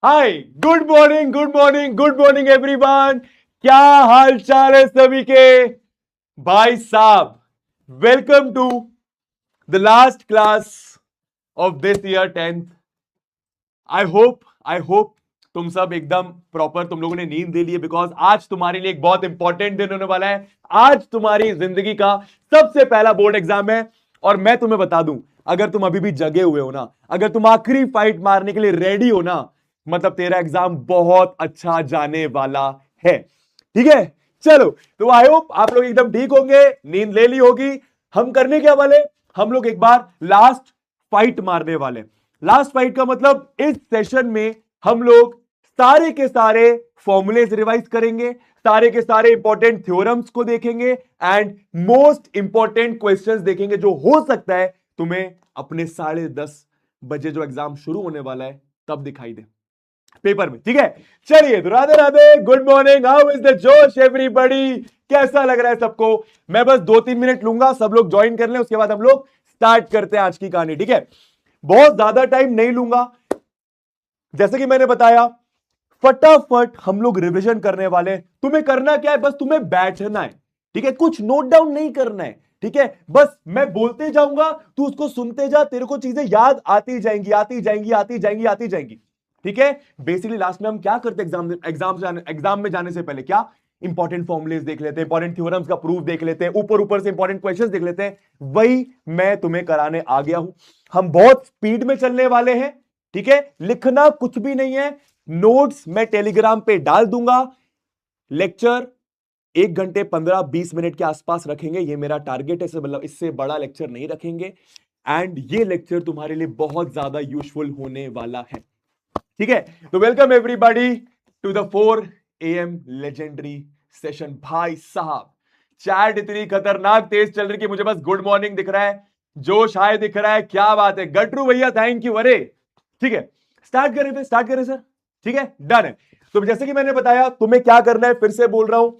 हाय, good morning, good morning, good morning everyone. क्या हाल चाल है सभी के? भाई साहब, welcome to the last class of this year 10th। I hope तुम सब एकदम प्रॉपर तुम लोगों ने नींद ले ली है, बिकॉज आज तुम्हारे लिए एक बहुत इंपॉर्टेंट दिन होने वाला है। आज तुम्हारी जिंदगी का सबसे पहला बोर्ड एग्जाम है। और मैं तुम्हें बता दूं, अगर तुम अभी भी जगे हुए हो ना, अगर तुम आखिरी फाइट मारने के लिए रेडी हो ना, मतलब तेरा एग्जाम बहुत अच्छा जाने वाला है। ठीक है, चलो। तो आई होप आप लोग एकदम ठीक होंगे, नींद ले ली होगी। हम करने क्या वाले, हम लोग एक बार लास्ट फाइट मारने वाले। लास्ट फाइट का मतलब इस सेशन में हम लोग सारे के सारे फॉर्मूलेज रिवाइज करेंगे, सारे के सारे इंपॉर्टेंट थ्योरम्स को देखेंगे एंड मोस्ट इंपॉर्टेंट क्वेश्चंस देखेंगे, जो हो सकता है तुम्हें अपने 10:30 बजे जो एग्जाम शुरू होने वाला है तब दिखाई दे पेपर में। ठीक है, चलिए। तो Radhe Radhe, good morning, how is the जोश एवरीबॉडी? कैसा लग रहा है सबको? मैं बस 2-3 मिनट लूंगा, सब लोग ज्वाइन कर लें, उसके बाद हम लोग स्टार्ट करते हैं आज की कहानी। ठीक है, बहुत ज्यादा टाइम नहीं लूंगा। जैसे कि मैंने बताया, फटाफट हम लोग रिवीजन करने वाले हैं। तुम्हें करना क्या है, बस तुम्हें बैठना है। ठीक है, कुछ नोट डाउन नहीं करना है। ठीक है, बस मैं बोलते जाऊंगा, तू उसको सुनते जा, तेरे को चीजें याद आती जाएंगी, आती जाएंगी, आती जाएंगी, आती जाएंगी। ठीक है, बेसिकली लास्ट में हम क्या करते हैं, एग्जाम में जाने से पहले क्या इंपॉर्टेंट फॉर्मुलेज देख लेते हैं, इंपॉर्टेंट थ्योरम्स का प्रूफ देख लेते हैं, ऊपर ऊपर से इंपॉर्टेंट क्वेश्चंस देख लेते हैं। वही मैं तुम्हें कराने आ गया हूं। हम बहुत स्पीड में चलने वाले हैं। ठीक है, लिखना कुछ भी नहीं है, नोट्स मैं टेलीग्राम पे डाल दूंगा। लेक्चर 1 घंटे 15-20 मिनट के आसपास रखेंगे, ये मेरा टारगेट है। मतलब इससे बड़ा लेक्चर नहीं रखेंगे एंड ये लेक्चर तुम्हारे लिए बहुत ज्यादा यूजफुल होने वाला है। ठीक है, तो welcome everybody to the 4 AM legendary session. भाई साहब, चैट इतनी खतरनाक तेज चल रही कि मुझे बस गुड मॉर्निंग दिख रहा है, जोश हाय दिख रहा है। क्या बात है गटरू भैया, थैंक यू। अरे ठीक है, स्टार्ट करें फिर, स्टार्ट करें सर। ठीक है, डन है। तो जैसे कि मैंने बताया, तुम्हें क्या करना है, फिर से बोल रहा हूं,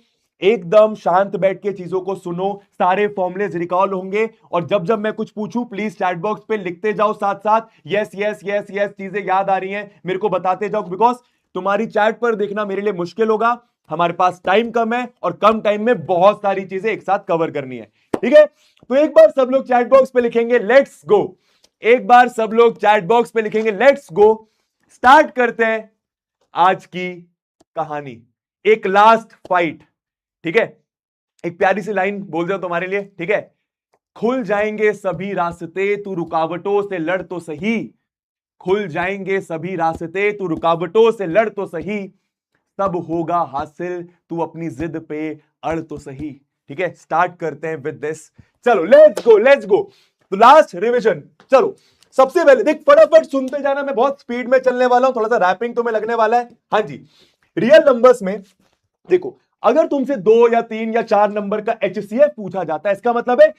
एकदम शांत बैठ के चीजों को सुनो, सारे फॉर्मुलेज रिकॉल होंगे और जब जब मैं कुछ पूछूं प्लीज चैट बॉक्स पे लिखते जाओ साथ साथ, यस यस यस यस, चीजें याद आ रही हैं मेरे को बताते जाओ, बिकॉज तुम्हारी चैट पर देखना मेरे लिए मुश्किल होगा। हमारे पास टाइम कम है और कम टाइम में बहुत सारी चीजें एक साथ कवर करनी है। ठीक है, तो एक बार सब लोग चैट बॉक्स पे लिखेंगे लेट्स गो। एक बार सब लोग चैट बॉक्स पे लिखेंगे लेट्स गो। स्टार्ट करते हैं आज की कहानी, एक लास्ट फाइट। ठीक है, एक प्यारी सी लाइन बोल दो तुम्हारे लिए। ठीक है, खुल जाएंगे सभी रास्ते, तू रुकावटों से लड़ तो सही। खुल जाएंगे सभी रास्ते, तू रुकावटों से लड़ तो सही। सब होगा हासिल, तू अपनी जिद पे अड़ तो सही। ठीक है, स्टार्ट करते हैं विद दिस। चलो लेट्स गो, लेट्स गो। तो लास्ट रिवीजन। चलो, सबसे पहले देख, फटाफट सुनते जाना, मैं बहुत स्पीड में चलने वाला हूं, थोड़ा सा रैपिंग तुम्हें लगने वाला है। हाँ जी, रियल नंबर्स में देखो, अगर तुमसे 2 या 3 या 4 नंबर का HCF पूछा जाता है, इसका मतलब है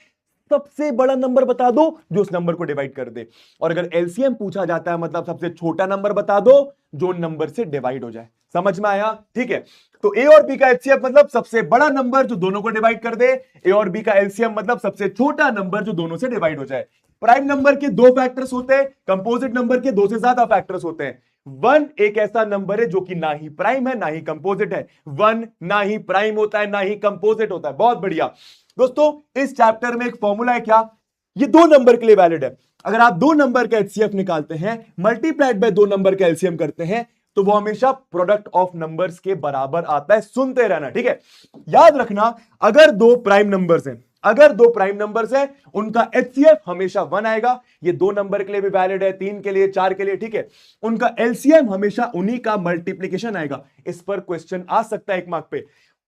सबसे बड़ा नंबर बता दो जो उस नंबर को डिवाइड कर दे। और अगर LCM पूछा जाता है, मतलब सबसे छोटा नंबर बता दो जो नंबर से डिवाइड हो जाए। समझ में आया? ठीक है, तो A और B का HCF मतलब सबसे बड़ा नंबर जो दोनों को डिवाइड कर दे, A और B का LCM मतलब सबसे छोटा नंबर जो दोनों से डिवाइड हो जाए। प्राइम नंबर के 2 फैक्टर्स होते हैं, कंपोजिट नंबर के 2 से ज्यादा फैक्टर्स होते हैं। 1 एक ऐसा नंबर है जो कि ना ही प्राइम है ना ही कंपोजिट है। 1 ना ही प्राइम होता है ना ही कंपोजिट होता है। बहुत बढ़िया दोस्तों, इस चैप्टर में एक फॉर्मूला है, क्या? ये 2 नंबर के लिए वैलिड है। अगर आप 2 नंबर का HCF निकालते हैं, मल्टीप्लाइड बाय 2 नंबर का LCM करते हैं, तो वो हमेशा प्रोडक्ट ऑफ नंबर्स के बराबर आता है। सुनते रहना, ठीक है? याद रखना, अगर 2 प्राइम नंबर्स हैं, अगर 2 प्राइम नंबर्स हैं, उनका HCF हमेशा 1 आएगा। ये 2 नंबर के लिए भी वैलिड है, 3 के लिए, 4 के लिए। ठीक है, उनका LCM हमेशा उन्हीं का मल्टीप्लीकेशन आएगा। इस पर क्वेश्चन आ सकता है 1 मार्क पे।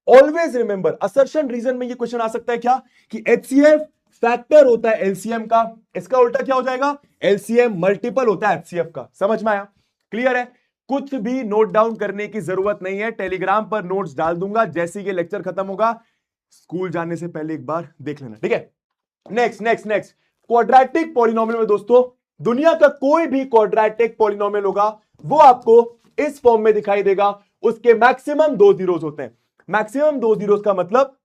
ऑलवेज रिमेंबर, असर्शन रीजन में ये क्वेश्चन आ सकता है क्या, कि HCF फैक्टर होता है LCM का, इसका उल्टा क्या हो जाएगा, LCM मल्टीपल होता है HCF का। समझ में आया? क्लियर है? कुछ भी नोट डाउन करने की जरूरत नहीं है, टेलीग्राम पर नोट्स डाल दूंगा, जैसे ये लेक्चर खत्म होगा स्कूल जाने से पहले एक बार देख लेना। ठीक है, next next next, quadratic polynomial में दोस्तों, दुनिया का कोई भी क्वाड्रेटिक पॉलिनोमियल होगा वो आपको इस फॉर्म में दिखाई देगा। उसके मैक्सिमम 2 जीरोस होते हैं। मैक्सिमम 2 जीरोस का मतलब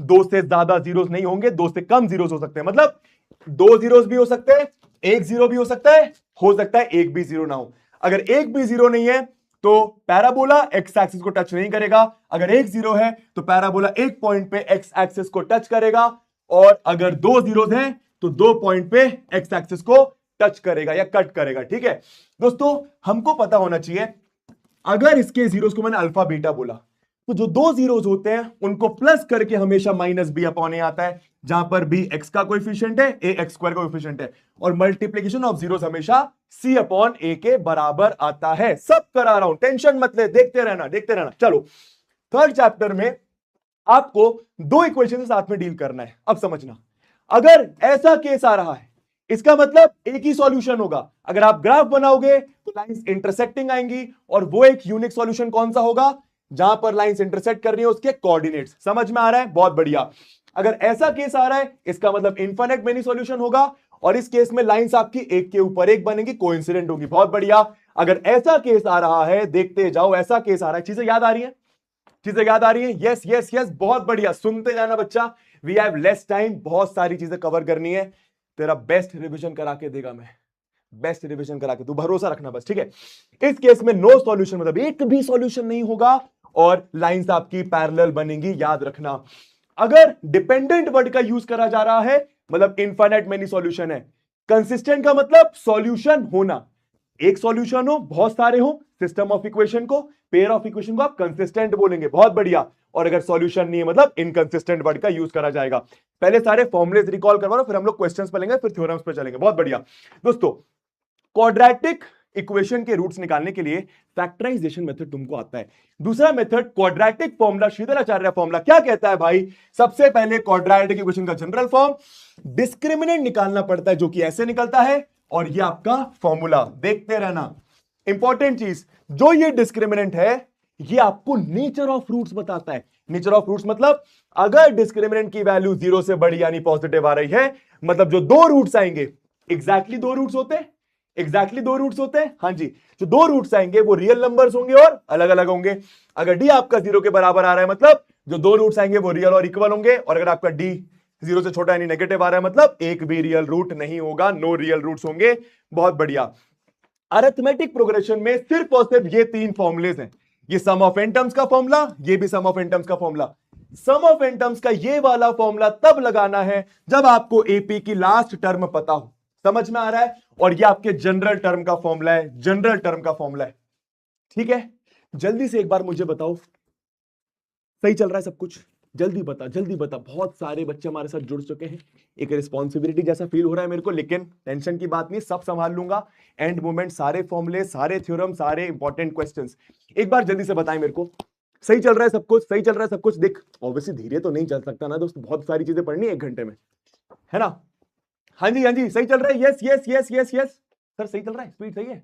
2 से ज्यादा जीरोस नहीं होंगे, 2 से कम जीरोस हो सकते हैं। मतलब 2 जीरोस भी हो सकते हैं, 1 जीरो भी हो सकता है एक भी जीरो ना हो। अगर एक भी जीरो नहीं है तो पैराबोला एक्स एक्सिस को टच नहीं करेगा। अगर एक जीरो है तो पैराबोला एक पॉइंट पे एक्स एक्सिस को टच करेगा, और अगर दो जीरोस हैं तो दो पॉइंट पे एक्स एक्सिस को टच करेगा या कट करेगा। ठीक है दोस्तों, हमको पता होना चाहिए, अगर इसके जीरोस को मैंने अल्फा बीटा बोला, तो जो दो जीरोस होते हैं उनको प्लस करके हमेशा माइनस बी अपॉन ए आता है, जहां पर बी एक्स का कोएफिशिएंट है, ए एक्स स्क्वायर का कोएफिशिएंट है, और मल्टीप्लिकेशन ऑफ जीरोस हमेशा सी अपॉन ए के बराबर आता है। सब करा रहा हूं, टेंशन मत ले, देखते रहना देखते रहना। चलो थर्ड चैप्टर में आपको दो इक्वेशन के साथ में डील करना है। अब समझना, अगर ऐसा केस आ रहा है, इसका मतलब एक ही सॉल्यूशन होगा। अगर आप ग्राफ बनाओगे तो लाइंस इंटरसेक्टिंग आएंगी, और वो एक यूनिक सॉल्यूशन कौन सा होगा, जहां पर लाइंस इंटरसेक्ट कर रही है उसके कोऑर्डिनेट्स। समझ में आ रहा है? बहुत बढ़िया। अगर ऐसा केस आ रहा है, इसका मतलब इनफिनिट मेनी सॉल्यूशन होगा, और इस केस में लाइंस आपकी एक के ऊपर एक बनेगी, कोइंसिडेंट होगी। बहुत बढ़िया। अगर ऐसा केस आ रहा है, देखते जाओ, ऐसा केस आ रहा है, चीजें याद आ रही है, चीजें याद आ रही है? यस यस यस, बहुत बढ़िया, सुनते जाना बच्चा। वी हैव लेस टाइम, बहुत सारी चीजें कवर करनी है। तेरा बेस्ट रिवीजन करा के देगा मैं, बेस्ट रिवीजन करा के, तू भरोसा रखना बस। ठीक है, इस केस में नो सॉल्यूशन, मतलब एक भी सॉल्यूशन नहीं होगा, और लाइंस आपकी पैरेलल बनेंगी, याद रखना। अगर डिपेंडेंट वर्ड का यूज करा जा रहा है, मतलब इनफिनिट मेनी सॉल्यूशन है। कंसिस्टेंट का मतलब सॉल्यूशन होना, एक सॉल्यूशन हो, बहुत सारे हो, सिस्टम ऑफ इक्वेशन को, पेयर ऑफ इक्वेशन को आप कंसिस्टेंट बोलेंगे। बहुत बढ़िया। और अगर सॉल्यूशन नहीं है, मतलब इनकंसिस्टेंट वर्ड का यूज करा जाएगा। पहले सारे फॉर्मुलेस रिकॉल करवा लो, फिर हम लोग क्वेश्चंस पर लेंगे, फिर थ्योरम्स पर चलेंगे। बहुत बढ़िया दोस्तों, क्वाड्रेटिक इक्वेशन के रूट्स निकालने के लिए फैक्टराइजेशन मेथड तुमको आता है। दूसरा method quadratic formula, Shridharacharya formula क्या कहता है भाई? सबसे पहले क्वाड्रेटिक इक्वेशन का जनरल फॉर्म, डिस्क्रिमिनेंट निकालना पड़ता है, जो कि ऐसे निकलता है, और ये आपका फॉर्मूला देखते रहना। इंपॉर्टेंट चीज, जो ये डिस्क्रिमिनेंट है, ये आपको नेचर ऑफ रूट्स बताता है। नेचर ऑफ रूट्स मतलब अगर डिस्क्रिमिनेंट की वैल्यू जीरो से बड़ी यानी पॉजिटिव आ रही है, मतलब जो दो रूट्स आएंगे, एग्जैक्टली दो रूट्स होते हैं, एग्जैक्टली दो रूट्स होते हैं, हाँ जी, जो दो रूट्स आएंगे वो रियल नंबर्स होंगे और अलग अलग होंगे। अगर डी आपका जीरो के बराबर आ रहा है, मतलब जो दो रूट्स आएंगे वो रियल और इक्वल होंगे, और अगर आपका डी जीरो से छोटा यानी नेगेटिव आ रहा है, मतलब एक भी रियल रूट नहीं होगा, नो रियल रूट्स होंगे। बहुत बढ़िया। अरिथमेटिक प्रोग्रेशन में सिर्फ और सिर्फ ये तीन फॉर्मुलेज हैं, ये सम ऑफ एन टर्म्स का फॉर्मूला, ये भी सम ऑफ एन टर्म्स का formula. Sum of n terms का ये वाला फॉर्मूला तब लगाना है जब आपको एपी की लास्ट टर्म पता हो। समझ में आ रहा है? और ये आपके जनरल टर्म का फॉर्मूला है, जनरल टर्म का फॉर्मूला है। ठीक है, जल्दी से एक बार मुझे बताओ, सही चल रहा है सब कुछ? जल्दी बता, जल्दी बता। बहुत सारे बच्चे हमारे साथ जुड़ चुके हैं, एक रिस्पॉन्सिबिलिटी जैसा फील हो रहा है मेरे को, लेकिन टेंशन की बात नहीं, सब संभाल लूंगा। एंड मोमेंट, सारे फॉर्मूले, सारे थ्योरम, सारे इंपॉर्टेंट क्वेश्चंस एक बार जल्दी से बताएं मेरे को। सही चल रहा है सब कुछ? सही चल रहा है सब कुछ? देख, ऑब्वियसली धीरे तो नहीं चल सकता ना दोस्त, बहुत सारी चीजें पढ़नी है एक घंटे में, है ना? हाँ जी, हाँ जी, सही चल रहा है। Yes yes yes yes yes sir, सही चल रहा है, स्पीड सही है।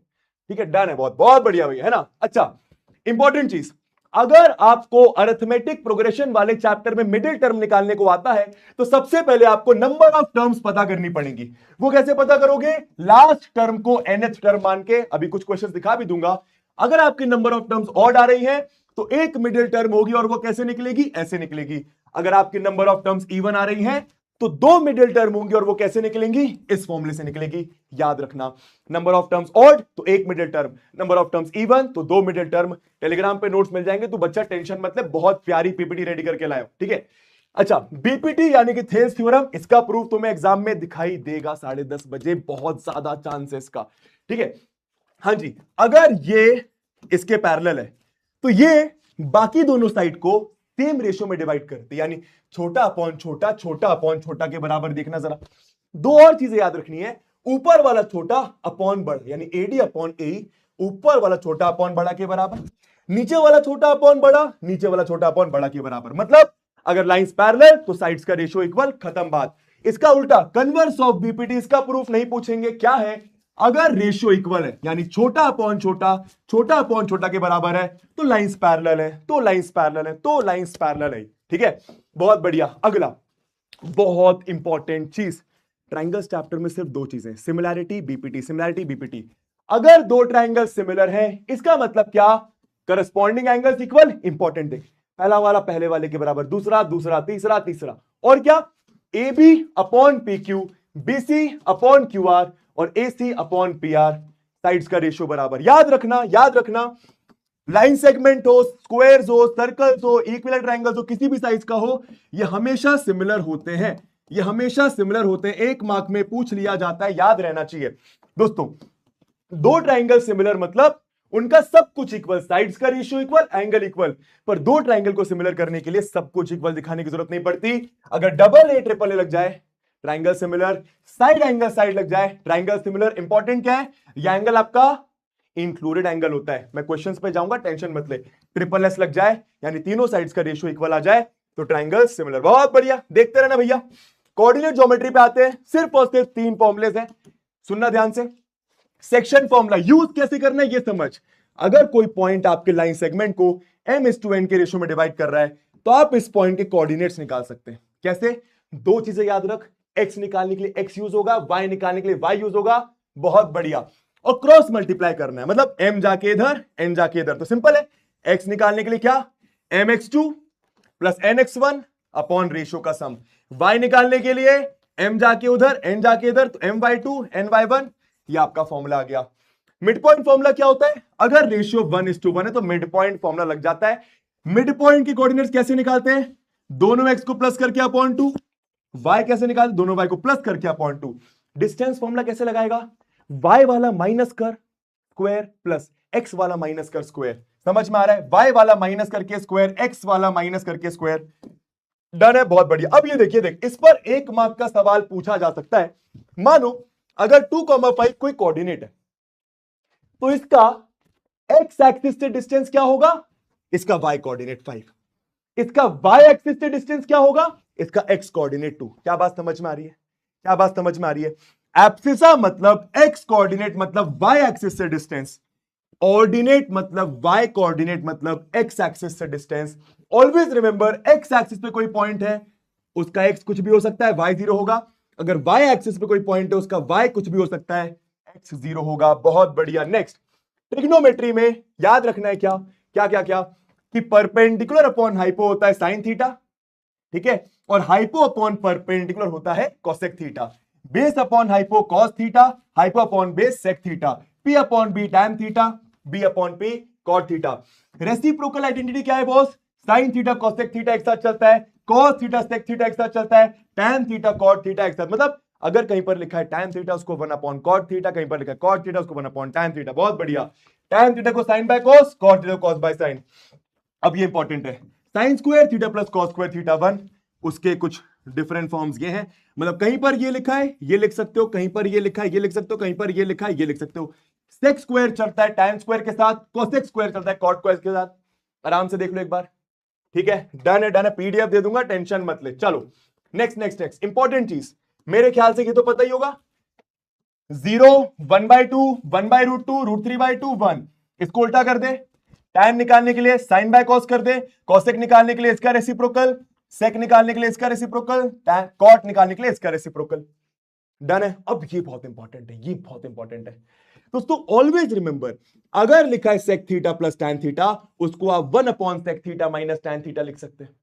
ठीक है, डन है, बहुत बहुत बढ़िया भैया, है ना? अच्छा, इंपॉर्टेंट चीज, अगर आपको अरिथमेटिक प्रोग्रेशन वाले चैप्टर में मिडिल टर्म निकालने को आता है, तो सबसे पहले आपको नंबर ऑफ टर्म्स पता करनी पड़ेगी। वो कैसे पता करोगे? लास्ट टर्म को nth टर्म मान के, अभी कुछ क्वेश्चन दिखा भी दूंगा। अगर आपकी नंबर ऑफ टर्म्स ऑड आ रही है तो एक मिडिल टर्म होगी, और वो कैसे निकलेगी? ऐसे निकलेगी। अगर आपकी नंबर ऑफ टर्म्स इवन आ रही है तो दो मिडिल टर्म होंगी, और वो कैसे निकलेंगी? इस फॉर्मूले से निकलेगी, याद रखना। नंबर ऑफ टर्म्स ऑड तो एक middle term, number of terms even तो दो मिडिल टर्म। टेलीग्राम पे नोट्स मिल जाएंगे, तो बच्चा टेंशन मतलब, बहुत प्यारी पीपीटी रेडी करके लाओ। ठीक है, अच्छा, बीपीटी यानी कि थेल्स थ्योरम, इसका प्रूफ तुम्हें एग्जाम में दिखाई देगा 10:30 बजे, बहुत ज्यादा चांस है इसका। ठीक है, हाँ जी, अगर ये इसके पैरेलल है तो ये बाकी दोनों साइड को सेम रेशियो में डिवाइड करती है, यानी छोटा अपॉन छोटा, छोटा अपॉन छोटा के बराबर। देखना जरा, दो और चीजें याद रखनी है, ऊपर वाला छोटा अपॉन बड़ा, यानी एडी अपॉन ए, ऊपर वाला छोटा अपॉन बड़ा के बराबर, नीचे वाला छोटा अपॉन बड़ा, नीचे वाला छोटा अपॉन बड़ा के बराबर। मतलब अगर लाइंस पैरेलल तो साइड्स का रेशियो इक्वल, खत्म बात। इसका उल्टा कन्वर्स ऑफ बीपीटी, इसका प्रूफ नहीं पूछेंगे, क्या है? अगर रेशियो इक्वल है, यानी छोटा अपॉन छोटा, छोटा अपॉन छोटा के बराबर है, तो लाइंस पैरेलल है, तो लाइंस पैरेलल है, तो लाइंस पैरेलल है। ठीक है, बहुत बढ़िया। अगला बहुत इंपॉर्टेंट चीज, ट्राइंगल्स चैप्टर में सिर्फ दो चीजें, सिमिलैरिटी बीपीटी, सिमिलैरिटी बीपीटी। अगर दो ट्राइंगल सिमिलर हैं, इसका मतलब क्या? Corresponding angles equal. इंपॉर्टेंट देख, पहला वाला पहले वाले के बराबर, दूसरा दूसरा, तीसरा तीसरा, और क्या? A B upon P Q, B C upon Q R, और A C upon P R, sides का रेशियो बराबर। याद रखना, याद रखना, लाइन सेगमेंट हो, स्क्वायर्स हो, सर्कल्स हो, इक्विलैटरल ट्रायंगल्स हो, किसी भी साइज का हो, ये हमेशा सिमिलर होते हैं, ये हमेशा सिमिलर होते हैं। एक मार्क में पूछ लिया जाता है, याद रहना चाहिए दोस्तों। दो ट्रायंगल सिमिलर मतलब उनका सब कुछ इक्वल, साइड्स का रेशियो इक्वल, एंगल इक्वल। पर दो ट्रायंगल को सिमिलर करने के लिए सब कुछ इक्वल दिखाने की जरूरत नहीं पड़ती। अगर डबल ए ट्रिपल ए लग जाए triangle similar, side angle side लग जाए ट्रायंगल सिमिलर। इंपॉर्टेंट क्या है, यह एंगल आपका इंक्लूडेड एंगल होता है। मैं क्वेश्चंस पे जाऊंगा, टेंशन मत ले। ट्रिपल एस लग जाए यानी तीनों साइड्स का रेशियो इक्वल आ जाए तो ट्रायंगल सिमिलर। बहुत बढ़िया, देखते रहना भैया। कोऑर्डिनेट ज्योमेट्री पे आते हैं, सिर्फ और सिर्फ तीन फॉर्मुलेज हैं, सुनना ध्यान से। सेक्शन फॉर्मूला यूज कैसे करना है ये समझ। अगर कोई पॉइंट आपके लाइन सेगमेंट को m/n के रेशियो में डिवाइड कर रहा है तो आप इस पॉइंट के कोऑर्डिनेट्स निकाल सकते हैं। कैसे? दो चीजें याद रख, x निकालने के लिए x यूज होगा, y निकालने के लिए y यूज होगा। बहुत बढ़िया। और क्रॉस मल्टीप्लाई करना है, मतलब m जाके इधर n जाके इधर। तो सिंपल है, x निकालने के लिए क्या, mx2 plus nx1 upon ratio का सम। y निकालने के लिए m जाके उधर n जाके इधर, तो my2 ny1। ये आपका फॉर्मूला आ गया। मिड पॉइंट फॉर्मूला क्या होता है, अगर रेशियो 1:1 है तो मिड पॉइंट फॉर्मूला लग जाता है। मिड पॉइंट की कोऑर्डिनेट्स कैसे निकालते हैं, दोनों x को प्लस करके अपॉन 2, y कैसे निकालते, दोनों y को प्लस करके अपॉन 2। डिस्टेंस फॉर्मूला कैसे लगाएगा, y वाला माइनस कर स्क्वायर प्लस x वाला माइनस कर स्क्वायर। समझ में आ रहा है, y वाला माइनस करके स्क्वायर, x वाला माइनस करके स्क्वायर। डन है, बहुत बढ़िया। अब ये देखिए, देख इस पर एक मार्क का सवाल पूछा जा सकता है। मानो अगर 2,5 कोई कोऑर्डिनेट है तो इसका x एक्सिस से डिस्टेंस क्या होगा, इसका y कोऑर्डिनेट 5, इसका y एक्सिस से डिस्टेंस क्या होगा, इसका x कोऑर्डिनेट 2। क्या बात समझ में आ रही है, क्या बात समझ में आ रही है। एब्सिसा मतलब x कोऑर्डिनेट मतलब y एक्सिस से डिस्टेंस, ऑर्डिनेट मतलब y कोऑर्डिनेट मतलब x एक्सिस से distance. Always remember, x axis पे कोई पॉइंट है उसका x कुछ भी हो सकता है, y 0 होगा। अगर y एक्सिस पे कोई पॉइंट है उसका y कुछ भी हो सकता है, x 0 होगा। बहुत बढ़िया। नेक्स्ट, ट्रिग्नोमेट्री में याद रखना है क्या क्या क्या क्या, कि परपेंडिकुलर अपॉन हाइपो होता है साइन थीटा, ठीक है, और हाइपो अपॉन परपेंडिकुलर होता है cosec theta. Base upon hypo cos theta, hypo upon base sec theta, P upon B tan theta, B upon P cot theta. Reciprocal identity क्या है boss, sine theta cosec theta एक साथ चलता है, cos theta sec theta एक साथ चलता है, टैन थीटा कॉट थीटा एक साथ। मतलब अगर कहीं पर लिखा है टैन थीटा उसको 1 अपॉन कॉट थीटा, कहीं पर लिखा है कॉट थीटा उसको 1 अपॉन टैन थीटा। बहुत बढ़िया। टैन थीटा को sine by cos, cot theta को कॉस बाय साइन। अब ये इंपॉर्टेंट है, sine square theta plus cos square theta 1, उसके कुछ डिफरेंट फॉर्म्स ये हैं। मतलब कहीं पर ये लिखा है ये लिख सकते हो, कहीं पर ये लिखा है ये लिख सकते हो, कहीं पर ये लिखा है ये लिख सकते हो। सेक स्क्वायर चलता है टैन स्क्वायर के साथ, कोसेक स्क्वायर चलता है कॉट स्क्वायर के साथ। आराम से देख लो एक बार, ठीक है। डन है, डन है, पीडीएफ दे दूंगा, टेंशन मत ले। चलो नेक्स्ट नेक्स्ट नेक्स्ट इंपॉर्टेंट चीज, मेरे ख्याल से ये तो पता ही होगा, 0 1/2 1/√2 √3/2 1। इसको उल्टा कर दे, टैन निकालने के लिए साइन बाय कॉस कर दे, कॉसेक निकालने के लिए इसका रेसिप्रोकल, सेक निकालने के लिए इसका रेसिप्रोकल, कॉट निकालने के लिए इसका रेसिप्रोकल। डन है। अब ये बहुत इंपॉर्टेंट है, ये बहुत इंपॉर्टेंट है दोस्तों। ऑलवेज रिमेंबर, अगर लिखा है sec theta plus tan theta, उसको आप 1 upon sec theta minus tan theta लिख सकते हैं।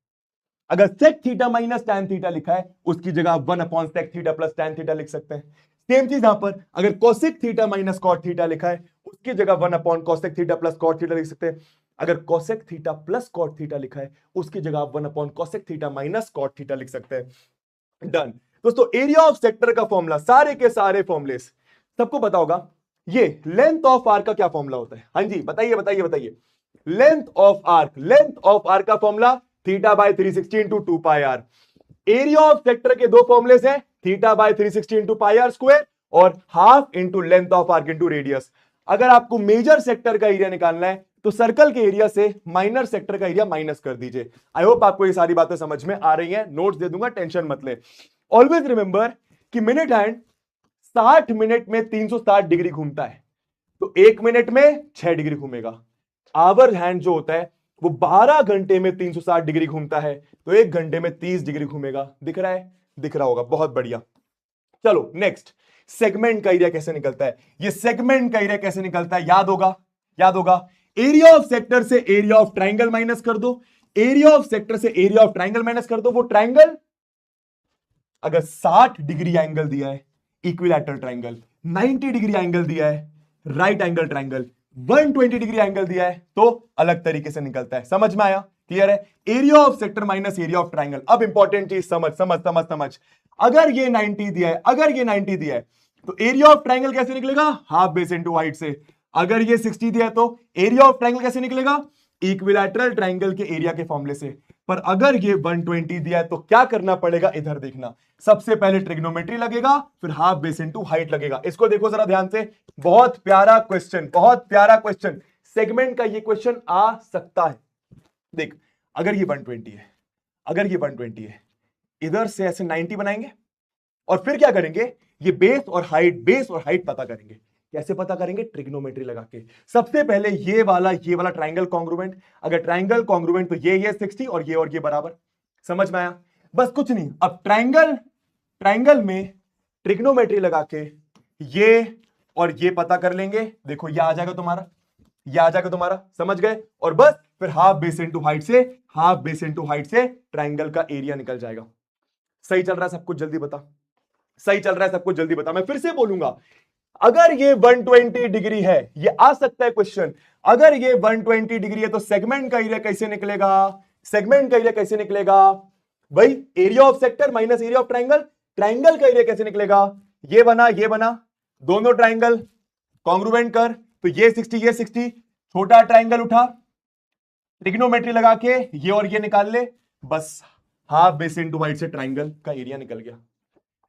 अगर sec theta minus tan theta लिखा है उसकी जगह आप 1 upon sec theta plus tan theta लिख सकते हैं। सेम चीज यहां पर, अगर cosec theta minus cot theta लिखा है उसकी जगह 1 upon cosec theta plus cot theta लिख सकते हैं। अगर cosec theta plus cot theta लिखा है उसकी जगह आप 1 upon cosec theta minus cot theta लिख सकते हैं। डन दोस्तों। एरिया ऑफ सेक्टर का फॉर्मूला, सारे के सारे फॉर्मुले सबको पता होगा। ये लेंथ ऑफ आर्क का क्या फॉर्मूला होता है, हाँ जी बताइए बताइए बताइए। Length of arc, length of arc का formula theta by 360 into 2 pi R. Area of sector के दो फॉर्मुले हैं, theta by 360 into pi R square और half into length of arc into radius. अगर आपको मेजर सेक्टर का एरिया निकालना है तो सर्कल के एरिया से माइनर सेक्टर का एरिया माइनस कर दीजिए। आई होप आपको ये सारी बातें समझ में आ रही हैं, नोट्स दे दूंगा, टेंशन मत ले। ऑलवेज रिमेंबर कि मिनट हैंड 60 मिनट में 360 डिग्री घूमता है, तो 1 मिनट में 6 डिग्री घूमेगा। आवर हैंड जो होता है वो 12 घंटे में 360 डिग्री घूमता है, तो 1 घंटे में 30 डिग्री घूमेगा। दिख रहा है, दिख रहा होगा, बहुत बढ़िया। चलो नेक्स्ट, सेगमेंट का एरिया कैसे निकलता है, ये सेगमेंट का एरिया कैसे निकलता है, याद होगा, याद होगा। एरिया ऑफ सेक्टर से एरिया ऑफ ट्राइंगल माइनस कर दो, एरिया ऑफ सेक्टर से एरिया ऑफ ट्राइंगल माइनस कर दो। वो ट्राइंगल अगर 60 डिग्री एंगल दिया है इक्विलैटरल ट्राइंगल, 90 डिग्री एंगल दिया है right angle triangle, 120 degree angle दिया है तो अलग तरीके से निकलता है। समझ में आया? क्लियर है? Area of sector minus area of triangle. अब इंपॉर्टेंट चीज समझ समझ समझ समझ, अगर ये 90 दिया है, अगर ये 90 दिया है तो एरिया ऑफ ट्राइंगल कैसे निकलेगा? हाफ बेस इनटू हाइट से। अगर ये 60 दिया है तो एरिया ऑफ ट्राइंगल कैसे निकलेगा? इक्विलैटरल ट्राइंगल के एरिया के फॉर्मूले से। पर अगर ये 120 दिया है तो क्या करना पड़ेगा? इधर देखना, सबसे पहले ट्रिग्नोमेट्री लगेगा, फिर हाफ बेस इनटू हाइट लगेगा। इसको देखो जरा ध्यान से, बहुत प्यारा क्वेश्चन, बहुत प्यारा क्वेश्चन। सेगमेंट का ये क्वेश्चन आ सकता है। देख, अगर ये 120 है, अगर ये 120 है, इधर से ऐसे 90 बनाएंगे और फिर क्या करेंगे? ये बेस और हाइट पता करेंगे। कैसे पता करेंगे? ट्रिग्नोमेट्री लगा के। सबसे पहले ये वाला ट्राइंगल कॉन्ग्रुएंट, अगर ट्राइंगल कॉन्ग्रुएंट तो ये 60 और ये बराबर। समझ में आया? बस कुछ नहीं, अब ट्राइंगल में ट्रिग्नोमेट्री लगा के ये और ये पता कर लेंगे। देखो ये आ जाएगा तुम्हारा, ये आ जाएगा तुम्हारा, समझ गए? और बस फिर हाफ बेस इनटू हाइट से ट्राइंगल का एरिया निकल जाएगा। सही चल रहा है सब कुछ? जल्दी बता, सही चल रहा है सब कुछ? जल्दी बता। मैं फिर से बोलूंगा, अगर ये 120 डिग्री है, ये आ सकता है क्वेश्चन, अगर ये 120 डिग्री है तो सेगमेंट का एरिया कैसे निकलेगा? सेगमेंट का एरिया कैसे निकलेगा भाई? Area of sector minus area of triangle. Triangle का एरिया कैसे निकलेगा? ये बना, दोनों ट्राइंगल कॉन्ग्रुएंट कर, तो ये 60, छोटा ट्राइंगल उठा, ट्रिग्नोमेट्री लगा के ये और ये निकाल ले, बस हाफ बेस इनटू हाइट से ट्राइंगल का एरिया निकल गया।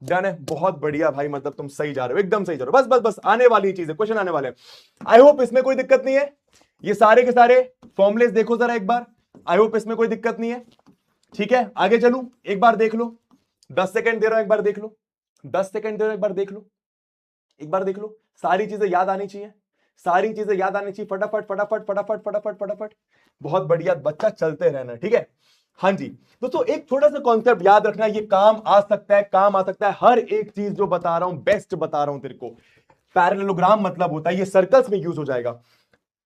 डन है? बहुत बढ़िया भाई, मतलब तुम सही जा रहे हो, एकदम सही जा रहे हो। बस आने वाली चीज है, क्वेश्चन आने वाले हैं। आई होप इसमें कोई दिक्कत नहीं है। ये सारे के सारे फॉर्मुलेस देखो जरा एक बार, आई होप इसमें कोई दिक्कत नहीं है। ठीक है, आगे चलूं, एक बार देख लो, 10 सेकंड दे रहा हूं, एक बार देख लो, 10 सेकंड दे रहा हूं, एक बार देख लो, एक बार देख लो। सारी चीजें याद आनी चाहिए, सारी चीजें याद आनी चाहिए। फटाफट फटाफट फटाफट फटाफट फटाफट, बहुत बढ़िया बच्चा, चलते रहना। ठीक है, हाँ जी दोस्तों, एक छोटा सा कॉन्सेप्ट याद रखना, ये काम आ सकता है, काम आ सकता है। हर एक चीज जो बता रहा हूं बेस्ट बता रहा हूं तेरे को। पैरेललोग्राम मतलब होता है, ये सर्कल्स में यूज हो जाएगा।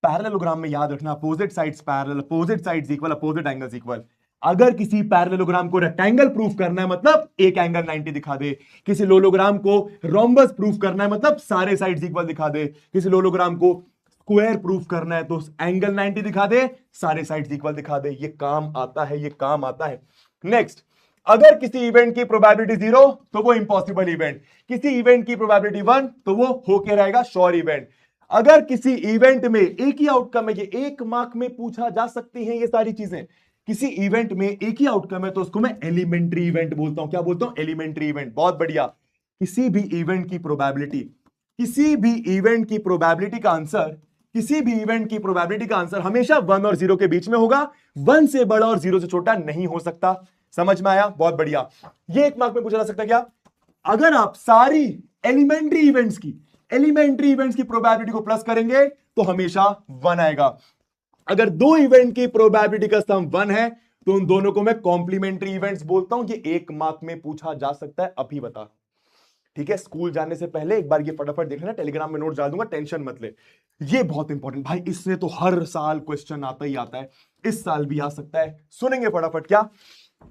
पैरेललोग्राम में याद रखना, opposite sides parallel, opposite sides equal, opposite angles equal. अगर किसी पैरेललोग्राम को रेक्टेंगल प्रूफ करना है मतलब एक एंगल 90 दिखा दे। किसी लोलोग्राम को रोम्बस प्रूफ करना है मतलब सारे साइड्स इक्वल दिखा दे। किसी लोलोग्राम को स्क्वायर प्रूफ करना है तो एंगल 90 दिखा दे, सारे साइड्स इक्वल दिखा दे। ये काम आता है, ये काम आता है। नेक्स्ट, अगर किसी इवेंट की प्रोबेबिलिटी 0 तो वो इंपॉसिबल इवेंट, किसी इवेंट की प्रोबेबिलिटी 1 तो वो होके रहेगा श्योर इवेंट। अगर किसी इवेंट में एक ही आउटकम है, ये एक मार्क में पूछा जा सकती हैं ये सारी चीजें। किसी इवेंट में एक ही आउटकम है तो उसको मैं एलिमेंट्री इवेंट बोलता हूं। क्या बोलता हूं? Elementary event. बहुत बढ़िया। किसी भी इवेंट की प्रोबेबिलिटी, किसी भी इवेंट की प्रोबेबिलिटी का आंसर, किसी भी इवेंट की प्रोबेबिलिटी का आंसर हमेशा 1 और 0 के बीच में होगा। 1 से बड़ा और 0 से छोटा नहीं हो सकता। समझ में आया? बहुत बढ़िया। ये एक मार्क में पूछा जा सकता है क्या? अगर आप सारी एलिमेंट्री इवेंट्स की प्रोबेबिलिटी को प्लस करेंगे तो हमेशा 1 आएगा। अगर दो इवेंट की प्रोबेबिलिटी का सम 1 है तो उन दोनों को मैं कॉम्प्लीमेंट्री इवेंट्स बोलता हूं। ये एक मार्क में पूछा जा सकता है, अभी बता। ठीक है, स्कूल जाने से पहले एक बार ये फटाफट देख लेना, टेलीग्राम में नोट डाल दूंगा, टेंशन मत ले। ये बहुत इंपॉर्टेंट भाई, इससे तो हर साल क्वेश्चन आता ही आता है, इस साल भी आ सकता है। सुनेंगे फटाफट। क्या?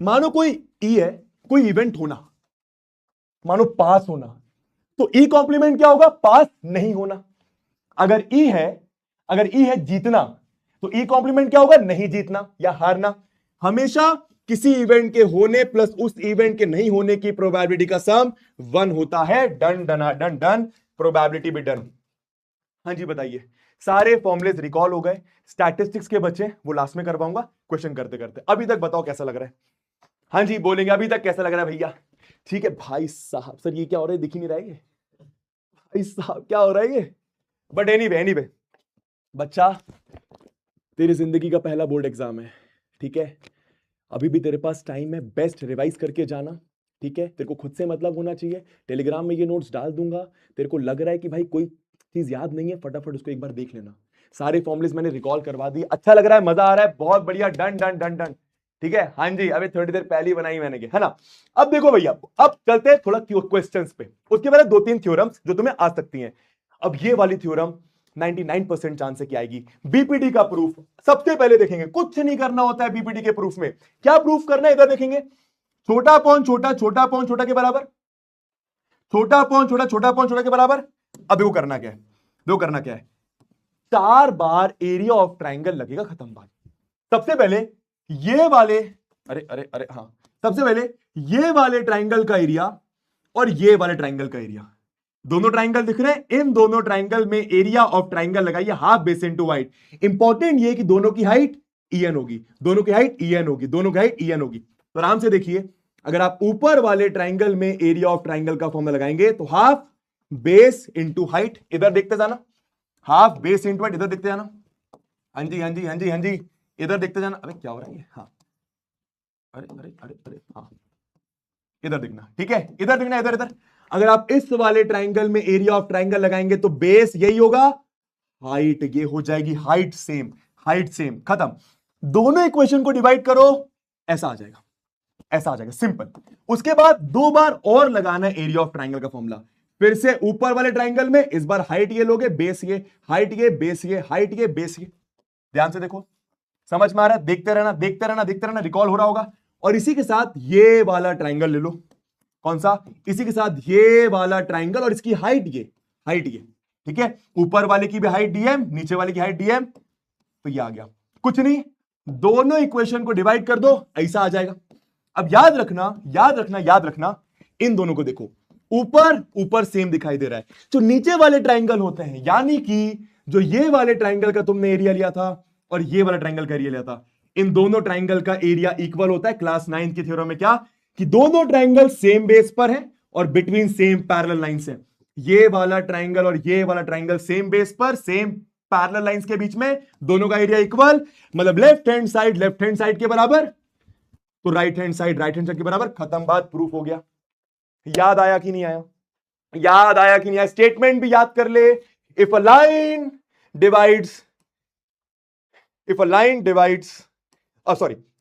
मानो कोई ई है, कोई इवेंट होना, मानो पास होना, तो ई कॉम्प्लीमेंट क्या होगा? पास नहीं होना। अगर ई है जीतना, तो ई कॉम्प्लीमेंट क्या होगा? नहीं जीतना या हारना। हमेशा किसी इवेंट के होने प्लस उस इवेंट के नहीं होने की प्रोबेबिलिटी का सम 1 होता है। Done done done done, probability भी डन। हाँ जी बताइए, सारे फॉर्मुलेस रिकॉल हो गए। स्टैटिस्टिक्स के बच्चे वो लास्ट में करवाऊंगा क्वेश्चन करते करते। अभी तक बताओ कैसा लग रहा है? हाँ जी बोलेंगे, अभी तक कैसा लग रहा है भैया? ठीक है भाई साहब, सर ये क्या हो रहा है, दिख ही नहीं रहा है भाई साहब, क्या हो रहा है ये? बट एनीवे बच्चा, तेरी जिंदगी का पहला बोर्ड एग्जाम है। ठीक है, अभी भी तेरे पास टाइम है, बेस्ट रिवाइज करके जाना। ठीक है, तेरे को खुद से मतलब होना चाहिए। टेलीग्राम में ये नोट्स डाल दूंगा। तेरे को लग रहा है कि भाई कोई चीज याद नहीं है, फटाफट उसको एक बार देख लेना। सारे फॉर्मुलेस मैंने रिकॉल करवा दिए। अच्छा लग रहा है, मजा आ रहा है? बहुत बढ़िया, डन डन डन डन। ठीक है, हाँ जी, अभी थोड़ी देर पहले बनाई मैंने, है ना? अब देखो भैया, अब चलते हैं थोड़ा क्वेश्चंस पे। उसके बाद 2-3 थ्योरम्स जो तुम्हें आ सकती हैं। अब ये वाली थ्योरम 99% चांस है कि आएगी। बीपीटी का प्रूफ सबसे पहले देखेंगे। कुछ नहीं करना होता है बीपीटी के प्रूफ में। क्या प्रूफ करना है इधर देखेंगे। छोटा अपॉन छोटा, छोटा अपॉन छोटा के बराबर, छोटा अपॉन छोटा, छोटा अपॉन छोटा के बराबर। अब वो करना क्या है? 4 बार एरिया ऑफ ट्राइंगल लगेगा, खत्म बात। सबसे पहले ये वाले, अरे हाँ, सबसे पहले ये वाले ट्राइंगल का एरिया और ये वाले ट्राइंगल का एरिया, दोनों ट्राइंगल दिख रहे हैं, इन दोनों ट्राइंगल में एरिया ऑफ ट्राइंगल लगाइए half base into height. Important ये कि दोनों की हाइट EN होगी, दोनों की हाइट EN होगी, दोनों की हाइट EN होगी। तो आराम से देखिए, अगर आप ऊपर वाले ट्राइंगल में एरिया ऑफ ट्राइंगल का फॉर्मूला लगाएंगे तो हाफ बेस इंटू हाइट, इधर देखते जाना, हाफ बेस इंटू हाइट, इधर देखते जाना, हाँ जी हाँ जी हाँ जी हाँ जी, इधर देखते जाना। अरे क्या हो रहा है, हाँ, अरे हाँ, इधर देखना, ठीक है, इधर देखना, इधर इधर। अगर आप इस वाले ट्राइंगल में एरिया ऑफ ट्राइंगल लगाएंगे तो बेस यही होगा, हाइट ये हो जाएगी, हाइट सेम, हाइट सेम, खत्म। दोनों इक्वेशन को डिवाइड करो, ऐसा आ जाएगा, ऐसा आ जाएगा, सिंपल। उसके बाद 2 बार और लगाना है एरिया ऑफ ट्राइंगल का फॉर्मूला, फिर से ऊपर वाले ट्राइंगल में इस बार हाइट ये लोगे, बेस ये, हाइट ये, बेस ये, हाइट ये, बेस ये। ध्यान से देखो, समझ में आ रहा है, देखते रहना देखते रहना देखते रहना, रिकॉल हो रहा होगा। और इसी के साथ ये वाला ट्राइंगल ले लो, कौन सा, इसी के साथ ये वाला ट्राइंगल, और इसकी हाइट ये, हाइट ये, ठीक है, ऊपर वाले की भी हाइट DM, नीचे वाले की हाइट DM, तो ये आ गया, कुछ नहीं, दोनों इक्वेशन को डिवाइड कर दो, ऐसा आ जाएगा। अब याद रखना, याद रखना, याद रखना, इन दोनों को देखो, ऊपर ऊपर सेम दिखाई दे रहा है, जो नीचे वाले ट्राइंगल होते हैं, यानी कि जो ये वाले ट्राइंगल का तुमने एरिया लिया था और ये वाला ट्राइंगल का एरिया लिया था, इन दोनों ट्राइंगल का एरिया इक्वल होता है। क्लास 9 की थ्योरम में क्या, कि दोनों ट्राइंगल सेम बेस पर है और बिटवीन सेम पैरेलल लाइंस है। ये वाला ट्राइंगल और ये वाला ट्राइंगल सेम बेस पर, सेम पैरेलल लाइंस के बीच में, दोनों का एरिया इक्वल, मतलब लेफ्ट हैंड साइड के बराबर, तो राइट हैंड साइड के बराबर, खत्म बात, प्रूफ हो गया। याद आया कि नहीं आया, याद आया कि नहीं आया, स्टेटमेंट भी याद कर ले। If a line divides, if a line divides,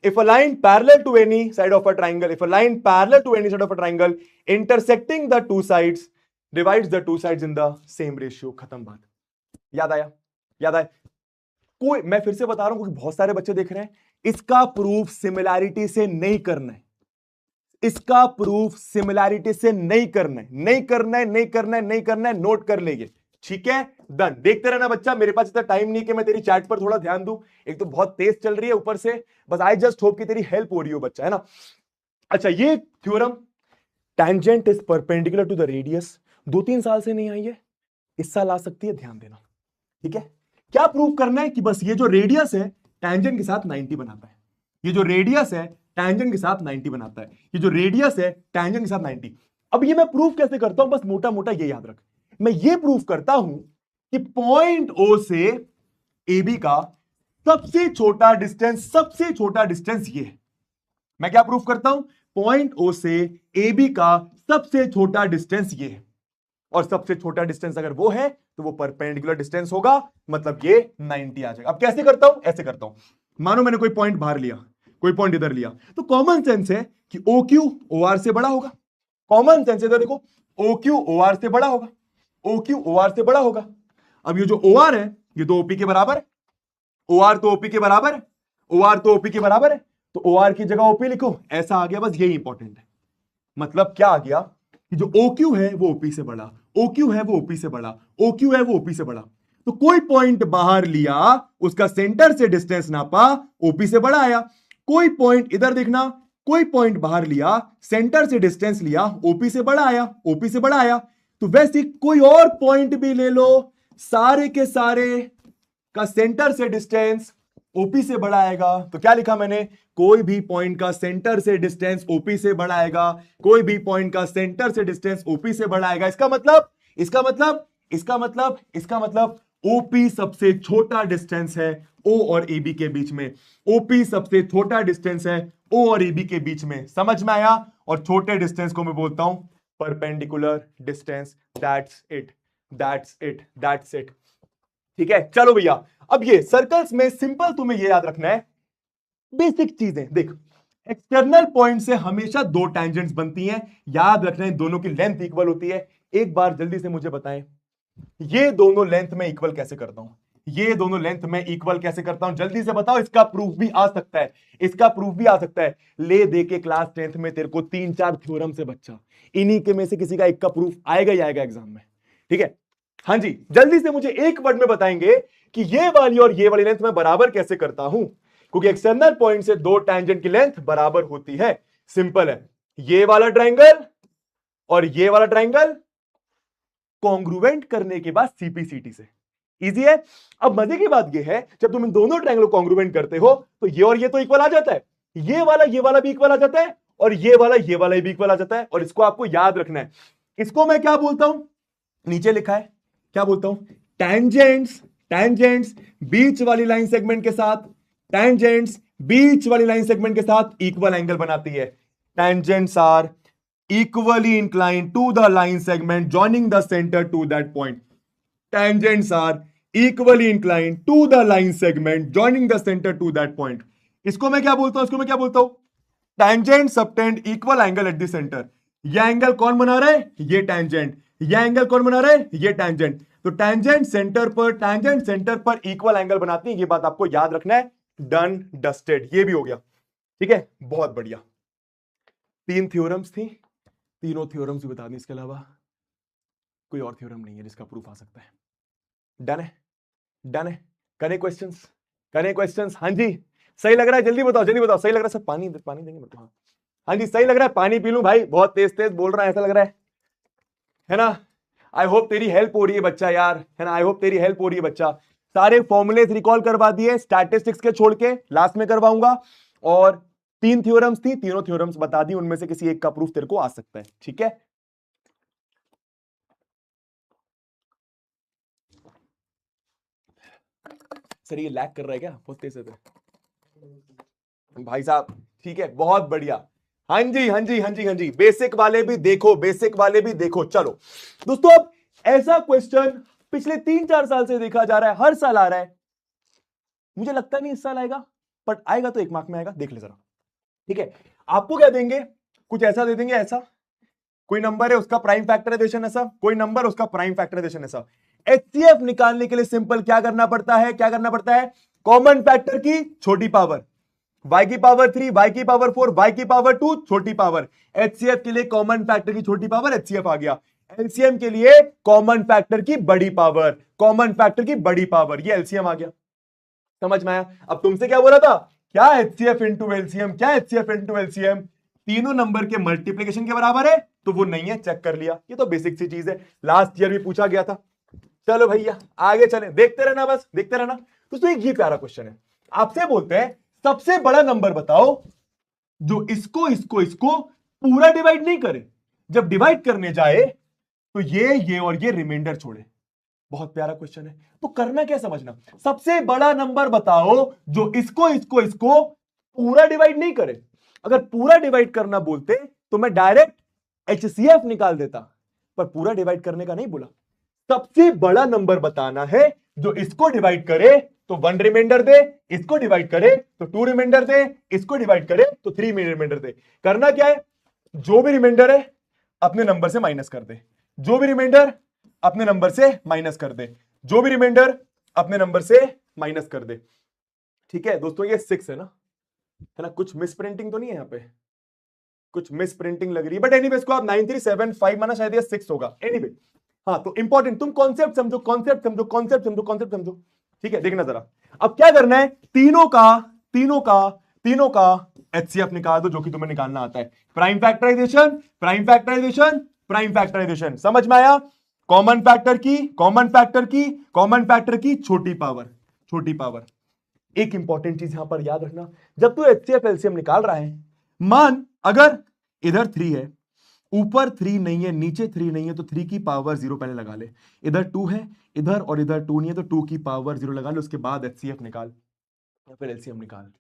if a line parallel to any side of a triangle, if a line parallel to any side of a triangle intersecting the two sides divides the two sides in the same ratio, खत्म बात। याद आया, याद आया। कोई, मैं फिर से बता रहा हूं क्योंकि बहुत सारे बच्चे देख रहे हैं, इसका प्रूफ सिमिलैरिटी से नहीं करना है, इसका प्रूफ सिमिलैरिटी से नहीं करना है, नहीं करना है, नहीं करना है, नहीं करना है, नोट कर लेंगे, ठीक है, डन। देखते रहना बच्चा, मेरे पास इतना टाइम नहीं कि मैं तेरी चैट पर थोड़ा ध्यान दूं, एक तो बहुत तेज चल रही है ऊपर से, बस आई जस्ट होप कि तेरी हेल्प हो रही हो बच्चा, है ना। अच्छा, ये theorem tangent is perpendicular to the radius 2-3 साल से नहीं आई है, इस साल आ सकती है, ध्यान देना, ठीक है। क्या प्रूव करना है कि बस ये जो रेडियस है टैंजेंट के साथ 90 बनाता है, ये जो रेडियस है टैंजेंट के साथ 90 बनाता है, ये जो रेडियस है टैंजेंट के साथ 90। अब ये मैं प्रूफ कैसे करता हूं, बस मोटा मोटा ये याद रख, मैं ये प्रूफ करता हूं कि पॉइंट O से AB का सबसे छोटा डिस्टेंस ये है। मैं क्या प्रूफ करता हूं, पॉइंट O से AB का सबसे छोटा डिस्टेंस ये है, और सबसे छोटा डिस्टेंस अगर वो है तो वो परपेंडिकुलर डिस्टेंस होगा, मतलब ये 90 आ जाएगा। अब कैसे करता हूं, ऐसे करता हूं, मानो मैंने कोई पॉइंट बाहर लिया, कोई पॉइंट इधर लिया, तो कॉमन सेंस है कि OQ OR से बड़ा होगा, कॉमन सेंस है, देखो OQ OR से बड़ा होगा, OQ OR से बड़ा होगा। अब ये जो OR है ये तो OP के बराबर है, OR तो OP के बराबर है, OR तो OP के बराबर है, तो OR की जगह OP लिखो, ऐसा आ गया, बस यही इंपॉर्टेंट है। मतलब क्या आ गया कि जो OQ है वो OP से बड़ा, OQ है वो OP से बड़ा, OQ है वो OP से बड़ा। तो कोई पॉइंट बाहर लिया, उसका सेंटर से डिस्टेंस नापा, OP से बड़ा आया। कोई पॉइंट इधर देखना, कोई पॉइंट बाहर लिया, सेंटर से डिस्टेंस लिया, OP से बड़ा आया, OP से बड़ा आया। तो वैसे कोई और पॉइंट भी ले लो, सारे के सारे का सेंटर से डिस्टेंस OP से बड़ा आएगा। तो क्या लिखा मैंने, कोई भी पॉइंट का सेंटर से डिस्टेंस OP से बड़ा आएगा, कोई भी पॉइंट का सेंटर से डिस्टेंस OP से बड़ा आएगा। इसका मतलब OP सबसे छोटा डिस्टेंस है O और AB के बीच में, OP सबसे छोटा डिस्टेंस है O और AB के बीच में। समझ में आया? और छोटे डिस्टेंस को मैं बोलता हूं परपेंडिकुलर डिस्टेंस। That's it. ठीक है, चलो भैया। अब ये सर्कल्स में सिंपल तुम्हें ये याद रखना है, बेसिक चीजें देख, एक्सटर्नल पॉइंट से हमेशा 2 टैंजेंट्स बनती हैं, याद रखना है, दोनों की लेंथ इक्वल होती है। एक बार जल्दी से मुझे बताएं, ये दोनों लेंथ में इक्वल कैसे करता हूं, ये दोनों लेंथ में इक्वल कैसे करता हूं, जल्दी से बताओ। इसका प्रूफ भी आ सकता है, इसका प्रूफ भी आ सकता है। ले दे के क्लास 10th में तेरे को 3-4 थ्योरम से बच्चा, इन्हीं के में से किसी का एक का प्रूफ आएगा ही आएगा एग्जाम में। ठीक है, हाँ जी, जल्दी से मुझे एक वर्ड में बताएंगे कि ये वाली और ये वाली लेंथ मैं बराबर कैसे करता हूं, क्योंकि एक्सटर्नल पॉइंट से दो टैंजेंट की लेंथ बराबर होती है। सिंपल है, ये वाला ट्रायंगल और ये वाला ट्रायंगल कॉन्ग्रुएंट करने के बाद सीपीसीटी से इजी है। अब मजे की बात ये है, जब तुम इन दोनों ट्रायंगल को कॉन्ग्रुएंट करते हो तो ये और ये तो इक्वल आ जाता है, ये वाला भी इक्वल आ जाता है, और ये वाला भी इक्वल आ जाता है। और इसको आपको याद रखना है, इसको मैं क्या बोलता हूं, नीचे लिखा है, क्या बोलता हूं, टैंजेंट्स। टैंजेंट्स बीच वाली लाइन सेगमेंट के साथ, टैंजेंट्स बीच वाली लाइन सेगमेंट के साथ इक्वल एंगल बनाती है। Tangents are equally inclined to the line segment joining the center to that point. Tangents are equally inclined to the line segment joining the center to that point. इसको मैं क्या बोलता हूं, इसको मैं क्या बोलता हूं, tangent subtend equal angle at the center. ये एंगल कौन बना रहा है, ये tangent, ये एंगल कौन बना रहा है, ये tangent. तो tangent सेंटर पर इक्वल एंगल बनाती है, ये बात आपको याद रखना है। डन डस्टेड, ये भी हो गया, ठीक है, बहुत बढ़िया। 3 थ्योरम्स थी, तीनों थ्योरम्स भी बता दी, इसके अलावा कोई और थ्योरम नहीं है जिसका प्रूफ आ सकता है। डन है, डन है। करें क्वेश्चंस, करें क्वेश्चंस। हाँ जी, सही लग रहा है, जल्दी बताओ, जल्दी बताओ, सही लग रहा है। सब पानी पानी देंगे मेरे को। हाँ हाँ जी, सही लग रहा है, पानी पी लूं भाई, बहुत तेज तेज बोल रहा है, ऐसा लग रहा है ना। आई होप तेरी हेल्प हो रही है बच्चा यार, है ना, आई होप तेरी हेल्प हो रही है बच्चा। सारे फॉर्मूलेस रिकॉल करवा दिए, स्टैटिस्टिक्स के छोड़ के, लास्ट में करवाऊंगा। और 3 थ्योरम्स थी, तीनों थ्योरम्स बता दी, उनमें से किसी एक का प्रूफ तेरे को आ सकता है, ठीक है। सर ये लैग कर रहा है क्या बहुत तेज से भाई साहब, ठीक है, बहुत बढ़िया। हाँ जी हाँ जी हाँ जी हाँ जी, बेसिक वाले भी देखो, बेसिक वाले भी देखो। चलो दोस्तों, अब ऐसा क्वेश्चन पिछले 3-4 साल से देखा जा रहा है, हर साल आ रहा है। मुझे लगता नहीं इस साल आएगा, बट आएगा तो 1 मार्क में आएगा, देख ले जरा, ठीक है। आपको क्या देंगे, कुछ ऐसा दे देंगे, ऐसा कोई नंबर है उसका प्राइम फैक्टराइजेशन ऐसा, कोई नंबर उसका प्राइम फैक्टराइजेशन ऐसा। एचसीएफ निकालने के लिए सिंपल क्या करना पड़ता है, क्या करना पड़ता है, कॉमन फैक्टर की छोटी पावर, y की पावर 3, y की पावर 4, y की पावर 2, छोटी पावर। एचसीएफ के लिए कॉमन फैक्टर की छोटी पावर एचसीएफ आ गया। एलसीएम के लिए कॉमन फैक्टर की बड़ी पावर, कॉमन फैक्टर की बड़ी पावर, ये एलसीएम आ गया। समझ में आया। अब तुमसे क्या बोला था, क्या एचसीएफ इंटू एलसीएम, क्या एचसीएफ इंटू एलसीएम तीनों नंबर के मल्टीप्लीकेशन के बराबर है, तो वो नहीं है, चेक कर लिया। ये तो बेसिक सी चीज है, लास्ट ईयर भी पूछा गया था। चलो भैया आगे चले, देखते रहना, बस देखते रहना। दोस्तों ये प्यारा क्वेश्चन है, आपसे बोलते हैं सबसे बड़ा नंबर बताओ जो इसको पूरा डिवाइड नहीं करे, जब डिवाइड करने जाए तो ये और ये रिमाइंडर छोड़े। बहुत प्यारा क्वेश्चन है। तो करना क्या समझना, सबसे बड़ा नंबर बताओ जो इसको पूरा डिवाइड नहीं करे। अगर पूरा डिवाइड करना बोलते तो मैं डायरेक्ट एचसीएफ निकाल देता, पर पूरा डिवाइड करने का नहीं बोला। सबसे बड़ा नंबर बताना है जो इसको डिवाइड करे तो 1 रिमाइंडर दे, इसको डिवाइड करे तो 2 रिमाइंडर दे, इसको डिवाइड करे तो 3 रिमाइंडर दे। करना क्या है, जो भी रिमाइंडर है अपने नंबर से माइनस कर दे, जो भी रिमाइंडर अपने नंबर से माइनस कर दे, जो भी रिमाइंडर अपने नंबर से माइनस कर दे। ठीक है दोस्तों, ये 6 है ना, कुछ मिस प्रिंटिंग तो नहीं है यहाँ पे, कुछ मिस प्रिंटिंग लग रही है, बट एनीवे इसको आप 9375 माना, शायद ये 6 होगा। एनीवे हाँ, तो इंपॉर्टेंट तुम कॉन्सेप्ट समझो, कॉन्सेप्ट समझो, कॉन्सेप्ट समझो, कॉन्सेप्ट समझो, ठीक है। देखना जरा, अब क्या करना है, तीनों का एचसीएफ निकाल दो, जो कि तुम्हें निकालना आता है। Prime factorisation, prime factorisation, prime factorisation, समझ में आया। कॉमन फैक्टर की छोटी पावर। एक इंपॉर्टेंट चीज यहां पर याद रखना, जब तू एचसीएफ एलसीएम निकाल रहा है, मान अगर इधर 3 है, ऊपर 3 नहीं है, नीचे 3 नहीं है, तो 3 की पावर 0 पहले लगा ले। इधर 2 है, इधर और इधर 2 नहीं है, तो 2 की पावर 0 लगा ले, उसके बाद एचसीएफ निकाल या फिर एलसीएम निकाल।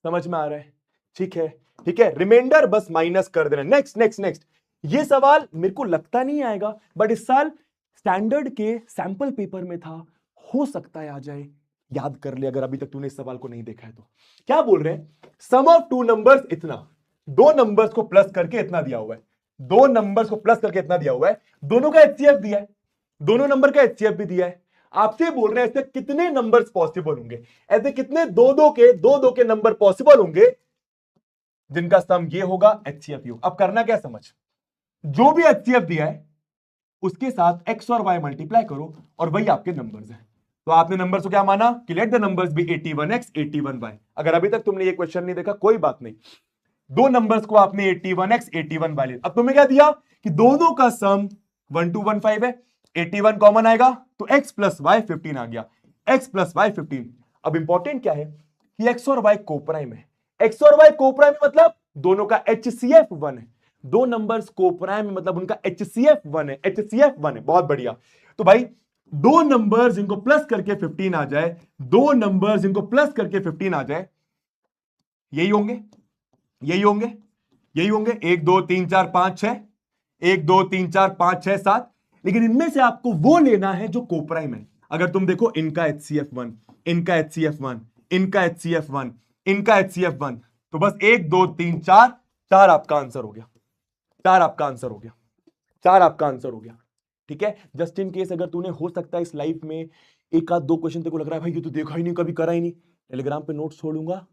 समझ में आ रहा है, ठीक है, ठीक है। रिमाइंडर बस माइनस कर देना। नेक्स्ट ये सवाल मेरे को लगता नहीं आएगा, बट इस साल स्टैंडर्ड के सैंपल पेपर में था, हो सकता है आ जाए, याद कर ले अगर अभी तक तूने इस सवाल को नहीं देखा है तो। क्या बोल रहे हैं, सम ऑफ 2 नंबर्स इतना, 2 नंबर्स को प्लस करके इतना दिया हुआ है, 2 नंबर्स को प्लस करके इतना दिया हुआ है, दोनों का एचसीएफ दिया है, दोनों नंबर का एचसीएफ भी दिया है। आपसे बोल रहे हैं ऐसे कितने नंबर्स पॉसिबल होंगे, ऐसे कितने दो के नंबर पॉसिबल होंगे जिनका सम ये होगा एचसीएफ योग। अब करना क्या समझ, जो भी एचसीएफ दिया है उसके साथ एक्स और वाई मल्टीप्लाई करो और वही आपके नंबर्स हैं। तो आपने नंबर्स को क्या माना कि let the numbers B 81x 81y। अगर अभी तक तुमने ये क्वेश्चन नहीं देखा कोई बात नहीं, दो नंबर्स को आपने 81x 81y लिया। अब तुम्हें क्या दिया कि दोनों का सम 1215 है, 81 कॉमन आएगा तो x प्लस वाई 15 आ गया, x प्लस वाई 15। अब इंपॉर्टेंट क्या है कि x और y कोप्राइम है, x और y कोप्राइम मतलब दोनों का HCF 1 है, दो नंबर्स कोप्राइम मतलब उनका HCF 1 है, HCF 1 है। बहुत बढ़िया। तो भाई दो नंबर्स इनको प्लस करके 15 आ जाए, दो नंबर्स इनको प्लस करके 15 आ जाए, यही होंगे, यही होंगे, यही होंगे 1 2 3 4 5 6, 1 2 3 4 5 6 7। लेकिन इनमें से आपको वो लेना है जो कोप्राइम है। अगर तुम देखो इनका HCF1, इनका HCF1, इनका HCF1, इनका HCF1, तो बस 1 2 3 4, 4 आपका आंसर हो गया, 4 आपका आंसर हो गया, 4 आपका आंसर हो गया। ठीक है, जस्ट इन केस अगर तूने हो सकता है इस लाइफ में एक आध दो क्वेश्चन तेरे को लग रहा है भाई ये तो देखा ही नहीं, कभी करा ही नहीं, टेलीग्राम पे नोट्स छोड़ूंगा,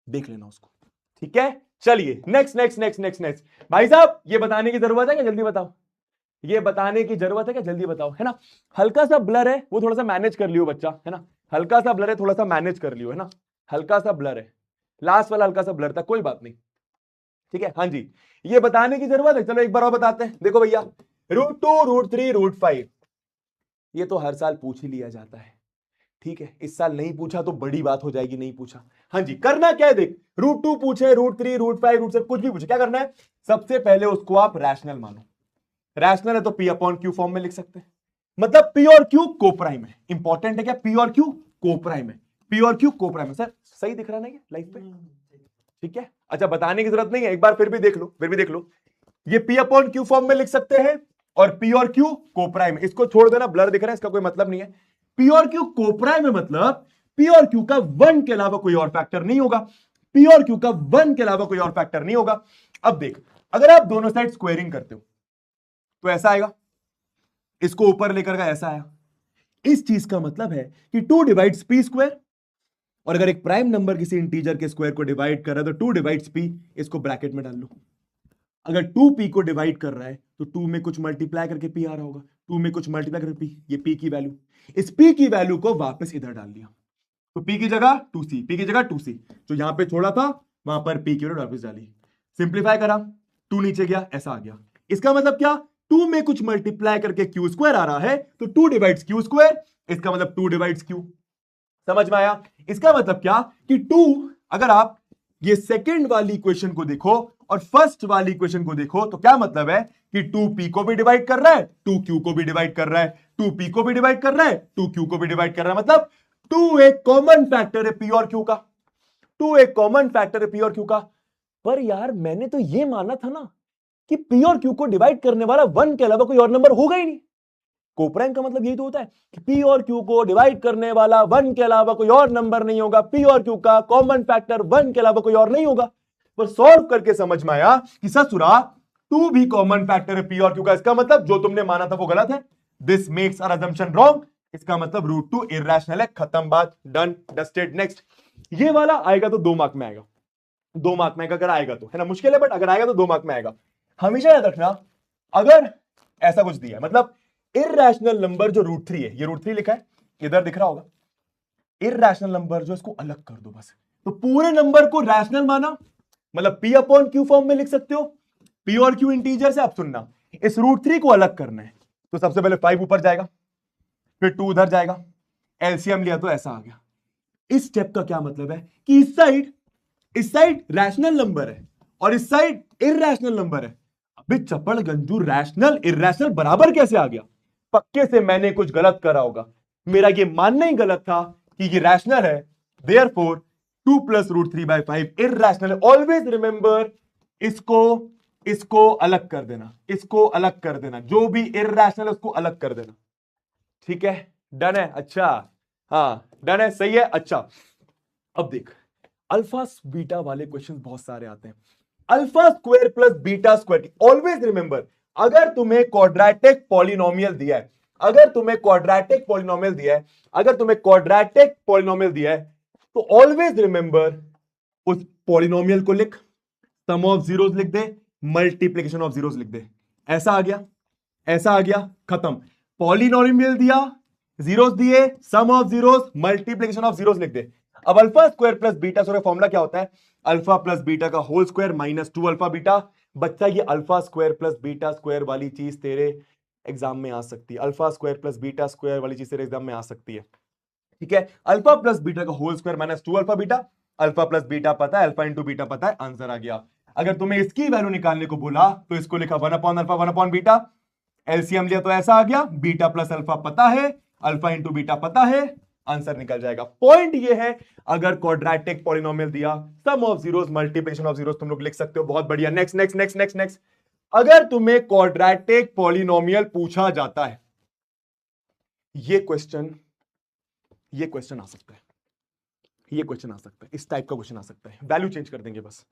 देख लेना उसको। ठीक है, चलिए next next next next next. भाई साहब ये बताने की जरूरत है क्या, जल्दी बताओ, ये बताने की जरूरत है क्या, जल्दी बताओ, है ना। हल्का सा ब्लर है वो थोड़ा सा मैनेज कर लियो बच्चा, है ना, हल्का सा ब्लर है थोड़ा सा मैनेज कर लियो, है ना, हल्का सा ब्लर है, लास्ट वाला हल्का सा ब्लर था, कोई बात नहीं। ठीक है, हाँ जी, ये बताने की जरूरत है, चलो एक बार और बताते हैं। देखो भैया √2 √3 √5 ये तो हर साल पूछ ही लिया जाता है। ठीक है, इस साल नहीं पूछा तो बड़ी बात हो जाएगी, नहीं पूछा। हाँ जी, करना क्या है, देख √2 पूछे √3 √5 √7 कुछ भी पूछे, क्या करना है, सबसे पहले उसको आप रैशनल मानो। रैशनल है तो P अपॉन Q फॉर्म में लिख सकते हैं, मतलब P और Q कोप्राइम है। इंपॉर्टेंट है क्या, P और Q कोप्राइम है, P और Q कोप्राइम है। सर सही दिख रहा है ना ये लाइफ पे, ठीक है। अच्छा बताने की जरूरत नहीं है, एक बार फिर भी देख लो, फिर भी देख लो, ये P अपॉन Q फॉर्म में लिख सकते हैं और P और Q कोप्राइम, इसको छोड़ देना, ब्लर दिख रहा है इसका कोई मतलब नहीं है। P और Q कोप्राइम है मतलब P और Q का 1 के अलावा कोई और फैक्टर नहीं होगा, P और Q का 1 के अलावा कोई और फैक्टर नहीं होगा। अब देख अगर आप दोनों साइड स्क्वेयरिंग करते हो तो ऐसा आएगा, इसको ऊपर लेकर का ऐसा आया, इस चीज का मतलब है कि 2 डिवाइड्स पी स्क्वायर, और अगर एक प्राइम नंबर किसी इंटीजर के स्क्वायर को डिवाइड कर रहा है तो 2 डिवाइड्स पी, इसको ब्रैकेट में डाल लो। अगर 2p को डिवाइड कर रहा है तो 2 में कुछ मल्टीप्लाई करके p आ रहा होगा, 2 में कुछ मल्टीप्लाई करके p, ये p की वैल्यू, इस p की वैल्यू को वापस इधर डाल दिया, तो p की जगह 2c, p की जगह 2c, जो यहां पे छोड़ा था वहां पर p की वैल्यू वापस डाली, सिंप्लीफाई करा, 2 नीचे गया, ऐसा आ गया। इसका मतलब क्या, 2 में कुछ मल्टीप्लाई करके q स्क्वायर आ रहा है तो 2 डिवाइड्स q स्क्वायर, इसका मतलब 2 डिवाइड्स q। समझ में आया, इसका मतलब क्या कि 2, अगर आप ये सेकंड वाली इक्वेशन को देखो और फर्स्ट वाली इक्वेशन को देखो तो क्या मतलब है कि 2p को भी डिवाइड कर रहा है, 2q को भी डिवाइड कर रहा है, 2p को भी डिवाइड कर रहा है, 2q को भी डिवाइड कर रहा है, मतलब 2 एक कॉमन फैक्टर है p और q का, 2 एक कॉमन फैक्टर है p और q का। पर यार मैंने तो ये माना था ना कि p और q को डिवाइड करने वाला 1 के अलावा कोई और नंबर होगा ही नहीं। कोप्राइम का मतलब यही तो होता है कि p और q को डिवाइड करने वाला 1 के अलावा कोई और नंबर नहीं होगा, p और q का कॉमन फैक्टर 1 के अलावा कोई और नहीं होगा। पर सॉल्व करके समझ में आया कि ससुरा 2 भी कॉमन फैक्टर है p और q का, इसका मतलब जो तुमने माना था वो गलत है, this makes our assumption wrong, इसका मतलब √2 इरैशनल है, खत्म बात, डन डस्टेड। नेक्स्ट, ये वाला आएगा तो 2 मार्क में आएगा, 2 मार्क में अगर आएगा तो, है ना, मुश्किल है बट अगर आएगा तो 2 मार्क में आएगा। हमेशा याद रखना अगर ऐसा कुछ दिया है, मतलब इरैशनल नंबर जो √3 है, ये √3 लिखा है इधर दिख रहा होगा, इरैशनल नंबर जो इसको अलग कर दो बस, तो पूरे नंबर को रैशनल माना, मतलब p अपॉन q फॉर्म में लिख सकते हो, p और q इंटीजर से। अब सुनना, इस √3 को अलग करना है तो सबसे पहले 5 ऊपर जाएगा, फिर 2 उधर जाएगा, एलसीएम लिया तो ऐसा आ गया। इस स्टेप का क्या मतलब है कि इस साइड रैशनल नंबर है और इस साइड इरैशनल नंबर है। अबे चपड़ गंजू, रैशनल इरैशनल बराबर कैसे आ गया, पक्के से मैंने कुछ गलत करा होगा, मेरा ये मानना ही गलत था कि ये रैशनल है, देयरफॉर 2 + √3/5 इरैशनल है। ऑलवेज रिमेंबर, इसको अलग कर देना, इसको अलग कर देना, जो भी इरैशनल है उसको अलग कर देना। ठीक है, डन है, अच्छा हाँ डन है, सही है। अच्छा अब देख, अल्फा बीटा वाले क्वेश्चन बहुत सारे आते हैं, alpha square plus beta square. Always remember, अगर तुम्हें क्वाड्रेटिक पॉलिनोमियल दिया है, अगर तुम्हें क्वाड्रेटिक पॉलिनोमियल दिया है, अगर तुम्हें क्वाड्रेटिक पॉलिनोमियल दिया है तो ऑलवेज रिमेंबर उस पॉलिनोमियल को लिख, सम ऑफ जीरोस लिख दे, मल्टीप्लीकेशन ऑफ जीरोस लिख दे, ऐसा आ गया, ऐसा आ गया, खत्म। पॉलिनोमियल दिया, जीरोस दिए, sum of zeros, multiplication of zeros लिख दे। अब alpha square plus beta square का फॉर्मूला क्या होता है? अल्फा प्लस बीटा का whole square minus 2 alpha beta. बच्चा ये alpha square plus beta square वाली चीज तेरे एग्जाम में आ सकती है। Alpha square plus beta square वाली चीज तेरे एग्जाम में आ सकती है। ठीक है, अल्फा प्लस बीटा का whole square minus 2 alpha beta. Alpha plus beta पता है, अल्फा इंटू बीटा पता है, आंसर आ गया। अगर तुम्हें इसकी वैल्यू निकालने को बोला तो इसको लिखा 1 upon alpha 1 upon beta, LCM लिया तो ऐसा आ गया, बीटा प्लस अल्फा पता है, अल्फा इंटू बीटा पता है, आंसर निकल जाएगा। पॉइंट ये है, अगर क्वाड्रेटिक पॉलिनोमियल दिया, sum of zeros multiplication of zeros तुम लोग लिख सकते हो, बहुत बढ़िया। Next next next next next. अगर तुम्हें क्वाड्रेटिक पॉलिनोमियल पूछा जाता है, ये क्वेश्चन आ सकता है, ये क्वेश्चन आ सकता है, इस टाइप का क्वेश्चन आ सकता है। वैल्यू चेंज कर देंगे बस।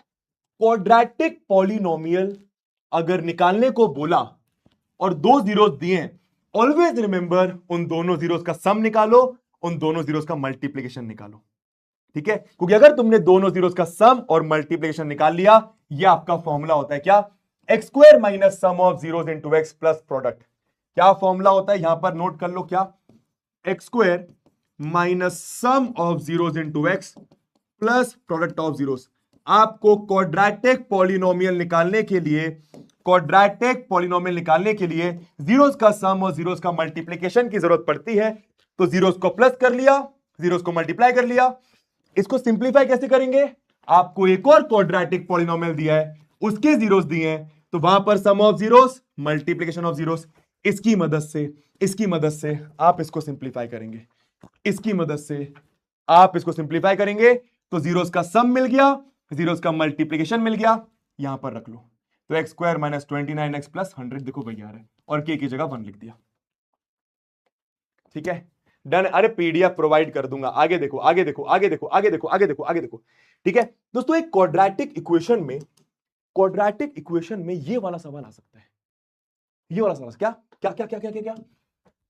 क्वाड्रेटिक पॉलिनोमियल अगर निकालने को बोला और दो जीरोस दिए, ऑलवेज रिमेंबर उन दोनों जीरोस का सम निकालो, उन दोनों जीरोस का मल्टीप्लिकेशन निकालो। ठीक है, क्योंकि अगर तुमने दोनों जीरोस का सम और मल्टीप्लिकेशन निकाल लिया, यह आपका फॉर्मूला होता है क्या? X square minus sum of zeros into x plus product. क्या फॉर्मूला होता है? यहां पर नोट कर लो, क्या? X square minus sum of zeros into x plus product of zeros. आपको क्वाड्रेटिक पॉलिनोमियल निकालने के लिए, क्वाड्रेटिक पॉलिनोमियल निकालने के लिए जीरोस का सम और जीरोस का मल्टीप्लिकेशन की जरूरत पड़ती है। तो जीरोस को प्लस कर लिया, जीरोस को मल्टीप्लाई कर लिया। इसको सिंप्लीफाई कैसे करेंगे? आपको एक और क्वाड्रेटिक पॉलिनोमियल दिया है, उसके जीरोस दिए हैं, तो वहां पर sum of zeros multiplication of zeros. इसकी मदद से आप इसको सिंप्लीफाई करेंगे, इसकी मदद से आप इसको सिंप्लीफाई करेंगे, तो जीरोस का सम मिल गया, जीरोस का मल्टीप्लिकेशन मिल गया, यहां पर रख लो। तो x square minus 29x plus 100 देखो भैया आ रहा है, और के की जगह 1 लिख दिया। ठीक है, डन। अरे पीडीएफ प्रोवाइड कर दूंगा, आगे देखो आगे देखो आगे देखो आगे देखो आगे देखो आगे देखो। ठीक है दोस्तों, एक क्वाड्रेटिक इक्वेशन में ये वाला सवाल आ सकता है, ये वाला सवाल। क्या क्या क्या क्या क्या क्या क्या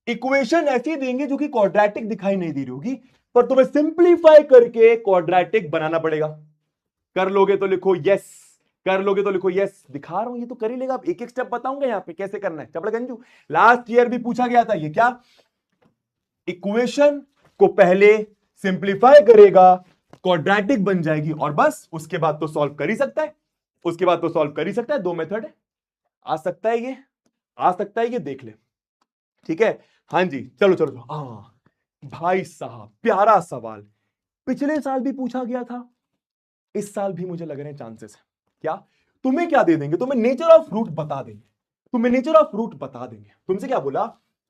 इक्वेशन ऐसी देंगे जो कि क्वाड्रेटिक दिखाई नहीं दे रही होगी, पर तुम्हें सिंप्लीफाई करके क्वाड्रेटिक बनाना पड़ेगा। कर लोगे तो लिखो यस, कर लोगे तो लिखो यस। दिखा रहा हूं, ये तो कर ही लेगा। अब एक एक स्टेप बताऊंगा यहां पे कैसे करना है। चपड़गंजू, लास्ट ईयर भी पूछा गया था ये। क्या इक्वेशन को पहले सिंप्लीफाई करेगा, क्वाड्रेटिक बन जाएगी, और बस उसके बाद तो सॉल्व कर ही सकता है, उसके बाद तो सॉल्व कर ही सकता है। दो मेथड है, आ सकता है ये, आ सकता है ये, देख ले। ठीक है, हाँ जी, चलो चलो चलो। भाई साहब, प्यारा सवाल, पिछले साल भी पूछा गया था, इस साल भी मुझे लग रहे हैं चांसेस है। क्या तुम्हें क्या दे देंगे? तुम्हें नेचर ऑफ रूट बता देंगे, तुम्हें नेचर ऑफ रूट बता देंगे। तुमसे क्या बोला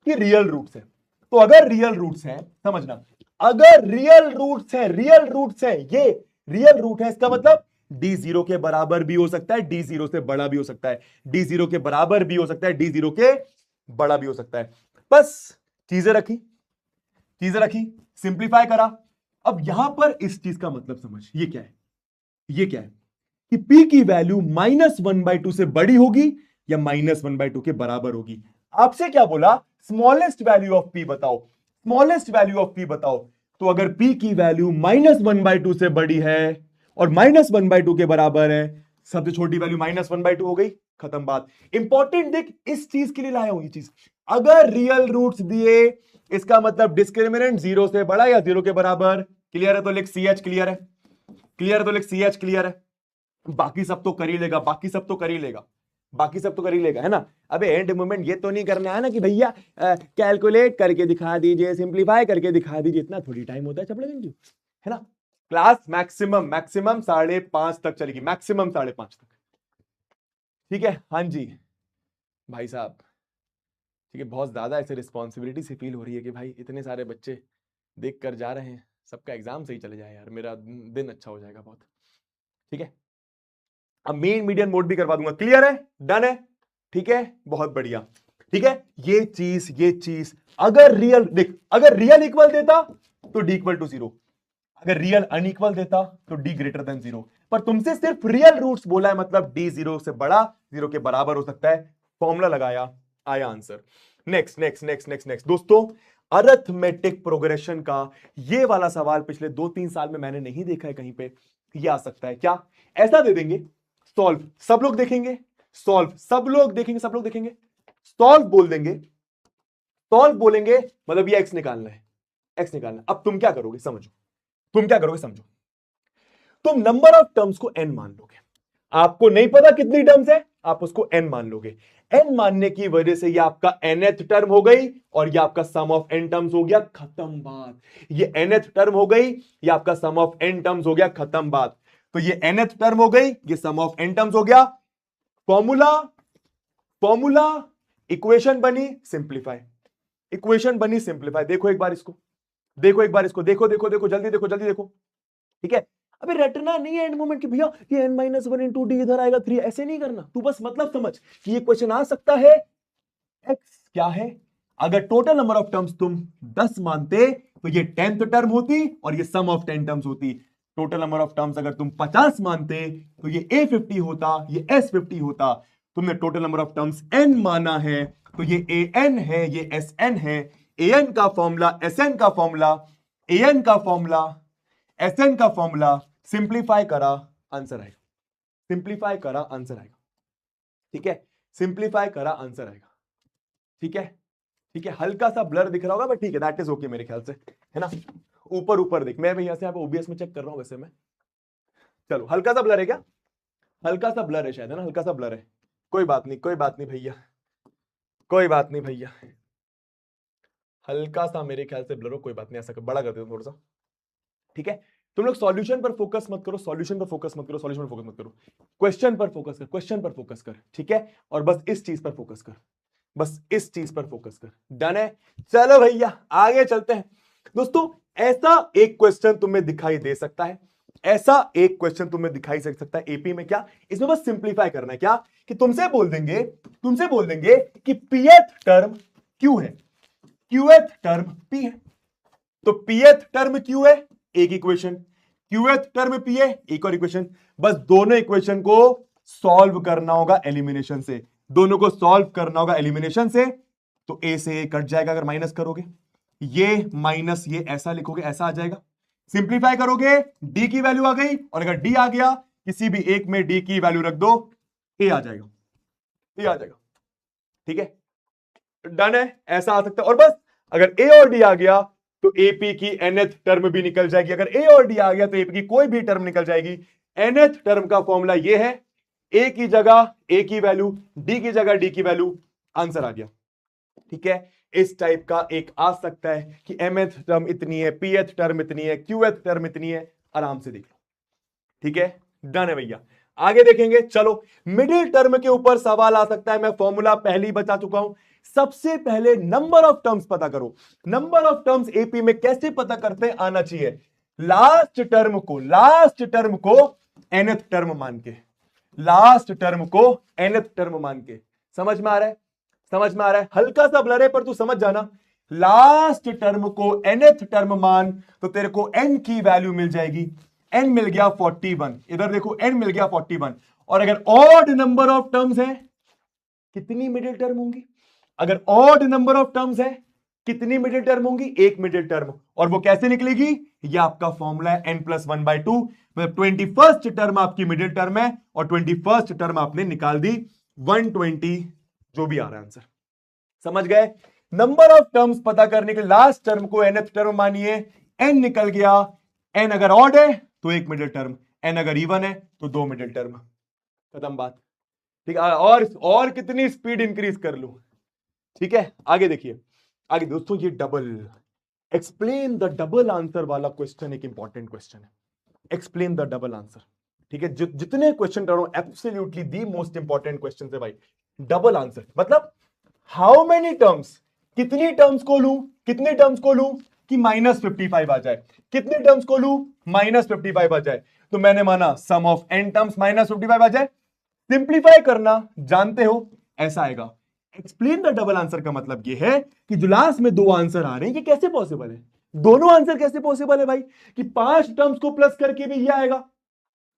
कि रियल रूट्स है, तो अगर रियल रूट्स है, समझना, अगर रियल रूट्स है, रियल रूट्स है, ये रियल रूट है, इसका मतलब डी जीरो के बराबर भी हो सकता है, डी जीरो से बड़ा भी हो सकता है, डी जीरो के बराबर भी हो सकता है, डी जीरो के बड़ा भी हो सकता है। बस चीजें रखी, चीजें रखी, सिंप्लीफाई करा। अब यहां पर इस चीज का मतलब समझ, ये क्या है, ये क्या है कि P की वैल्यू -1/2 से बड़ी होगी या -1/2 के बराबर होगी। आपसे क्या बोला? स्मॉलेस्ट वैल्यू ऑफ P बताओ, स्मॉलेस्ट वैल्यू ऑफ P बताओ। तो अगर P की वैल्यू -1/2 से बड़ी है और -1/2 के बराबर है, सबसे छोटी वैल्यू -1/2 हो गई, खत्म बात। इंपॉर्टेंट देख, इस चीज के लिए लाया हूं ये चीज। अगर रियल रूट्स दिए, इसका मतलब डिस्क्रिमिनेंट 0 से बड़ा या 0 के बराबर। क्लियर है तो लिख CH, क्लियर है, क्लियर है तो लिख CH, क्लियर है। बाकी सब तो कर ही लेगा, बाकी सब तो कर ही लेगा, बाकी सब तो कर ही लेगा, है ना। अबे एंड मोमेंट ये तो नहीं करना है ना कि भैया कैलकुलेट करके दिखा दीजिए, सिंप्लीफाई करके दिखा दीजिए, इतना थोड़ी टाइम होता है चपड़गंजू, है ना। क्लास मैक्सिमम 5:30 तक चलेगी, मैक्सिमम 5:30 तक। ठीक है, हाँ जी भाई साहब, ठीक है। बहुत ज्यादा ऐसे रिस्पॉन्सिबिलिटी से फील हो रही है कि भाई इतने सारे बच्चे देख कर जा रहे हैं, सबका एग्जाम सही चले जाए यार, मेरा दिन अच्छा हो जाएगा बहुत। ठीक है, अब मेन मीडियन मोड भी करवा दूंगा। क्लियर है, डन है, ठीक है, बहुत बढ़िया। ठीक है, ये चीज अगर रियल देख, अगर रियल इक्वल देता तो डी इक्वल टू 0, अगर रियल अनइक्वल देता तो डी ग्रेटर देन 0। पर तुमसे सिर्फ रियल रूट्स बोला है, मतलब डी 0 से बड़ा, 0 के बराबर हो सकता है। फॉर्मूला लगाया, आया answer. Next next next next next दोस्तों, अरिथमेटिक प्रोग्रेशन का ये वाला सवाल पिछले 2-3 साल में मैंने नहीं देखा है कहीं पे। ये आ सकता है क्या? ऐसा दे देंगे, सॉल्व सब लोग देखेंगे, सॉल्व सब लोग देखेंगे, सब लोग देखेंगे, सॉल्व बोल देंगे, सॉल्व बोलेंगे मतलब ये एक्स निकालना है, एक्स निकालना है। अब तुम क्या करोगे समझो, तुम क्या करोगे समझो, तुम नंबर ऑफ टर्म्स को n मान लोगे, आपको नहीं पता कितनी टर्म्स है, आप उसको n मान लोगे। n मानने की वजह से ये आपका nth टर्म हो गई और ये आपका सम ऑफ n टर्म्स हो गया, खत्म बात। ये nth टर्म हो गई, ये आपका सम ऑफ n टर्म्स हो गया, खत्म बात। तो ये nth टर्म हो गई, ये सम ऑफ n टर्म्स हो गया। फॉर्मूला फॉर्मूला इक्वेशन बनी सिंप्लीफाई, इक्वेशन बनी सिंप्लीफाई। देखो एक बार इसको, देखो एक बार इसको, देखो देखो देखो जल्दी देखो, जल्दी देखो, ठीक है। अबे रटना नहीं है एंड मोमेंट कि भैया ये n-1 इंटू डी इधर आएगा 3, ऐसे नहीं करना। तू बस मतलब समझ कि ये क्वेश्चन आ सकता है। x क्या है, अगर टोटल नंबर ऑफ टर्म्स तुम 10 मानते तो ये 10th टर्म होती और ये सम ऑफ 10 टर्म्स होती। टोटल नंबर ऑफ टर्म्स अगर तुम 50 मानते तो ये a50 होता, ये s50 होता। तुमने total number of terms n माना है तो ये an है, ये sn है। an का फॉर्मूला, sn का फॉर्मूला, an का फॉर्मूला, sn का फॉर्मूला, सिंप्लीफाई करा आंसर आएगा, सिंप्लीफाई करा आंसर आएगा, ठीक है। सिंप्लीफाई करा आंसर आएगा, ठीक है, ठीक है। हल्का सा ब्लर दिख रहा होगा बट ठीक है, दैट इज ओके मेरे ख्याल से, है ना। ऊपर ऊपर दिख, मैं यहां से यहाँ पे ओबीएस में चेक कर रहा हूं वैसे मैं। चलो हल्का सा ब्लर है क्या, हल्का सा ब्लर है शायद, है ना, हल्का सा ब्लर है। कोई बात नहीं, कोई बात नहीं भैया, कोई बात नहीं भैया, हल्का सा मेरे ख्याल से ब्लर हो, कोई बात नहीं, ऐसा बड़ा कर देता हूं थोड़ा सा, ठीक है। तुम लोग सॉल्यूशन पर फोकस मत करो, सॉल्यूशन पर फोकस मत करो, सॉल्यूशन पर फोकस मत करो, क्वेश्चन पर फोकस कर, क्वेश्चन पर फोकस कर, ठीक है। और बस इस चीज पर फोकस कर, बस इस चीज पर फोकस कर, डन है। चलो भैया आगे चलते हैं दोस्तों। ऐसा एक क्वेश्चन तुम्हें दिखाई दे सकता है, ऐसा एक क्वेश्चन तुम्हें दिखाई दे सकता है एपी में। क्या इसमें बस सिंप्लीफाई करना है, क्या कि तुमसे बोल देंगे कि pth टर्म q है, qth टर्म p है। तो pth टर्म q है, एक इक्वेशन, qth टर्म p है, एक और इक्वेशन। बस दोनों इक्वेशन को सॉल्व करना होगा एलिमिनेशन से, दोनों को सॉल्व करना होगा एलिमिनेशन से। तो a से a कट जाएगा अगर माइनस करोगे, ये माइनस ये ऐसा लिखोगे, ऐसा आ जाएगा। सिंप्लीफाई करोगे d की वैल्यू आ गई, और अगर d आ गया किसी भी एक में d की वैल्यू रख दो, a आ जाएगा, a आ जाएगा, ठीक है, डन है। ऐसा आ सकता है। और बस अगर a और d आ गया तो AP की nth टर्म भी निकल जाएगी। अगर a और d आ गया तो AP की कोई भी टर्म निकल जाएगी। nth टर्म का फॉर्मूला ये है, a की जगह a की वैल्यू, d की जगह d की वैल्यू, आंसर आ गया, ठीक है। इस टाइप का एक आ सकता है कि mth टर्म इतनी है, pth टर्म इतनी है, qth टर्म इतनी है, आराम से देख लो, ठीक है, डन है भैया। आगे देखेंगे, चलो मिडिल टर्म के ऊपर सवाल आ सकता है। मैं फॉर्मूला पहले ही बता चुका हूं। सबसे पहले नंबर ऑफ टर्म्स पता करो। नंबर ऑफ टर्म्स एपी में कैसे पता करते हैं, आना चाहिए लास्ट टर्म को nth टर्म मान के, लास्ट टर्म को nth टर्म मान के। समझ में आ रहा है, समझ में आ रहा है। हल्का सा ब्लर है पर तू समझ जाना। लास्ट टर्म को nth टर्म मान, तो तेरे को n की वैल्यू मिल जाएगी, n मिल गया 41। इधर देखो n मिल गया 41। और अगर ऑड नंबर ऑफ टर्म्स है कितनी मिडिल टर्म होंगी, अगर ऑड नंबर ऑफ टर्म्स है कितनी मिडिल टर्म होंगी, एक मिडिल टर्म। और वो कैसे निकलेगी, ये आपका फॉर्मूला है n+1/2। मतलब 21st टर्म आपकी मिडिल टर्म है और 21st टर्म आपने निकाल दी 120, जो भी आ रहा है आंसर। समझ गए। नंबर ऑफ टर्म्स पता करने के लास्ट टर्म को nth टर्म मानिए, n निकल गया। n अगर ऑड है तो एक मिडिल टर्म, n अगर इवन है तो दो मिडिल टर्म, खत्म बात, ठीक है। और कितनी स्पीड इंक्रीज कर लूं, ठीक है। आगे देखिए, आगे दोस्तों ये double explain the double answer वाला क्वेश्चन एक इंपॉर्टेंट क्वेश्चन है। एक्सप्लेन द डबल आंसर, ठीक है। जितने क्वेश्चन कर रहा हूं absolutely the most important question है भाई। डबल आंसर मतलब हाउ मेनी टर्म्स, कितनी टर्म्स को लूं, कितने टर्म्स को लूं कि -55 आ जाए, कितने टर्म्स को लूं -55 आ जाए। तो मैंने माना सम ऑफ n टर्म्स -55 आ जाए। सिंप्लीफाई करना जानते हो, ऐसा आएगा। एक्सप्लेन द डबल आंसर का मतलब यह है कि जो लास्ट में दो आंसर आ रहे हैं, ये कैसे पॉसिबल है, दोनों आंसर कैसे पॉसिबल है भाई, कि 5 टर्म्स को प्लस करके भी ये आएगा,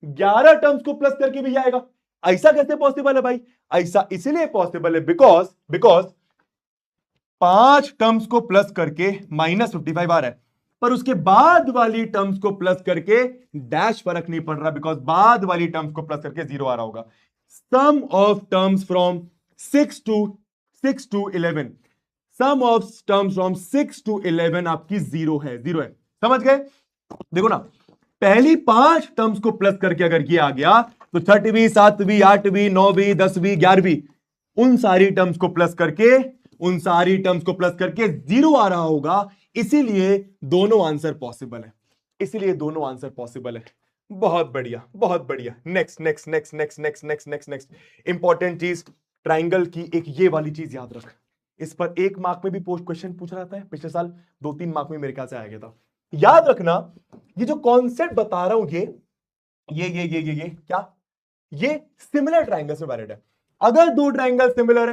11 टर्म्स को प्लस करके भी ये आएगा। ऐसा कैसे पॉसिबल है भाई, ऐसा इसलिए पॉसिबल है बिकॉज 5 टर्म्स को प्लस करके -55 आ रहा है, पर उसके बाद वाली टर्म्स को प्लस करके डैश फर्क नहीं पड़ रहा, बिकॉज बाद वाली टर्म्स को प्लस करके 0 आ रहा होगा। Sum of terms from 6 to 11, sum of terms from 6 to 11 आपकी जीरो है, समझ गए? देखो ना, पहली 5 टर्म्स को प्लस करके अगर ये आ गया तो 6वीं 7वीं 8वीं 9वीं 10वीं 11वीं उन सारी टर्म्स को प्लस करके जीरो आ रहा होगा। इसीलिए दोनों आंसर पॉसिबल है। बहुत बढ़िया। नेक्स्ट इंपॉर्टेंट चीज, ट्राइंगल की एक ये वाली चीज याद रख। इस पर 1 मार्क में भी पोस्ट क्वेश्चन पूछा जाता है, पिछले साल 2-3 मार्क में मेरे ख्याल से आ गया था। याद रखना, ये जो कॉन्सेप्ट बता रहा हूं ये क्या, ये सिमिलर ट्राइंगल से वैलिड है। अगर दो ट्राइंगल सिमिलर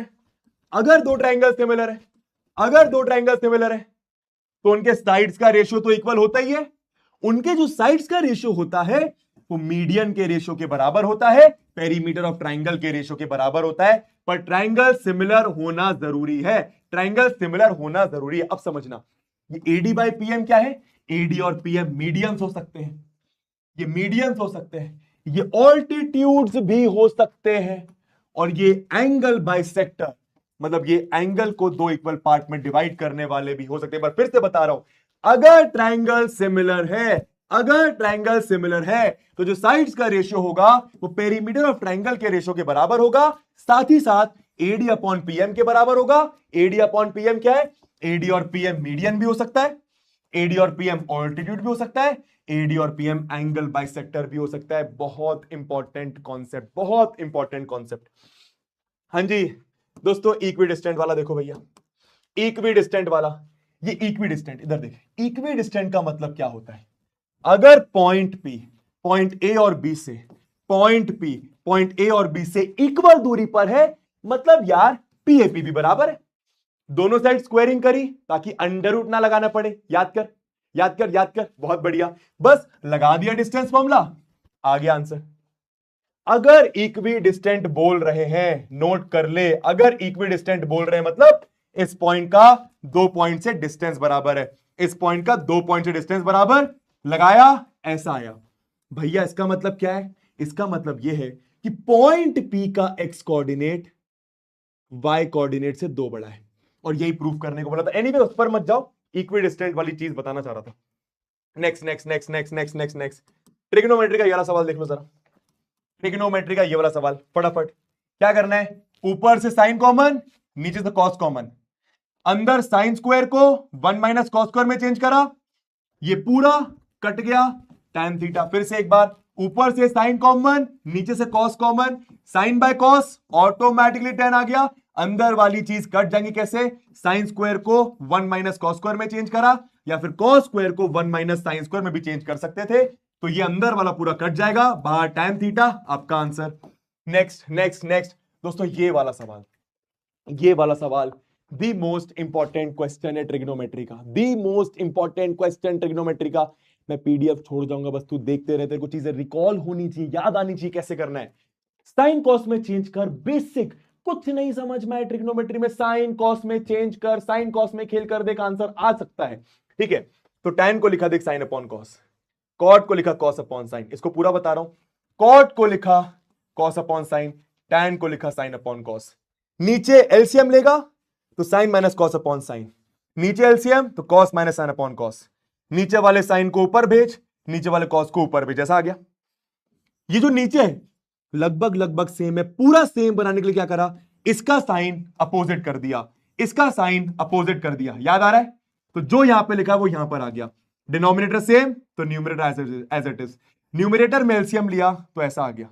है तो उनके साइड्स का रेशियो तो इक्वल होता ही है। उनके जो साइड्स का रेशियो होता है वो मीडियन के रेशियो के बराबर होता है, पेरीमीटर ऑफ ट्राइंगल के रेशियो के बराबर होता है। पर ट्राइंगल सिमिलर होना जरूरी है, अब समझना, ये एडी बाई पीएम क्या है? एडी और पीएम मीडियंस हो सकते हैं, ये ऑल्टीट्यूड्स भी हो सकते हैं, और ये एंगल बाइसेक्टर, मतलब ये एंगल को 2 इक्वल पार्ट में डिवाइड करने वाले भी हो सकते हैं। पर फिर से बता रहा हूं, अगर ट्राइंगल सिमिलर है तो जो साइड्स का रेशियो होगा वो पेरीमीटर ऑफ ट्राइंगल के रेशियो के बराबर होगा, साथ ही साथ एडी अपॉन पीएम के बराबर होगा। एडी अपॉन पीएम क्या है? एडी और पीएम मीडियन भी हो सकता है, एडी और पीएम ऑल्टीट्यूड भी हो सकता है, एडी और पीएम एंगल बाइसेक्टर भी हो सकता है। बहुत इंपॉर्टेंट कॉन्सेप्ट। हाँ जी दोस्तों, इक्विडिस्टेंट वाला देखो भैया, इक्विडिस्टेंट वाला, ये इक्विडिस्टेंट इधर देख, इक्विडिस्टेंट का मतलब क्या होता है? अगर पॉइंट ए और बी से इक्वल दूरी पर है, मतलब यार पी ए पी भी बराबर है। दोनों साइड स्क्वायरिंग करी ताकि अंडर रूट ना लगाना पड़े। याद कर, बहुत बढ़िया, बस लगा दिया डिस्टेंस फॉर्मूला, आ गया आंसर। अगर इक्वी डिस्टेंट बोल रहे हैं, नोट कर ले, अगर इक्वी डिस्टेंट बोल रहे हैं मतलब इस पॉइंट का 2 पॉइंट से डिस्टेंस बराबर है, इस पॉइंट का 2 पॉइंट से डिस्टेंस बराबर, लगाया, ऐसा आया भैया। इसका मतलब क्या है? इसका मतलब यह है कि पॉइंट पी का एक्स कोऑर्डिनेट वाई कोऑर्डिनेट से 2 बड़ा है, और यही प्रूफ करने को बोला था। एनीवे उस पर मत जाओ, इक्वी डिस्टेंस वाली चीज बताना चाह रहा था। नेक्स्ट ट्रिग्नोमेट्री का ये वाला सवाल देख लो जरा, ट्रिग्नोमेट्री का ये वाला सवाल फटाफट। क्या करना है? ऊपर से साइन कॉमन, नीचे से कॉस कॉमन, अंदर साइन स्क्वायर को 1 माइनस कॉस स्क्वायर में चेंज करा, ये पूरा कट गया tan थीटा। फिर से एक बार, ऊपर से साइन कॉमन, नीचे से cos common, sine by cos automatically tan आ गया। अंदर वाली चीज कट जाएंगी कैसे? साइन स्क्वायर को 1 माइनस कॉस स्क्वायर में चेंज करा, या फिर कॉस स्क्वायर को 1 माइनस साइन स्क्वायर में भी चेंज कर सकते थे, तो ये अंदर वाला पूरा कट जाएगा, बाहर tan थीटा, आपका आंसर। नेक्स्ट दोस्तों, ये वाला सवाल द मोस्ट इंपॉर्टेंट क्वेश्चन है ट्रिग्नोमेट्री का, मैं पीडीएफ छोड़ जाऊंगा, बस तू देखते रहे, तेरे को चीजें रिकॉल होनी चाहिए, याद आनी चाहिए कैसे करना है। साइन कॉस में चेंज कर, बेसिक, कुछ नहीं समझ में आए ट्रिग्नोमेट्री में, साइन कॉस में चेंज कर, साइन कॉस में खेल कर देख, आंसर आ सकता है। ठीक है, तो tan को लिखा देख साइन अपॉन कॉस, कॉट को लिखा कॉस अपॉन साइन, इसको पूरा बता रहा हूं, कॉट को लिखा कॉस अपॉन साइन, tan को लिखा साइन अपॉन कॉस। नीचे एलसीएम लेगा तो sine minus cos upon sine, नीचे एलसीएम तो cos minus sine upon cos, नीचे वाले साइन को ऊपर भेज, नीचे वाले कॉस को ऊपर भेज, ऐसा आ गया। ये जो नीचे है लगभग सेम है, पूरा सेम बनाने के लिए क्या करा? इसका साइन अपोजिट कर दिया, इसका साइन अपोजिट कर दिया, याद आ रहा है? तो जो यहां पे लिखा वो यहां पर आ गया, डिनोमिनेटर सेम तो numerator as it is, numerator में एलसीएम लिया तो ऐसा आ गया,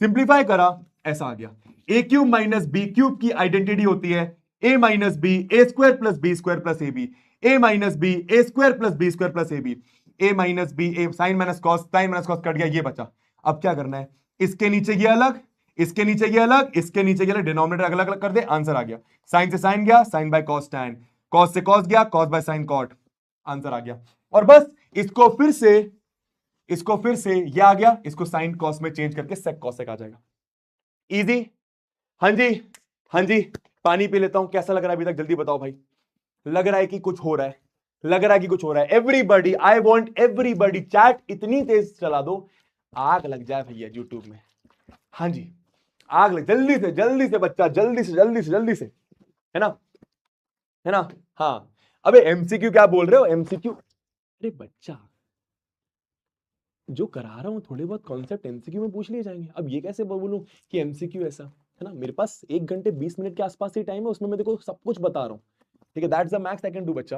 सिंप्लीफाई करा ऐसा आ गया। A cube minus B cube की आइडेंटिटी होती है A minus B A square plus B square plus A B, A minus B A square plus B square plus A B, A minus B A sine minus cos, sine minus cos cut गया, ये बचा। अब क्या करना है? इसके नीचे ये अलग, इसके नीचे ये अलग, इसके नीचे ये अलग, डिनोमिनेटर अलग अलग कर दे, आंसर आ गया। साइन से साइन गया, sine by cos tan, cos से कॉस गया, cos by sine cot, answer आ गया। और बस इसको फिर से ये आ गया, इसको साइन कॉस में चेंज करके सेक कॉसेक आ जाएगा। इजी? हाँ जी, पानी पी लेता हूं। कैसा लग रहा है अभी तक, जल्दी बताओ भाई। लग रहा है कि कुछ हो रहा है, everybody, I want everybody, chat इतनी तेज चला दो आग लग जाए भैया यूट्यूब में। हाँ जी, आग लग, जल्दी से बच्चा, जल्दी से, है ना? है ना? हाँ, अबे एमसीक्यू क्या बोल रहे हो? एमसीक्यू, अरे बच्चा, जो करा रहा हूं थोड़े बहुत कॉन्सेप्ट एमसीक्यू में पूछ लिए जाएंगे। अब ये कैसे बोलूं कि एमसीक्यू ऐसा, है ना? मेरे पास 1 घंटे 20 मिनट के आसपास ही टाइम है, उसमें मैं देखो सब कुछ बता रहा हूं। ठीक है, that's the max I can do बच्चा।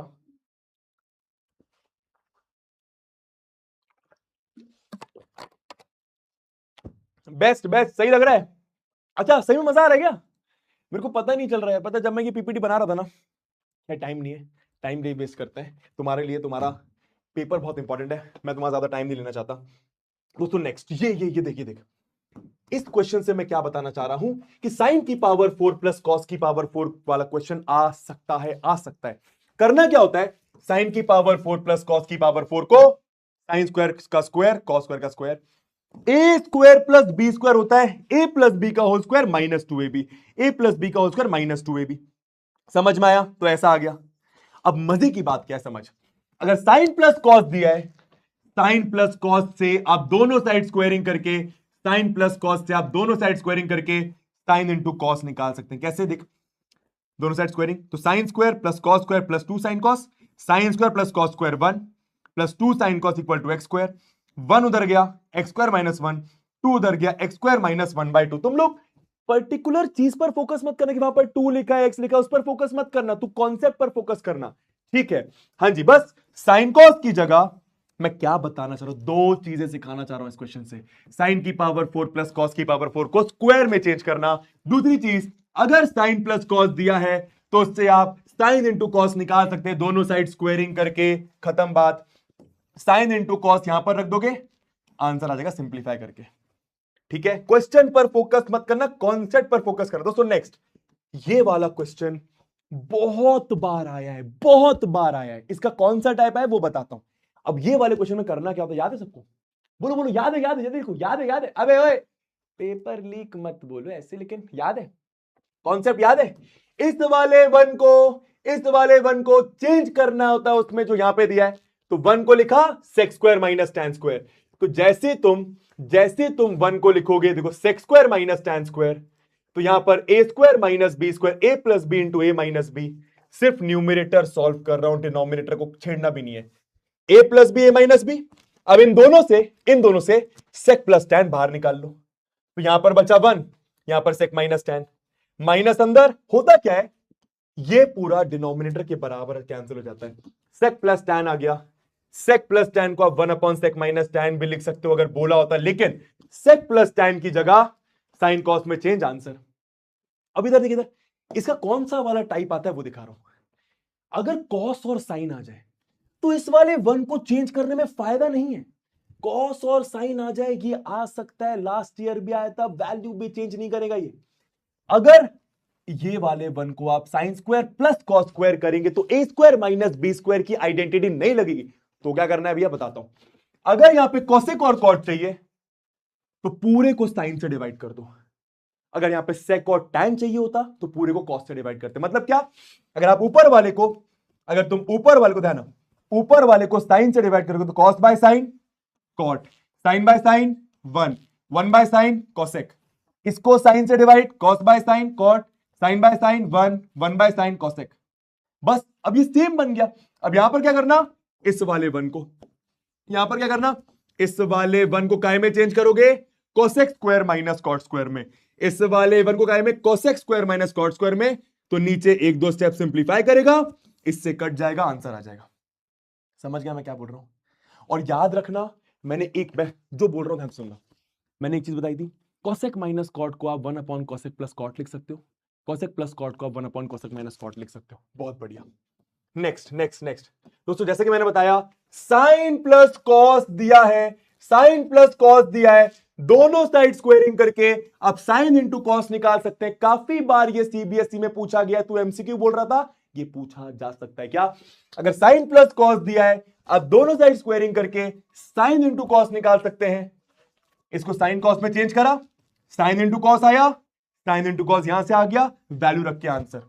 बेस्ट बेस्ट, सही लग रहा है? अच्छा, सही में मजा आ रहा है क्या? मेरे को पता नहीं चल रहा है। पता जब मैं ये पीपीटी बना रहा था ना, टाइम नहीं है, टाइम नहीं वेस्ट करते हैं तुम्हारे लिए, तुम्हारा पेपर बहुत इंपॉर्टेंट है, मैं तुम्हारा ज्यादा टाइम नहीं लेना चाहता। दोस्तों नेक्स्ट ये देख, इस क्वेश्चन से मैं क्या बताना चाह रहा हूं कि साइन की पावर 4 प्लस कॉस की पावर 4 वाला क्वेश्चन आ सकता है। करना क्या होता है, साइन की पावर 4 प्लस कॉस की पावर 4 को साइन स्क्वायर का स्क्वायर कॉस स्क्वायर का स्क्वायर, ए स्क्वायर प्लस बी स्क्वायर होता है ए प्लस बी का होल स्क्वायर माइनस 2ab, ए प्लस बी का होल स्क्वायर माइनस 2ab। समझ में आया? तो ऐसा आ गया। अब मजे की बात क्या है, समझ, अगर साइन प्लस कॉस दिया है, साइन प्लस कॉस से आप दोनों साइड स्क्वायरिंग करके, साइन प्लस कॉस से आप दोनों साइड स्क्वायरिंग करके साइन इंटू कॉस निकाल सकते हैं। कैसे देख, दोनों साइड स्क्वायरिंग, तो sine square plus cos square plus 2 sine cos, sine square plus cos square 1 plus 2 sine cos equal to x square. 1 उधर गया, एक्स स्क्वायर माइनस 1, 2 उधर गया, एक्स स्क्वायर माइनस 1/2। तुम लोग पर्टिकुलर चीज पर फोकस मत करना कि वहां पर 2 लिखा है, एक्स लिखा है, उस पर फोकस मत करना, तू कॉन्सेप्ट पर फोकस करना। ठीक है, हाँ जी, बस साइन कॉस की जगह मैं क्या बताना चाह रहा हूं, 2 चीजें सिखाना चाह रहा हूं इस क्वेश्चन से। साइन की पावर 4 प्लस कॉस की पावर 4 को स्क्वायर में चेंज करना। दूसरी चीज, अगर साइन प्लस कॉस दिया है तो उससे आप साइन इंटू कॉस निकाल सकते हैं, दोनों साइड स्क्वायरिंग करके, खत्म बात। साइन इंटू कॉस यहां पर रख दोगे, आंसर आ जाएगा सिंप्लीफाई करके। ठीक है, क्वेश्चन पर फोकस मत करना, कॉन्सेप्ट पर फोकस करना। दोस्तों नेक्स्ट, ये वाला क्वेश्चन बहुत बार आया है, बहुत बार आया है। इसका कौन सा टाइप है वो बताता हूं। अब ये वाले क्वेश्चन में करना क्या होता है, याद है सबको? बोलो बोलो, याद है? याद है? देखो, याद है? याद है? अबे ओए, पेपर लीक मत बोलो ऐसे, लेकिन याद है? कॉन्सेप्ट याद है? इस वाले वन को चेंज करना होता है उसमें जो यहां पे दिया है। तो वन को लिखा sex square minus tan square. तो जैसे तुम वन को लिखोगे, देखो sex square minus tan square, तो यहां पर ए स्क्वायर माइनस बी स्क्वायर, ए प्लस बी इंटू ए माइनस बी। सिर्फ न्यूमिनेटर सॉल्व कर रहा हूं, डिनोमिनेटर को छेड़ना भी नहीं है। ए plus B A minus B. अब इन दोनों से सेक प्लस टैन बाहर निकाल लो, तो यहां पर बचा 1, यहां पर सेक माइनस टैन, माइनस अंदर होता क्या है, ये पूरा डिनोमिनेटर के बराबर कैंसिल हो जाता है। सेक प्लस टैन आ गया, सेक प्लस टैन को आप 1 अपॉन सेक माइनस टैन भी लिख सकते हो अगर बोला होता, लेकिन सेक प्लस टैन की जगह साइन कॉस में चेंज आंसर। अब इधर देखिए, इधर इसका कौन सा वाला टाइप आता है वो दिखा रहा हूं। अगर कॉस और साइन आ जाए तो इस वाले वन को चेंज करने में फायदा नहीं है। कॉस और साइन आ जाए, ये आ सकता है, लास्ट ईयर भी आया था, वैल्यू भी चेंज नहीं करेगा ये। अगर ये वाले वन को आप sign square plus cos square करेंगे तो ए स्क्वायर माइनस बी स्क्वायर की आइडेंटिटी नहीं लगेगी। तो क्या करना है भैया, बताता हूं। अगर यहां पे कॉसेक और कॉट चाहिए तो पूरे को साइन से डिवाइड कर दो। अगर यहां पे सेक और टैन चाहिए होता तो पूरे को कॉस से डिवाइड करते। मतलब क्या, अगर आप अगर तुम ऊपर वाले को ध्यान, ऊपर वाले को साइन से डिवाइड करोगे तो cos by sine cot, sine by sine 1, 1 by sine cosec, इसको साइन से divide cos by sine cot, sine by sine 1, 1 by sine cosec. बस अब ये सेम बन गया। अब यहां पर क्या करना, इस वाले वन को यहां पर क्या करना, इस वाले वन को काय में चेंज करोगे, cosec square minus cot square में। इस वाले वन को काय में, cosec square minus cot square में। तो नीचे 1-2 स्टेप सिंप्लीफाई करेगा, इससे कट जाएगा, आंसर आ जाएगा। समझ गया मैं क्या बोल रहा हूं? और याद रखना, मैंने जो बोल रहा हूं ध्यान सुनना, मैंने एक चीज बताई थी, कोसेक माइनस कॉट को आप 1 अपॉन कोसेक प्लस कॉट लिख सकते हो, कोसेक प्लस कॉट को आप 1 अपॉन कोसेक माइनस कॉट लिख सकते हो। बहुत बढ़िया। नेक्स्ट दोस्तों, जैसे कि मैंने बताया, साइन प्लस कॉस दिया है, दोनों साइड स्क्वायरिंग करके आप साइन इंटू कॉस निकाल सकते हैं। काफी बार ये सीबीएसई में पूछा गया, तू एमसीक्यू बोल रहा था, ये पूछा जा सकता है क्या, अगर साइन प्लस कॉस दिया है आप दोनों साइड स्क्वायरिंग करके साइन इंटू कॉस निकाल सकते हैं। इसको साइन कॉस में चेंज करा, साइन इंटू कॉस आया, साइन इंटू कॉस यहां से आ गया, वैल्यू रख के आंसर।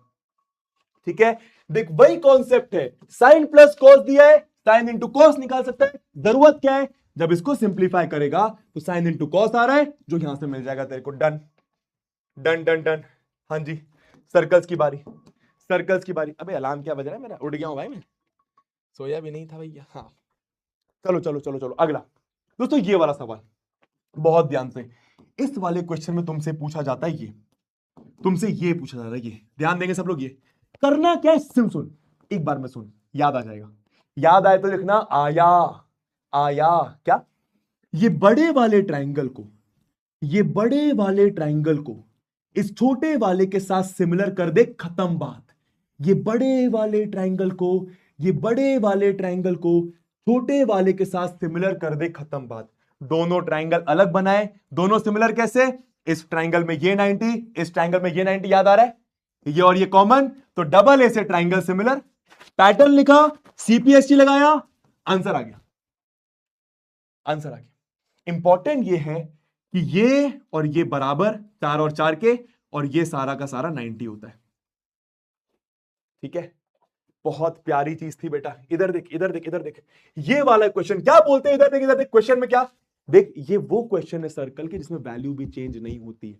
ठीक है, देख वही कॉन्सेप्ट है, साइन प्लस कॉस दिया है, साइन इंटू कॉस निकाल सकता है। जरूरत क्या है, जब इसको सिंप्लीफाई करेगा तो साइन इंटू कॉस आ रहा है, जो यहां से मिल जाएगा तेरे को। Done done done done. हाँ जी, सर्कल्स की बारी, सर्कल्स की बारी। अबे अलार्म क्या बज रहा है मेरा, उठ गया हूं भाई मैं, सोया भी नहीं था भैया। हाँ चलो चलो चलो चलो अगला। दोस्तों ये वाला सवाल बहुत ध्यान से, इस वाले क्वेश्चन में तुमसे पूछा जाता है ये, तुमसे ये पूछा जाता है, ये ध्यान देंगे सब लोग। ये करना क्या है, सुन एक बार में सुन, याद आ जाएगा। याद आए तो लिखना आया। आया क्या, ये बड़े वाले ट्राइंगल को, ये बड़े वाले ट्राइंगल को इस छोटे वाले के साथ सिमिलर कर दे, खत्म बात। ये बड़े वाले ट्राइंगल को, ये बड़े वाले ट्राइंगल को छोटे वाले के साथ सिमिलर कर दे, खत्म बात। दोनों ट्राइंगल अलग बनाए, दोनों सिमिलर कैसे, इस ट्राइंगल में ये 90, इस ट्राइंगल में ये 90, याद आ रहा है, ये और ये कॉमन, तो डबल ए से ट्राइंगल सिमिलर। पैटर्न लिखा, सीपीएसटी लगाया, आंसर आ गया, आंसर आ गया। इंपॉर्टेंट ये है कि ये और ये बराबर 4 और 4 के, और ये सारा का सारा 90 होता है। ठीक है, बहुत प्यारी चीज थी बेटा। इधर देख इधर देख इधर देख, ये वाला क्वेश्चन क्या बोलते हैं, इधर देख इधर देख, क्वेश्चन में क्या देख, ये वो क्वेश्चन है सर्कल के जिसमें वैल्यू भी चेंज नहीं होती है।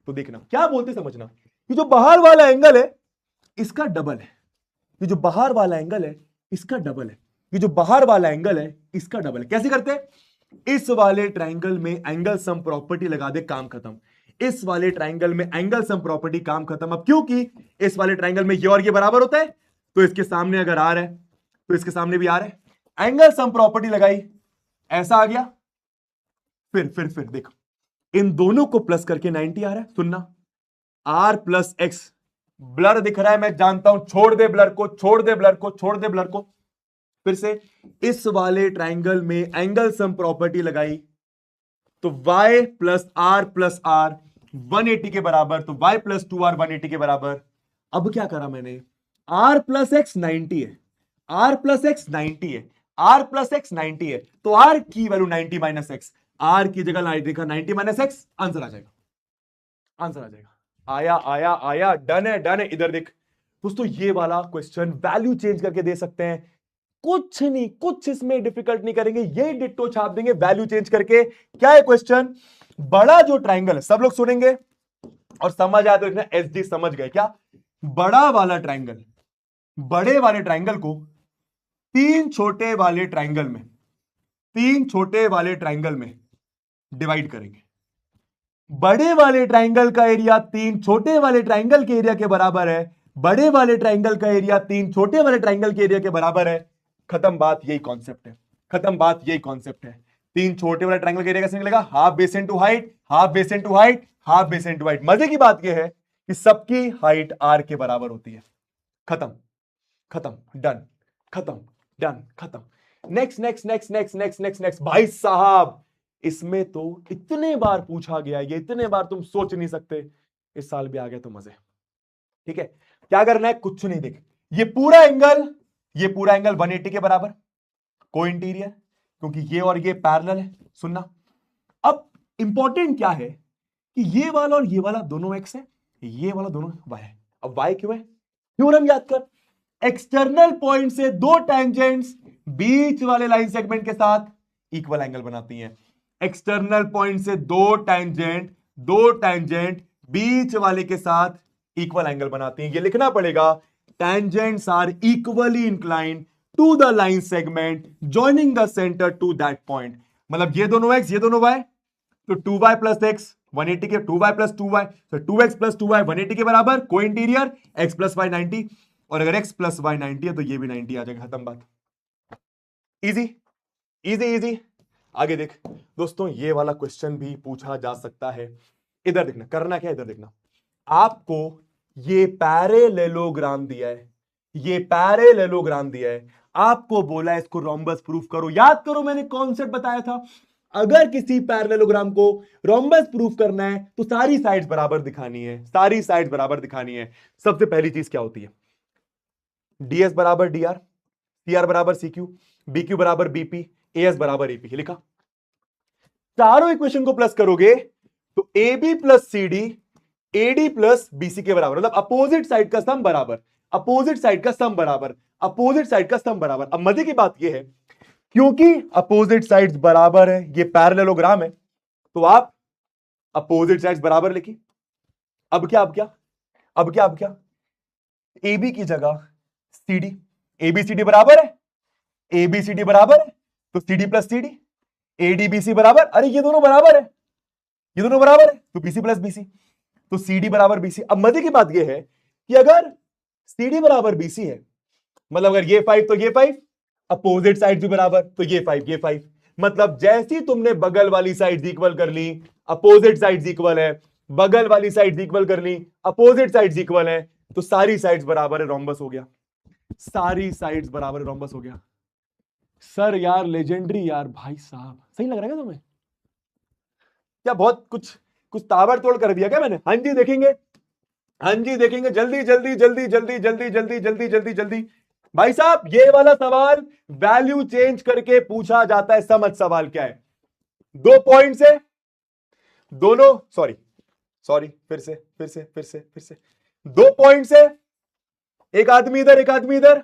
तो देखना क्या बोलते, समझना, ये जो बाहर वाला एंगल है इसका डबल है, ये जो बाहर वाला एंगल है इसका डबल है, ये जो बाहर वाला एंगल है इसका डबल है। कैसे करते हैं, इस वाले ट्राइंगल में एंगल सम प्रॉपर्टी लगा दे, काम खत्म। इस वाले ट्राइंगल में एंगल सम प्रॉपर्टी, काम खत्म। अब क्योंकि इस वाले ट्राइंगल में ये और ये बराबर होता है, तो इसके सामने अगर आर है तो इसके सामने भी आर है, एंगल सम प्रॉपर्टी लगाई, ऐसा आ गया। फिर देखो, इन दोनों को प्लस करके 90 आ रहा है। सुनना, आर प्लस एक्स, ब्लर दिख रहा है मैं जानता हूं, छोड़ दे ब्लर को, छोड़ दे ब्लर को, छोड़ दे ब्लर को। फिर से इस वाले ट्राइंगल में एंगल सम प्रॉपर्टी लगाई, तो y प्लस आर 180 के बराबर, तो y प्लस 2r 180 के बराबर। अब क्या करा मैंने, r प्लस एक्स 90 है, r प्लस एक्स 90 है, r प्लस एक्स 90 है, तो r की वैल्यू 90 माइनस एक्स, r की जगह देखा 90 माइनस एक्स, आंसर आ जाएगा, आंसर आ जाएगा। आया आया आया, डन है डन है। इधर देख दोस्तों, ये वाला क्वेश्चन वैल्यू चेंज करके दे सकते हैं, कुछ नहीं, कुछ इसमें डिफिकल्ट नहीं करेंगे, ये डिट्टो छाप देंगे वैल्यू चेंज करके। क्या है क्वेश्चन, बड़ा जो ट्राइंगल है, सब लोग सुनेंगे और समझ आया तो लिखना एसडी, समझ गए क्या, बड़ा वाला ट्राइंगल, बड़े वाले ट्राइंगल को तीन छोटे वाले ट्राइंगल में, तीन छोटे वाले ट्राइंगल में डिवाइड करेंगे। बड़े वाले ट्राइंगल का एरिया तीन छोटे वाले ट्राइंगल के एरिया के बराबर है, बड़े वाले ट्राइंगल का एरिया तीन छोटे वाले ट्राइंगल के एरिया के बराबर है, खत्म बात, यही कॉन्सेप्ट है, खत्म बात, यही कॉन्सेप्ट है। तीन छोटे वाले ट्राइंगल का एरिया कैसे निकलेगा, half base into height, half base into height, half base into height. मजे की बात यह है कि सबकी हाइट आर के बराबर होती है, खत्म खत्म डन, खत्म डन खत्म। Next next next next next next next. भाई साहब इसमें तो इतने बार पूछा गया, ये इतने बार तुम सोच नहीं सकते, इस साल भी आ गया तो मजे। ठीक है, क्या करना है, कुछ नहीं, देख ये पूरा एंगल, ये पूरा एंगल 180 के बराबर, को इंटीरियर, क्योंकि ये और ये पैरेलल है। सुनना, अब इंपॉर्टेंट क्या है कि ये वाला और ये वाला दोनों एक्स है, ये वाला दोनों वाई है। अब वाई क्यों है, थ्योरम याद कर, एक्सटर्नल पॉइंट से दो टेंजेंट्स बीच वाले लाइन सेगमेंट के साथ इक्वल एंगल बनाती हैं। एक्सटर्नल पॉइंट से दो टेंजेंट बीच वाले के साथ इक्वल एंगल बनाती हैं। ये लिखना पड़ेगा, tangents are equally inclined to the line segment joining the centre to that point. मतलब ये दोनों एक्स, ये दोनों वाई, तो 2y प्लस एक्स 180 के, 2y प्लस 2y, तो 2x प्लस 2y 180 के बराबर, को इंटीरियर x प्लस y 90, और अगर x प्लस y 90 है तो ये भी 90 आ जाएगा, खत्म बात। Easy easy easy. आगे देख दोस्तों, ये वाला क्वेश्चन भी पूछा जा सकता है। इधर देखना, करना क्या है, इधर देखना, आपको ये पैरेलेलोग्राम दिया है, ये पैरेलेलोग्राम दिया है, आपको बोला है इसको रोम्बस प्रूफ करो। याद करो मैंने कॉन्सेप्ट बताया था, अगर किसी पैरेलेलोग्राम को रोम्बस प्रूफ करना है तो सारी साइड्स बराबर दिखानी है, सारी साइड्स बराबर दिखानी है। सबसे पहली चीज क्या होती है, ds बराबर dr, cr बराबर cq, bq बराबर bp, as बराबर ap। लिखा, चारों इक्वेशन को प्लस करोगे तो ab plus cd AD plus BC के बराबर, मतलब अपोजिट साइड का सम बराबर, अपोजिट साइड का सम बराबर, अपोजिट साइड का सम बराबर। अब मजे की बात यह है, क्योंकि अपोजिट साइड्स बराबर है, ये पैरेललोग्राम है, तो आप अपोजिट साइड्स बराबर लिखी। अब क्या, अब क्या, अब क्या, अब क्या, ए बी की जगह C D, A B C D बराबर है, ए बी सी डी बराबर है, तो C D plus C D, A D B C बराबर, अरे ये दोनों बराबर है, ये दोनों बराबर है, तो बीसी प्लस बीसी, तो सी डी बराबर बीसी। अब मजे की बात यह है कि अगर सी डी बराबर बीसी है, मतलब अगर ये 5 तो ये 5, अपोजिट साइड भी बराबर, तो ये 5 ये 5, मतलब जैसी तुमने बगल वाली साइड इक्वल कर ली, अपोजिट साइड इक्वल है, बगल वाली साइड इक्वल कर ली, अपोजिट साइड इक्वल है, तो सारी साइड्स बराबर है, रोम्बस हो गया, सारी साइड्स बराबर है, रोम्बस हो गया। सर यार लेजेंडरी यार, भाई साहब सही लग रहा है तुम्हें क्या? बहुत कुछ ताबड़तोड़ कर दिया क्या मैंने? हाँ जी देखेंगे, हाँ जी देखेंगे, जल्दी जल्दी जल्दी जल्दी जल्दी जल्दी जल्दी जल्दी जल्दी। भाई साहब ये वाला सवाल वैल्यू चेंज करके पूछा जाता है, समझ सवाल क्या है? 2 पॉइंट्स है, दोनों सॉरी फिर से 2 पॉइंट्स है, एक आदमी इधर एक आदमी इधर,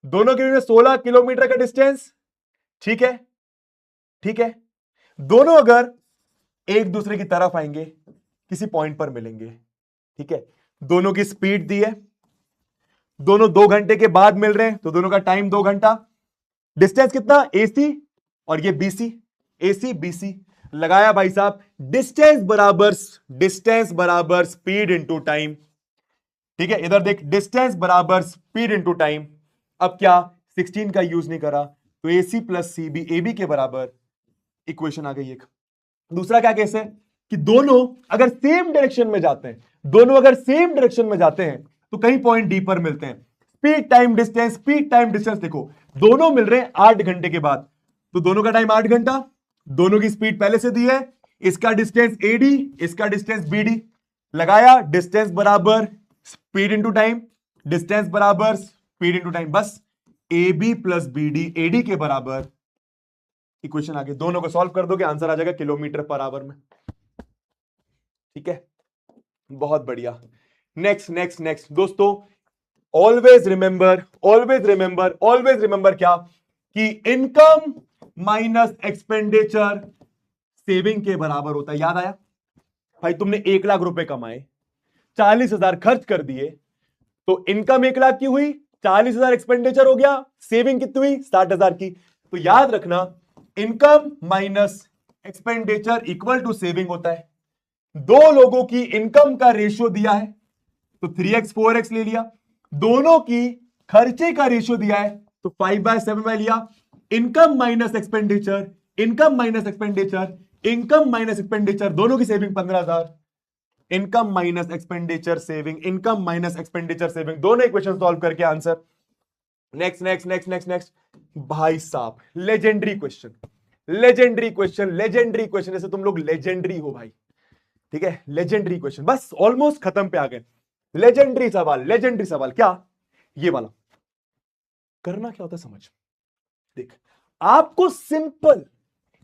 दोनों के बीच में 16 किलोमीटर का डिस्टेंस, ठीक है ठीक है। दोनों अगर एक दूसरे की तरफ आएंगे किसी पॉइंट पर मिलेंगे, ठीक है, दोनों की स्पीड दी है, दोनों 2 घंटे के बाद मिल रहे हैं, तो दोनों का टाइम 2 घंटा, डिस्टेंस कितना एसी और ये बीसी, एसी बीसी लगाया भाई साहब, डिस्टेंस बराबर स्पीड इंटू टाइम, ठीक है। इधर देख डिस्टेंस बराबर स्पीड इंटू टाइम, अब क्या 16 का यूज नहीं करा, तो AC plus C B A B के बराबर, इक्वेशन आ गई एक। दूसरा क्या केस है कि दोनों अगर सेम डायरेक्शन में जाते हैं, दोनों अगर सेम डायरेक्शन में जाते हैं तो कहीं पॉइंट डी पर मिलते हैं, स्पीड टाइम डिस्टेंस देखो, दोनों मिल रहे हैं 8 घंटे के बाद, तो दोनों का टाइम 8 घंटा, दोनों की स्पीड पहले से दी है, इसका डिस्टेंस एडी, इसका डिस्टेंस बीडी, लगाया डिस्टेंस बराबर स्पीड इंटू टाइम, डिस्टेंस बराबर स्पीड इंटू टाइम, बस A B plus B D AD के बराबर, इक्वेशन आगे, दोनों को सॉल्व कर दोगे आंसर आ जाएगा किलोमीटर पर आवर में, ठीक है, बहुत बढ़िया। नेक्स्ट दोस्तों, ऑलवेज रिमेंबर क्या कि इनकम माइनस एक्सपेंडिचर सेविंग के बराबर होता है। याद आया भाई, तुमने 1 लाख रुपए कमाए, 40,000 खर्च कर दिए, तो इनकम 1 लाख की हुई, 40,000 एक्सपेंडिचर हो गया, सेविंग कितनी हुई 60,000 की। तो याद रखना income minus expenditure equal to saving होता है। 2 लोगों की इनकम का रेशियो दिया है तो 3x 4x ले लिया, दोनों की खर्चे का रेशियो दिया है तो 5/7 लिया। इनकम माइनस एक्सपेंडिचर, दोनों की saving 15,000, income minus expenditure saving, दोनों इक्वेशन सॉल्व करके आंसर। नेक्स्ट भाई साहब लेजेंडरी क्वेश्चन, जैसे तुम लोग लेजेंडरी हो भाई, ठीक है, लेजेंडरी क्वेश्चन, बस ऑलमोस्ट खत्म पे आ गए। लेजेंडरी सवाल क्या? ये वाला करना क्या होता है समझ, देख आपको सिंपल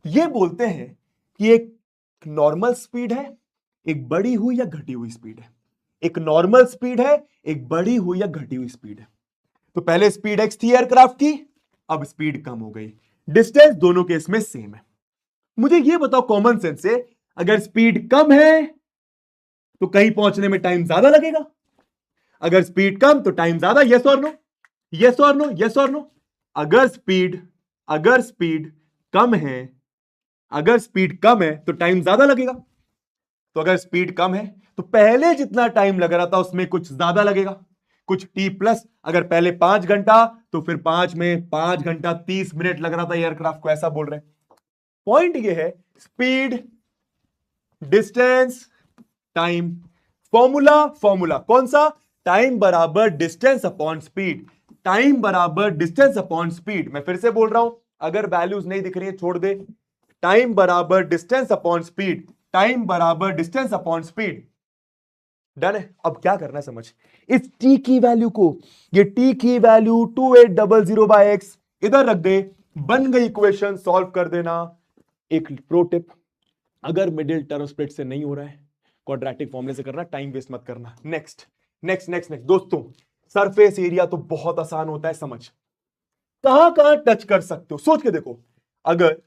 ये बोलते हैं कि एक नॉर्मल स्पीड है, एक बढ़ी हुई या घटी हुई स्पीड है, एक नॉर्मल स्पीड है, एक बढ़ी हुई या घटी हुई स्पीड है। तो पहले स्पीड x थी एयरक्राफ्ट की, अब स्पीड कम हो गई, डिस्टेंस दोनों केस में सेम है। मुझे ये बताओ कॉमन सेंस से, अगर स्पीड कम है तो कहीं पहुंचने में टाइम ज्यादा लगेगा, अगर स्पीड कम तो टाइम ज्यादा, यस और नो, यस और नो, यस और नो। अगर स्पीड कम है तो टाइम ज्यादा लगेगा, तो अगर स्पीड कम है तो पहले जितना टाइम लग रहा था उसमें कुछ ज्यादा लगेगा, कुछ टी प्लस। अगर पहले 5 घंटा तो फिर 5 में 5 घंटा 30 मिनट लग रहा था एयरक्राफ्ट को, ऐसा बोल रहे हैं। पॉइंट ये है स्पीड डिस्टेंस टाइम, फॉर्मूला कौन सा? टाइम बराबर डिस्टेंस अपॉन स्पीड, मैं फिर से बोल रहा हूं, अगर वैल्यूज नहीं दिख रही है छोड़ दे, टाइम बराबर डिस्टेंस अपॉन स्पीड, डन है। अब क्या करना है समझ, इस टी की वैल्यू को, ये टी की वैल्यू 2800/x इधर रख दे, बन गई इक्वेशन, सॉल्व कर देना। एक प्रो टिप, अगर मिडिल टर्म स्प्लिट से नहीं हो रहा है, क्वाड्रेटिक फॉर्मूले से करना, टाइम वेस्ट मत करना। नेक्स्ट दोस्तों, सरफेस एरिया तो बहुत आसान होता है, समझ कहां टच कर सकते हो, सोच के देखो। अगर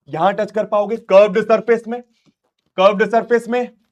यहां टच कर पाओगे कर्व्ड सरफेस में,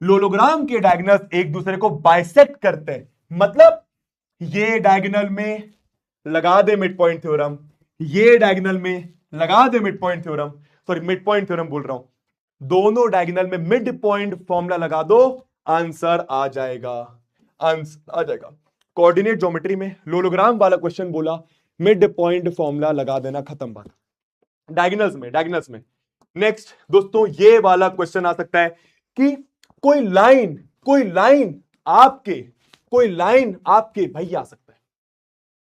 लोलोग्राम के डायगोनल्स एक दूसरे को बाइसेक्ट करते हैं, मतलब ये डायगोनल में लगा दे मिड पॉइंट थ्योरम, ये डायगोनल में लगा दे mid point theorem, sorry mid point theorem बोल रहा हूं, दोनों डायगोनल में मिड पॉइंट फॉर्मूला लगा दो, आंसर आ जाएगा, आंसर आ जाएगा। कोऑर्डिनेट ज्योमेट्री में लोलोग्राम वाला क्वेश्चन बोला, मिड पॉइंट फॉर्मूला लगा देना, खत्म बात। डायगोनल्स में नेक्स्ट दोस्तों ये वाला क्वेश्चन आ सकता है कि कोई लाइन आपके भाई आ सकता है,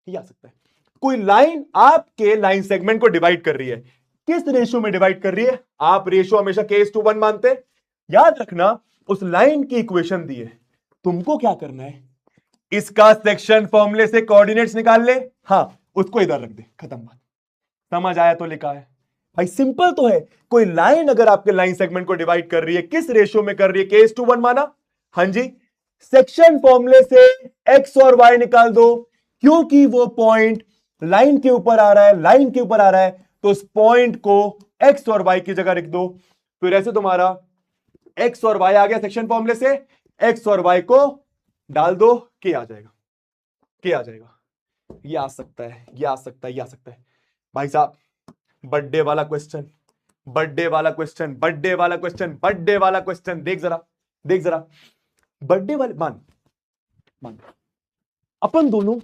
ये आ सकता है, कोई लाइन आपके लाइन सेगमेंट को डिवाइड कर रही है, किस रेशियो में डिवाइड कर रही है? आप रेशियो हमेशा k:1 मानते हैं, याद रखना उस लाइन की इक्वेशन दी है, तुमको क्या करना है, इसका सेक्शन फॉर्मूले से कोऑर्डिनेट्स निकाल ले, हाँ उसको इधर रख दे, खत्म बात। समझ आया तो लिखा है भाई, सिंपल तो है। कोई लाइन अगर आपके लाइन सेगमेंट को डिवाइड कर रही है, किस रेशियो में कर रही है? k:1 माना, हाँ जी, सेक्शन फॉर्मूले से x और y निकाल दो, क्योंकि वो पॉइंट लाइन के ऊपर आ रहा है, तो उस पॉइंट को x और y की जगह रख दो, फिर ऐसे तुम्हारा x और y आ गया सेक्शन फॉर्मूले से, x और y को डाल दो, k आ जाएगा। ये आ सकता है भाई साहब। बर्थडे वाला क्वेश्चन, देख जरा बर्थडे वाले, मान अपन दोनों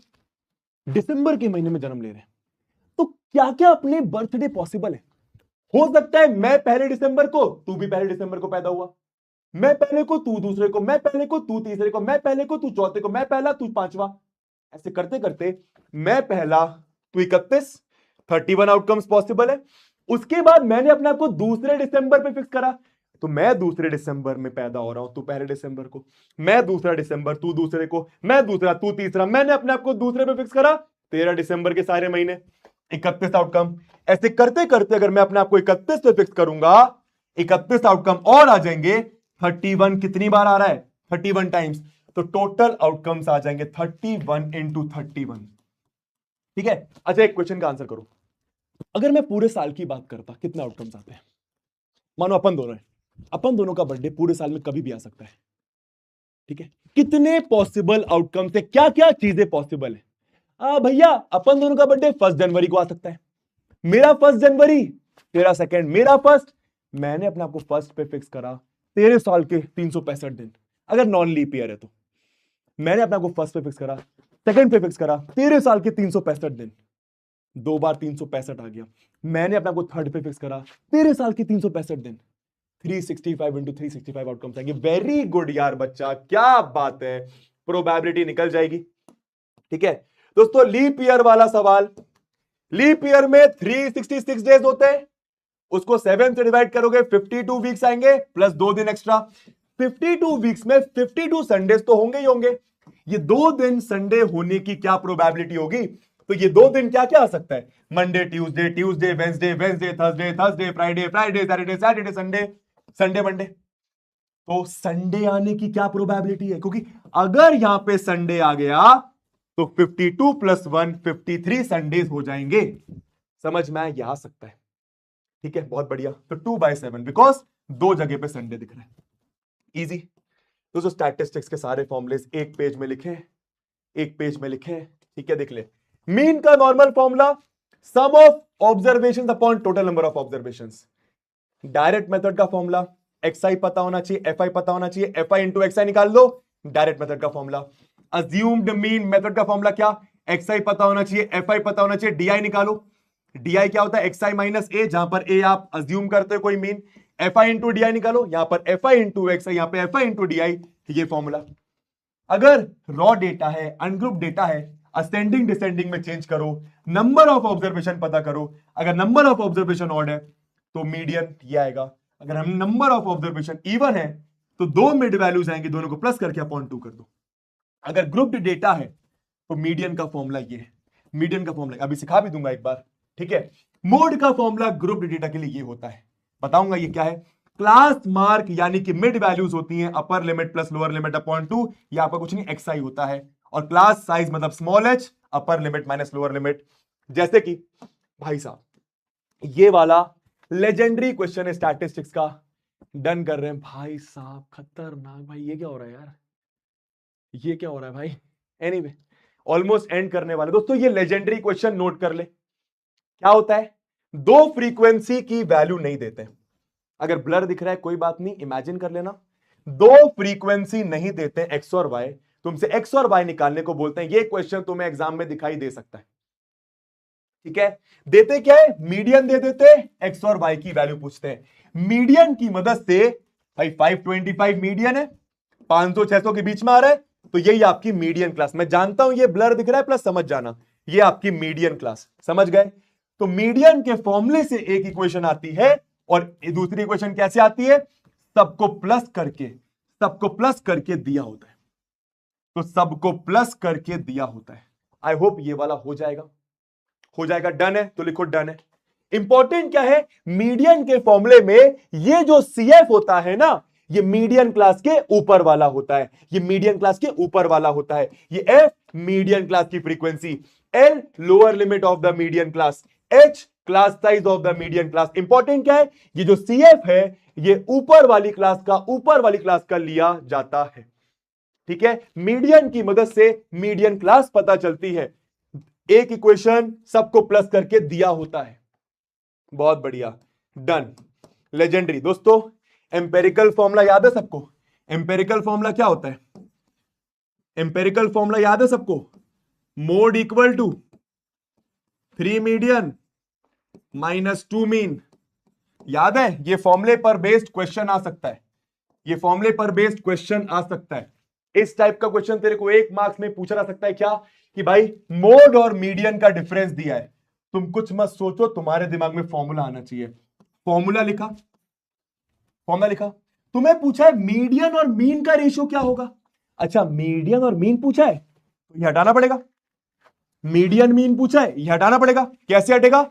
दिसंबर के महीने में जन्म ले रहे हैं, तो क्या क्या अपने बर्थडे पॉसिबल है? हो सकता है मैं पहले दिसंबर को, तू भी पहले दिसंबर को पैदा हुआ, मैं पहले को, तू दूसरे को, मैं पहले को, तू तीसरे को, मैं पहले को, तू चौथे को, मैं पहला, तू पांचवा, ऐसे करते करते मैं पहला, तू 31 आउटकम्स पॉसिबल है। उसके बाद मैंने अपने आप को दूसरे दिसंबर पे फिक्स करा, तो मैं दूसरे दिसंबर में पैदा हो रहा हूं, तू पहले दिसंबर को, मैं दूसरा दिसंबर, तू दूसरे को, मैं दूसरा, तू तीसरा, मैंने अपने आप को दूसरे पे फिक्स करा, 13 दिसंबर के सारे महीने 31 आउटकम। ऐसे करते करते अगर मैं अपने आप को 31 पे फिक्स करूंगा, 31 आउटकम और आ जाएंगे, 31 कितनी बार आ रहा है? 31 टाइम्स, तो टोटल आउटकम्स आ जाएंगे 31 इंटू 31। ठीक है, अच्छा एक क्वेश्चन का आंसर करो, अगर मैं पूरे साल की बात करता कितने आउटकम्स आते हैं? मानो अपन दोनों का बर्थडे पूरे साल में कभी भी आ सकता है, ठीक है, कितने पॉसिबल आउटकम्स है, क्या क्या चीजें पॉसिबल है? भैया अपन दोनों का बर्थडे 1 जनवरी को आ सकता है, मेरा 1 जनवरी, तेरा 2, मेरा 1, मैंने अपने आपको 1 पे फिक्स करा, तेरे साल के 365 दिन, अगर नॉन लीप ईयर है तो मैंने अपने आपको 1 पे फिक्स करा, 2 पे फिक्स करा, तेरे साल के 365 दिन, 2 बार 365 आ गया, मैंने अपने आपको 3rd पे फिक्स करा, तेरे साल के 365 दिन, 365 इंटू 365 आउटकम्स आएंगे। वेरी गुड यार बच्चा, क्या बात है, प्रोबेबिलिटी निकल जाएगी। ठीक है दोस्तों, लीप ईयर वाला सवाल, लीप ईयर में 366 डेज होते हैं, उसको 7 से डिवाइड करोगे 52 वीक्स आएंगे, प्लस 2 दिन एक्स्ट्रा, 52 वीक्स में 52 संडेज तो होंगे ही होंगे। ये 2 दिन संडे होने की क्या प्रोबेबिलिटी होगी? तो ये 2 दिन क्या क्या आ सकता है? Monday Tuesday, Tuesday Wednesday, Wednesday Thursday, Thursday Friday, Friday Saturday, Saturday Sunday, Sunday Monday. तो संडे आने की क्या प्रोबेबिलिटी है? क्योंकि अगर यहां पे संडे आ गया तो 52 + 1 53 संडेज हो जाएंगे। समझ में आ सकता है? ठीक है, बहुत बढ़िया। तो 2/7 बिकॉज 2 जगह पे संडे दिख रहा है। इजी दोस्तों, स्टैटिस्टिक्स के सारे फॉर्मूलेस एक पेज में लिखे, ठीक है, देख ले। मीन का normal formula, sum of observations upon total number of observations. Direct method का फॉर्मूला, xi पता होना चाहिए, fi पता होना चाहिए, fi इंटू xi निकाल लो, डायरेक्ट मेथड का फॉर्मूला। अज्यूम्ड मीन मेथड का फॉर्मूला क्या? xi पता होना चाहिए, fi पता होना चाहिए, di निकालो। di क्या होता है? xi माइनस a, जहां पर a आप अज्यूम करते हो कोई मीन, fi इंटू di निकालो, यहां पर fi इंटू xi, यहां पर fi इंटू di, ये फॉर्मूला। अगर रॉ डेटा है, अनग्रुप डेटा है, असेंडिंग डिसेंडिंग में चेंज करो, नंबर ऑफ ऑब्जर्वेशन पता करो। अगर नंबर ऑफ ऑब्जर्वेशन ऑड है तो मीडियन ये आएगा। अगर हम नंबर ऑफ ऑब्जर्वेशन इवन है तो 2 मिड वैल्यूज आएंगे, दोनों को प्लस करके अपॉन 2 कर दो। अगर ग्रुप्ड डेटा है तो मीडियन का फॉर्मूला ये है, मीडियन का फॉर्मूला अभी सिखा भी दूंगा एक बार, ठीक है। मोड का फॉर्मूला ग्रुप्ड डेटा के लिए ये होता है, बताऊंगा ये क्या है। क्लास मार्क यानी कि मिड वैल्यूज होती हैं, upper limit plus lower limit upon 2, यहां पर कुछ नहीं, xi होता है। और क्लास साइज मतलब small h, upper limit minus lower limit. जैसे कि भाई साहब ये वाला लेजेंडरी क्वेश्चन है स्टैटिस्टिक्स का, डन कर रहे हैं भाई साहब, खतरनाक भाई। ये क्या हो रहा है यार, ये क्या हो रहा है भाई। एनीवे ऑलमोस्ट एंड करने वाले दोस्तों, ये लेजेंडरी क्वेश्चन नोट कर ले। क्या होता है, दो फ्रीक्वेंसी की वैल्यू नहीं देते। अगर ब्लर दिख रहा है कोई बात नहीं, इमेजिन कर लेना। दो फ्रीक्वेंसी नहीं देते एक्स और वाई, तुमसे एक्स और वाई निकालने को बोलते हैं। ये क्वेश्चन तुम्हें एग्जाम में दिखाई दे सकता है, ठीक है। देते क्या है, मीडियन दे देते, एक्स और वाई की वैल्यू पूछते हैं। मीडियन की मदद से भाई 525 मीडियन है, 500 600 के बीच में आ रहा है, तो यही आपकी मीडियन क्लास। मैं जानता हूं ये ब्लर दिख रहा है, प्लस समझ जाना, ये आपकी मीडियन क्लास, समझ गए। तो मीडियन के फॉर्मूले से एक इक्वेशन आती है, और दूसरी इक्वेशन कैसे आती है, सबको प्लस करके, सबको प्लस करके दिया होता है। तो सबको प्लस करके दिया होता है। आई होप ये वाला हो जाएगा, हो जाएगा। डन है तो लिखो डन है। इंपॉर्टेंट क्या है, मीडियन के फॉर्मूले में ये जो सीएफ होता है ना, ये मीडियन क्लास के ऊपर वाला होता है, ये मीडियन क्लास के ऊपर वाला होता है। ये एफ मीडियन क्लास की frequency, L lower limit of the median class, H class size of the median class. Important क्या है, ये जो सीएफ है ये ऊपर वाली क्लास का, ऊपर वाली क्लास का लिया जाता है, ठीक है। मीडियन की मदद से मीडियन क्लास पता चलती है। एक इक्वेशन सबको प्लस करके दिया होता है। बहुत बढ़िया, डन, लेजेंडरी। दोस्तों एम्पेरिकल फॉर्मूला याद है सबको, एम्पेरिकल फॉर्मूला क्या होता है, एम्पेरिकल फॉर्मूला याद है सबको, mode equal to 3 median minus 2 mean, याद है। ये फॉर्मूले पर बेस्ड क्वेश्चन आ सकता है, ये फॉर्मूले पर बेस्ड क्वेश्चन आ सकता है। इस टाइप का क्वेश्चन तेरे को 1 मार्क्स में पूछा जा सकता है, क्या कि भाई मोड और मीडियन का डिफरेंस दिया है, तुम कुछ मत सोचो, तुम्हारे दिमाग में फॉर्मूला आना चाहिए। फॉर्मूला लिखा, फॉर्मूला लिखा, तुम्हें पूछा है मीडियन और मीन का रेशियो क्या होगा। अच्छा मीडियन और मीन पूछा है तो ये हटाना पड़ेगा, मीडियन मीन पूछा है ये हटाना पड़ेगा। कैसे हटेगा,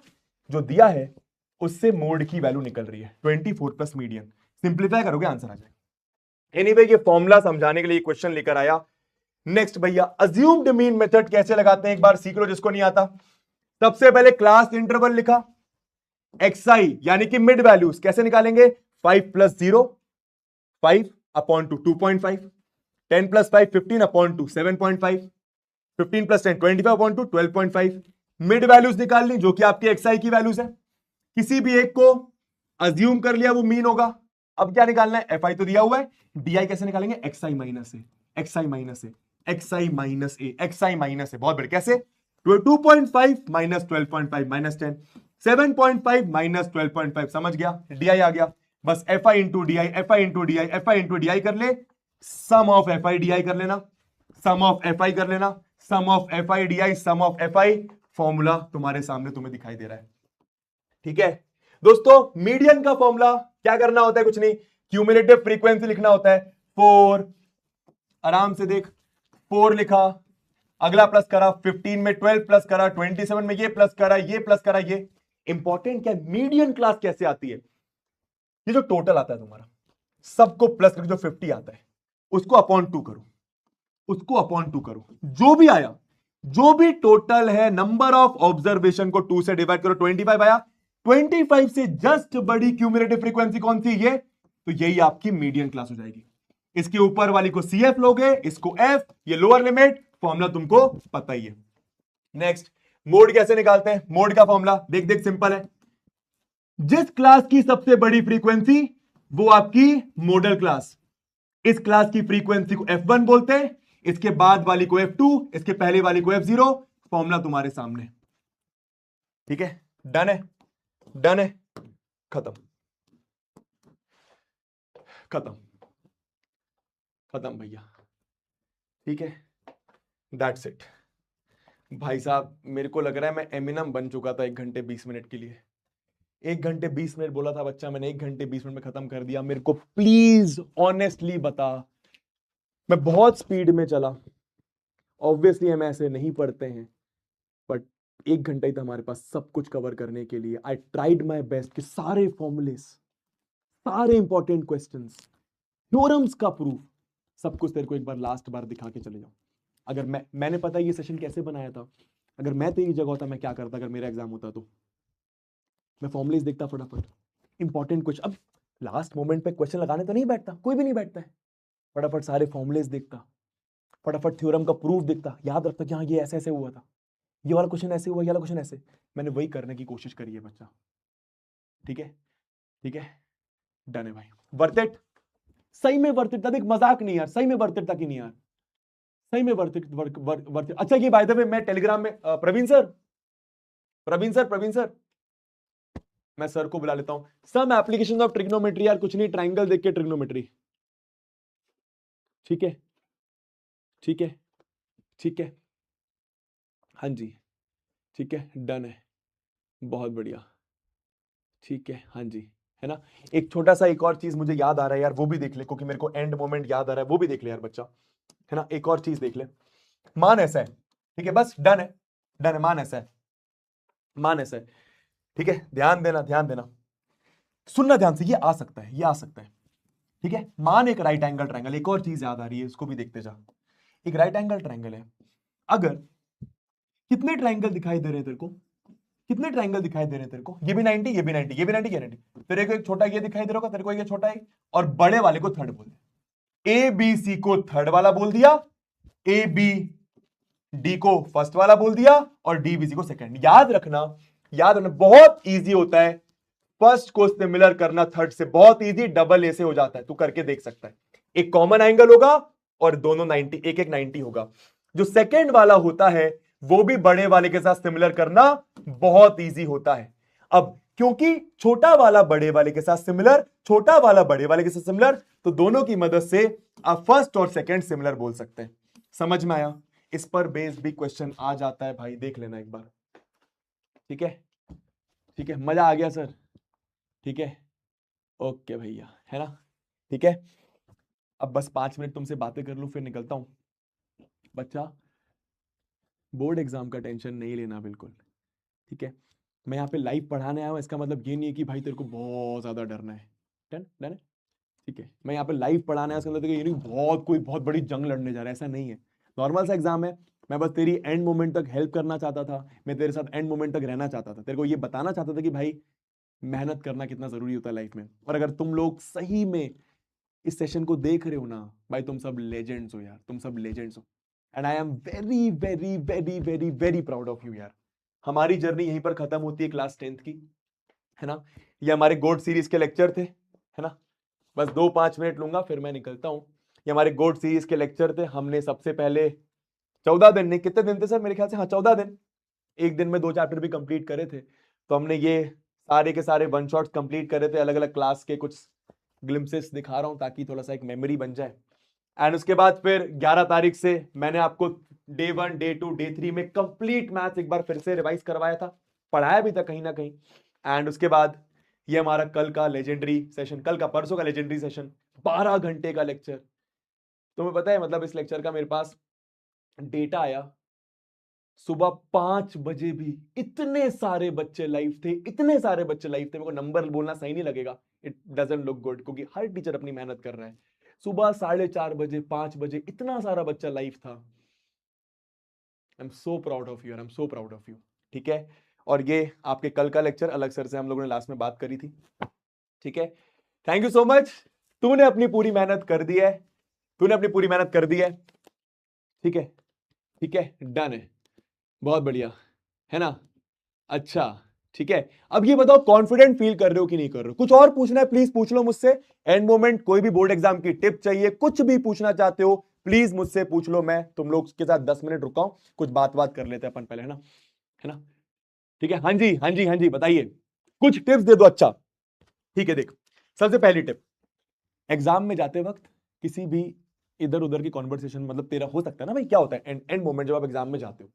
जो दिया है उससे मोड की वैल्यू निकल रही है 24 प्लस मीडियन, सिंप्लीफाई करोगे आंसर आ जाएगा। एनीवे ये फॉर्मूला समझाने के लिए क्वेश्चन लेकर आया। नेक्स्ट भैया, अज्यूम्ड मीन मेथड कैसे लगाते हैं एक बार सीख लो जिसको नहीं आता। सबसे पहले क्लास इंटरवल लिखा, एक्सआई यानी कि मिड वैल्यूज कैसे निकालेंगे, 5 plus 0 5 upon two 2.5, 10 plus 5 15 upon two 7.5, 15 plus 10 25 upon two 12.5। Mid values निकाल ली जो कि आपके एक्सआई की वैल्यूज है, किसी भी एक को अज्यूम कर लिया वो मीन होगा। अब क्या निकालना है, एफ आई तो दिया हुआ है, डी आई कैसे निकालेंगे, एक्सआई माइनस ए, एक्सआई माइनस ए, एक्सआई माइनस ए, एक्सआई माइनस ए। बहुत बढ़िया, कैसे, 2.5 माइनस 12.5 माइनस 10, 7.5 माइनस 12.5, समझ गया, डी आई आ गया। बस F I into D I, F I into D I, F I into D I कर ले, sum of F I D I कर लेना, सम ऑफ एफ आई कर लेना, sum of F I D I, sum of F I. Formula तुम्हारे सामने तुम्हें दिखाई दे रहा है, ठीक है। दोस्तों मीडियन का फॉर्मूला क्या करना होता है, कुछ नहीं, क्यूमुलेटिव फ्रीक्वेंसी लिखना होता है 4, आराम से देख, 4 लिखा, अगला प्लस करा, 15 में 12 प्लस करा, 27 में ये प्लस करा, ये प्लस करा, ये। इंपॉर्टेंट क्या, मीडियन क्लास कैसे आती है, ये जो टोटल आता है तुम्हारा सबको प्लस करके जो 50 आता है उसको अपॉन 2 करो, उसको अपॉन 2 करो, जो भी आया, जो भी टोटल है, नंबर ऑफ ऑब्जर्वेशन को 2 से डिवाइड करो, 25 आया। 25 से जस्ट बड़ी क्यूमुलेटिव फ्रीक्वेंसी कौन सी, ये, तो यही आपकी मीडियन क्लास हो जाएगी। इसके ऊपर वाली को सीएफ लोगे, इसको एफ, ये लोअर लिमिट, फॉर्मूला तुमको पता ही है। नेक्स्ट, मोड कैसे निकालते हैं, मोड का फॉर्मूला देख देख, सिंपल है, जिस क्लास की सबसे बड़ी फ्रीक्वेंसी वो आपकी मॉडल क्लास, इस क्लास की फ्रीक्वेंसी को F1 बोलते हैं, इसके बाद वाली को F2, इसके पहले वाली को F0। फॉर्मूला तुम्हारे सामने, ठीक है, डन है, डन है, खत्म, खत्म, खत्म भैया, ठीक है, दैट्स इट। भाई साहब मेरे को लग रहा है मैं एमिनम बन चुका था 1 घंटे 20 मिनट के लिए। 1 घंटे 20 मिनट बोला था बच्चा, मैंने 1 घंटे 20 मिनट में खत्म कर दिया। मेरे को प्लीज ऑनेस्टली बता, मैं बहुत स्पीड में चला, ऑब्वियसली हम ऐसे नहीं पढ़ते हैं, बट 1 घंटा ही था हमारे पास सब कुछ कवर करने के लिए। आई ट्राइड माई बेस्ट कि सारे फॉर्मूले, सारे इंपॉर्टेंट क्वेश्चंस, थ्योरम्स का प्रूफ, सब कुछ तेरे को एक बार लास्ट बार दिखा के चले जाऊं। अगर मैंने पता है ये सेशन कैसे बनाया था, अगर मैं तेरी जगह होता मैं क्या करता, अगर मेरा एग्जाम होता तो मैं फॉर्मुलेस देखता फटाफट, इंपॉर्टेंट क्वेश्चन। अब लास्ट मोमेंट पे क्वेश्चन लगाने तो नहीं बैठता, कोई भी नहीं बैठता है। फटाफट सारे फॉर्मुलेस देखता, फटाफट थ्योरम का प्रूफ देखता, याद रखता कि हाँ ये ऐसे ऐसे हुआ था, ये वाला क्वेश्चन ऐसे हुआ, ये वाला क्वेश्चन ऐसे। मैंने वही करने की कोशिश करी है बच्चा। ठीक है, ठीक है, डन है भाई। वर्थ इट, सही में वर्थ इट था। देख मजाक नहीं यार, सही में वर्थ इट था कि नहीं यार, सही में वर्थ इट, वर्थ इट। अच्छा ये बाय द वे मैं टेलीग्राम में Praveen sir, Praveen sir, Praveen sir, मैं सर को बुला लेता हूं। सम एप्लीकेशन ऑफ ट्रिग्नोमेट्री, यार कुछ नहीं, ट्राइंगल देख के ट्रिग्नोमेट्री। ठीक है, ठीक है, ठीक है, हाँ जी, ठीक है, डन है, बहुत बढ़िया, ठीक है, हाँ जी, है ना। एक छोटा सा एक और चीज मुझे याद आ रहा है यार, वो भी देख ले, क्योंकि मेरे को एंड मोमेंट याद आ रहा है, वो भी देख ले यार बच्चा, है ना। एक और चीज देख ले, मान ऐसा है, ठीक है, बस डन है, डन है, मान ऐसा है, मान ऐसा है, ठीक है। ध्यान देना, ध्यान देना, सुनना ध्यान से, ये आ सकता है, ये आ सकता है, ठीक है। मान एक राइट एंगल ट्रायंगल, एक और चीज याद आ रही है, इसको भी देखते जा। एक राइट एंगल ट्रायंगल है, अगर कितने ट्रायंगल दिखाई दे रहे हैं तेरे को, कितने ट्रायंगल दिखाई दे रहे हैं तेरे को, ये भी 90, ये भी 90, ये भी 90, ये 90, तेरे को एक छोटा ये दिखाई दे रहा होगा, तेरे को एक छोटा है, और बड़े वाले को थर्ड बोल दे। ए बी सी को थर्ड वाला बोल दिया, ए बी डी को फर्स्ट वाला बोल दिया, और डी बी सी को सेकंड। याद रखना, याद रखना, बहुत इजी होता है फर्स्ट को सिमिलर करना थर्ड से, बहुत इजी, डबल ए से हो जाता है, तू करके देख सकता है। एक कॉमन एंगल होगा और दोनों 90, एक एक 90 होगा। जो सेकंड वाला होता है वो भी बड़े वाले के साथ सिमिलर करना बहुत इजी होता है। अब क्योंकि छोटा वाला बड़े वाले के साथ सिमिलर, छोटा वाला बड़े वाले के साथ सिमिलर, तो दोनों की मदद से आप फर्स्ट और सेकंड सिमिलर बोल सकते हैं। समझ में आया? इस पर बेस्ड भी क्वेश्चन आ जाता है भाई, देख लेना एक बार। ठीक है, ठीक है, मजा आ गया सर? ठीक है, ओके भैया, है ना। ठीक है, अब बस 5 मिनट तुमसे बातें कर लूं फिर निकलता हूं। बच्चा बोर्ड एग्जाम का टेंशन नहीं लेना बिल्कुल, ठीक है। मैं यहाँ पे लाइव पढ़ाने आया हूँ, इसका मतलब ये नहीं है कि भाई तेरे को बहुत ज्यादा डरना है। डन, डन है, ठीक है। मैं यहाँ पे लाइव पढ़ाने आया, इसका मतलब ये नहीं बहुत कोई बहुत बड़ी जंग लड़ने जा रहा है, ऐसा नहीं है। नॉर्मल सा एग्जाम है, मैं बस तेरी एंड मोमेंट तक हेल्प करना चाहता था, मैं तेरे साथ एंड मोमेंट तक रहना चाहता था, तेरे को ये बताना चाहता था कि भाई मेहनत करना कितना जरूरी होता है लाइफ में। और अगर तुम लोग सही में इस सेशन को देख रहे हो ना भाई, तुम सब लेजेंड्स हो यार, तुम सब लेजेंड्स हो, and I am very very very very very proud of you यार। हमारी जर्नी यहीं पर खत्म होती है क्लास 10th की, है ना। ये हमारे गोड सीरीज के लेक्चर थे, है ना। बस 2-5 मिनट लूंगा फिर मैं निकलता हूं। ये हमारे गोड सीरीज के लेक्चर थे। हमने सबसे पहले 14 दिन, नहीं कितने दिन थे सर, मेरे ख्याल से हाँ 14 दिन, एक दिन में 2 चैप्टर भी कंप्लीट करे थे। तो हमने ये सारे के सारे वन शॉट्स कंप्लीट करे थे, अलग अलग क्लास के कुछ ग्लिम्सेस दिखा रहा हूं ताकि थोड़ा सा एक मेमोरी बन जाए। एंड उसके बाद फिर 11 तारीख से मैंने आपको डे 1, डे 2, डे 3 में कंप्लीट मैथ्स एक बार फिर से रिवाइज करवाया था, पढ़ाया भी था कहीं ना कहीं। एंड उसके बाद ये हमारा कल का लेजेंडरी सेशन, कल का परसों का लेजेंडरी सेशन, 12 घंटे का लेक्चर। तुम्हें पता है मतलब इस लेक्चर का मेरे पास डेटा आया सुबह 5 बजे भी, इतने सारे बच्चे लाइव थे, इतने सारे बच्चे लाइव थे। मेरे को नंबर बोलना सही नहीं लगेगा, इट डजंट लुक गुड, क्योंकि हर टीचर अपनी मेहनत कर रहा है। सुबह 4:30 बजे, 5 बजे इतना सारा बच्चा लाइव था। I am so proud of you, I am so proud of you. ठीक है, और ये आपके कल का लेक्चर अलग सर से हम लोगों ने लास्ट में बात करी थी। ठीक है, थैंक यू सो मच। तूने अपनी पूरी मेहनत कर दी है, तूने अपनी पूरी मेहनत कर दी है। ठीक है, ठीक है, डन है, बहुत बढ़िया, है ना। अच्छा, ठीक है, अब ये बताओ कॉन्फिडेंट फील कर रहे हो कि नहीं कर रहे हो? कुछ और पूछना है प्लीज पूछ लो मुझसे। एंड मोमेंट, कोई भी बोर्ड एग्जाम की टिप चाहिए, कुछ भी पूछना चाहते हो प्लीज मुझसे पूछ लो। मैं तुम लोग के साथ 10 मिनट रुका हूं, कुछ बात कर लेते हैं अपन पहले, है ना, है ना। ठीक है, हाँ जी, हाँ जी, हाँ जी, बताइए, कुछ टिप्स दे दो। अच्छा ठीक है, देख, सबसे पहली टिप, एग्जाम में जाते वक्त किसी भी इधर उधर की कॉन्वर्सेशन, मतलब तेरा हो सकता है ना भाई, क्या होता है एंड मोमेंट जब आप एग्जाम में जाते हो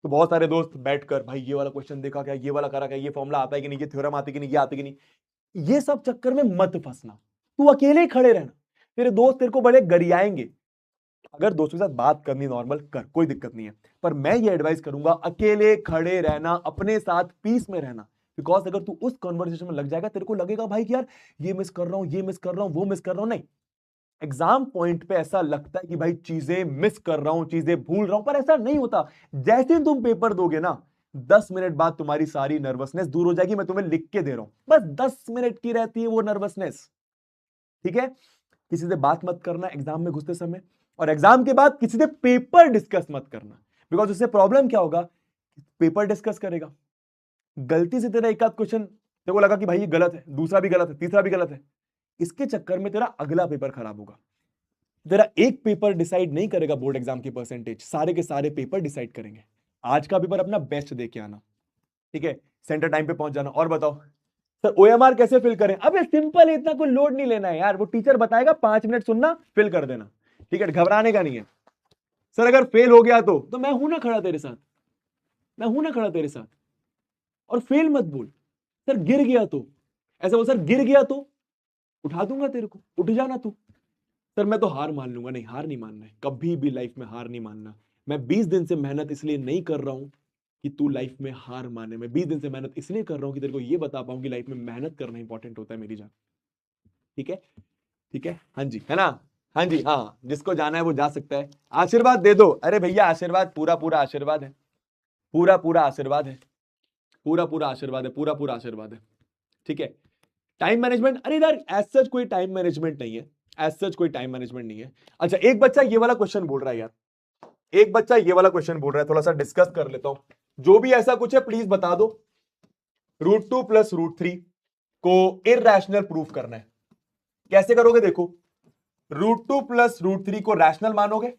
तो बहुत सारे दोस्त बैठकर भाई ये वाला क्वेश्चन देखा क्या, ये वाला करा क्या, ये फॉर्मूला आता है कि नहीं, ये थ्योरम आती कि नहीं, ये आती कि नहीं, ये सब चक्कर में मत फंसना। तू अकेले ही खड़े रहना, तेरे दोस्त तेरे को बड़े गरियाएंगे। अगर दोस्तों के साथ बात करनी नॉर्मल कर, कोई दिक्कत नहीं है, पर मैं ये एडवाइस करूंगा अकेले खड़े रहना, अपने साथ पीस में रहना। बिकॉज अगर तू उस कॉन्वर्सेशन में लग जाएगा, तेरे को लगेगा भाई कि यार ये मिस कर रहा हूं, ये मिस कर रहा हूं, वो मिस कर रहा हूं। नहीं, एग्जाम पॉइंट पे ऐसा लगता है कि भाई चीजें मिस कर रहा हूं, चीजें भूल रहा हूं, पर ऐसा नहीं होता। जैसे तुम पेपर दोगे ना, 10 मिनट बाद तुम्हारी सारी नर्वसनेस दूर हो जाएगी। मैं तुम्हें लिख के दे रहा हूं, बस 10 मिनट की रहती है वो नर्वसनेस। ठीक है, किसी से बात मत करना एग्जाम में घुसते समय, और एग्जाम के बाद किसी से पेपर डिस्कस मत करना, बिकॉज उससे प्रॉब्लम क्या होगा, पेपर डिस्कस करेगा, गलती से तेरा एक आध क्वेश्चन तेरे को लगा कि भाई ये गलत है, दूसरा भी गलत है, तीसरा भी गलत है, इसके चक्कर में तेरा अगला पेपर खराब होगा। तेरा एक पेपर डिसाइड नहीं करेगा बोर्ड एग्जाम की परसेंटेज, सारे के सारे पेपर डिसाइड करेंगे। आज का पेपर अपना बेस्ट दे के आना, ठीक है, सेंटर टाइम पे पहुंच जाना। और बताओ सर ओएमआर कैसे फिल करें? अबे सिंपल है, इतना कोई लोड नहीं लेना है यार, वो टीचर बताएगा, 5 मिनट सुनना, फिल कर देना, ठीक है, घबराने का नहीं है। सर अगर फेल हो गया तो मैं हूं ना खड़ा तेरे साथ, मैं हूं ना खड़ा तेरे साथ। और फेल मत बोल, सर गिर गया तो, ऐसा बोल सर गिर गया तो उठा दूंगा तेरे को, उठ जाना तू। सर मैं तो हार मान लूंगा। नहीं, हार नहीं मानना है, कभी भी लाइफ में हार नहीं मानना। मैं 20 दिन से मेहनत इसलिए नहीं कर रहा हूं कि तू लाइफ में हार माने, मैं 20 दिन से मेहनत इसलिए कर रहा हूं कि तेरे को ये बता पाऊं कि लाइफ में मेहनत करना इंपॉर्टेंट होता है मेरी जान। ठीक है, ठीक है, हाँ जी, है ना, हाँ जी, हाँ, जिसको जाना है वो जा सकता है। आशीर्वाद दे दो, अरे भैया आशीर्वाद, पूरा पूरा आशीर्वाद है, पूरा पूरा आशीर्वाद है, पूरा पूरा आशीर्वाद है, पूरा पूरा आशीर्वाद है। ठीक है, टाइम मैनेजमेंट, अरे यार एज सच कोई टाइम मैनेजमेंट नहीं है, एज सच कोई टाइम मैनेजमेंट नहीं है। अच्छा एक बच्चा ये वाला क्वेश्चन बोल रहा है यार, एक बच्चा ये वाला क्वेश्चन बोल रहा है, थोड़ा सा डिस्कस कर लेता हूं। जो भी ऐसा कुछ है प्लीज बता दो। √2 + √3 को इरैशनल प्रूफ करना है, कैसे करोगे? देखो, √2 + √3 को रैशनल मानोगे,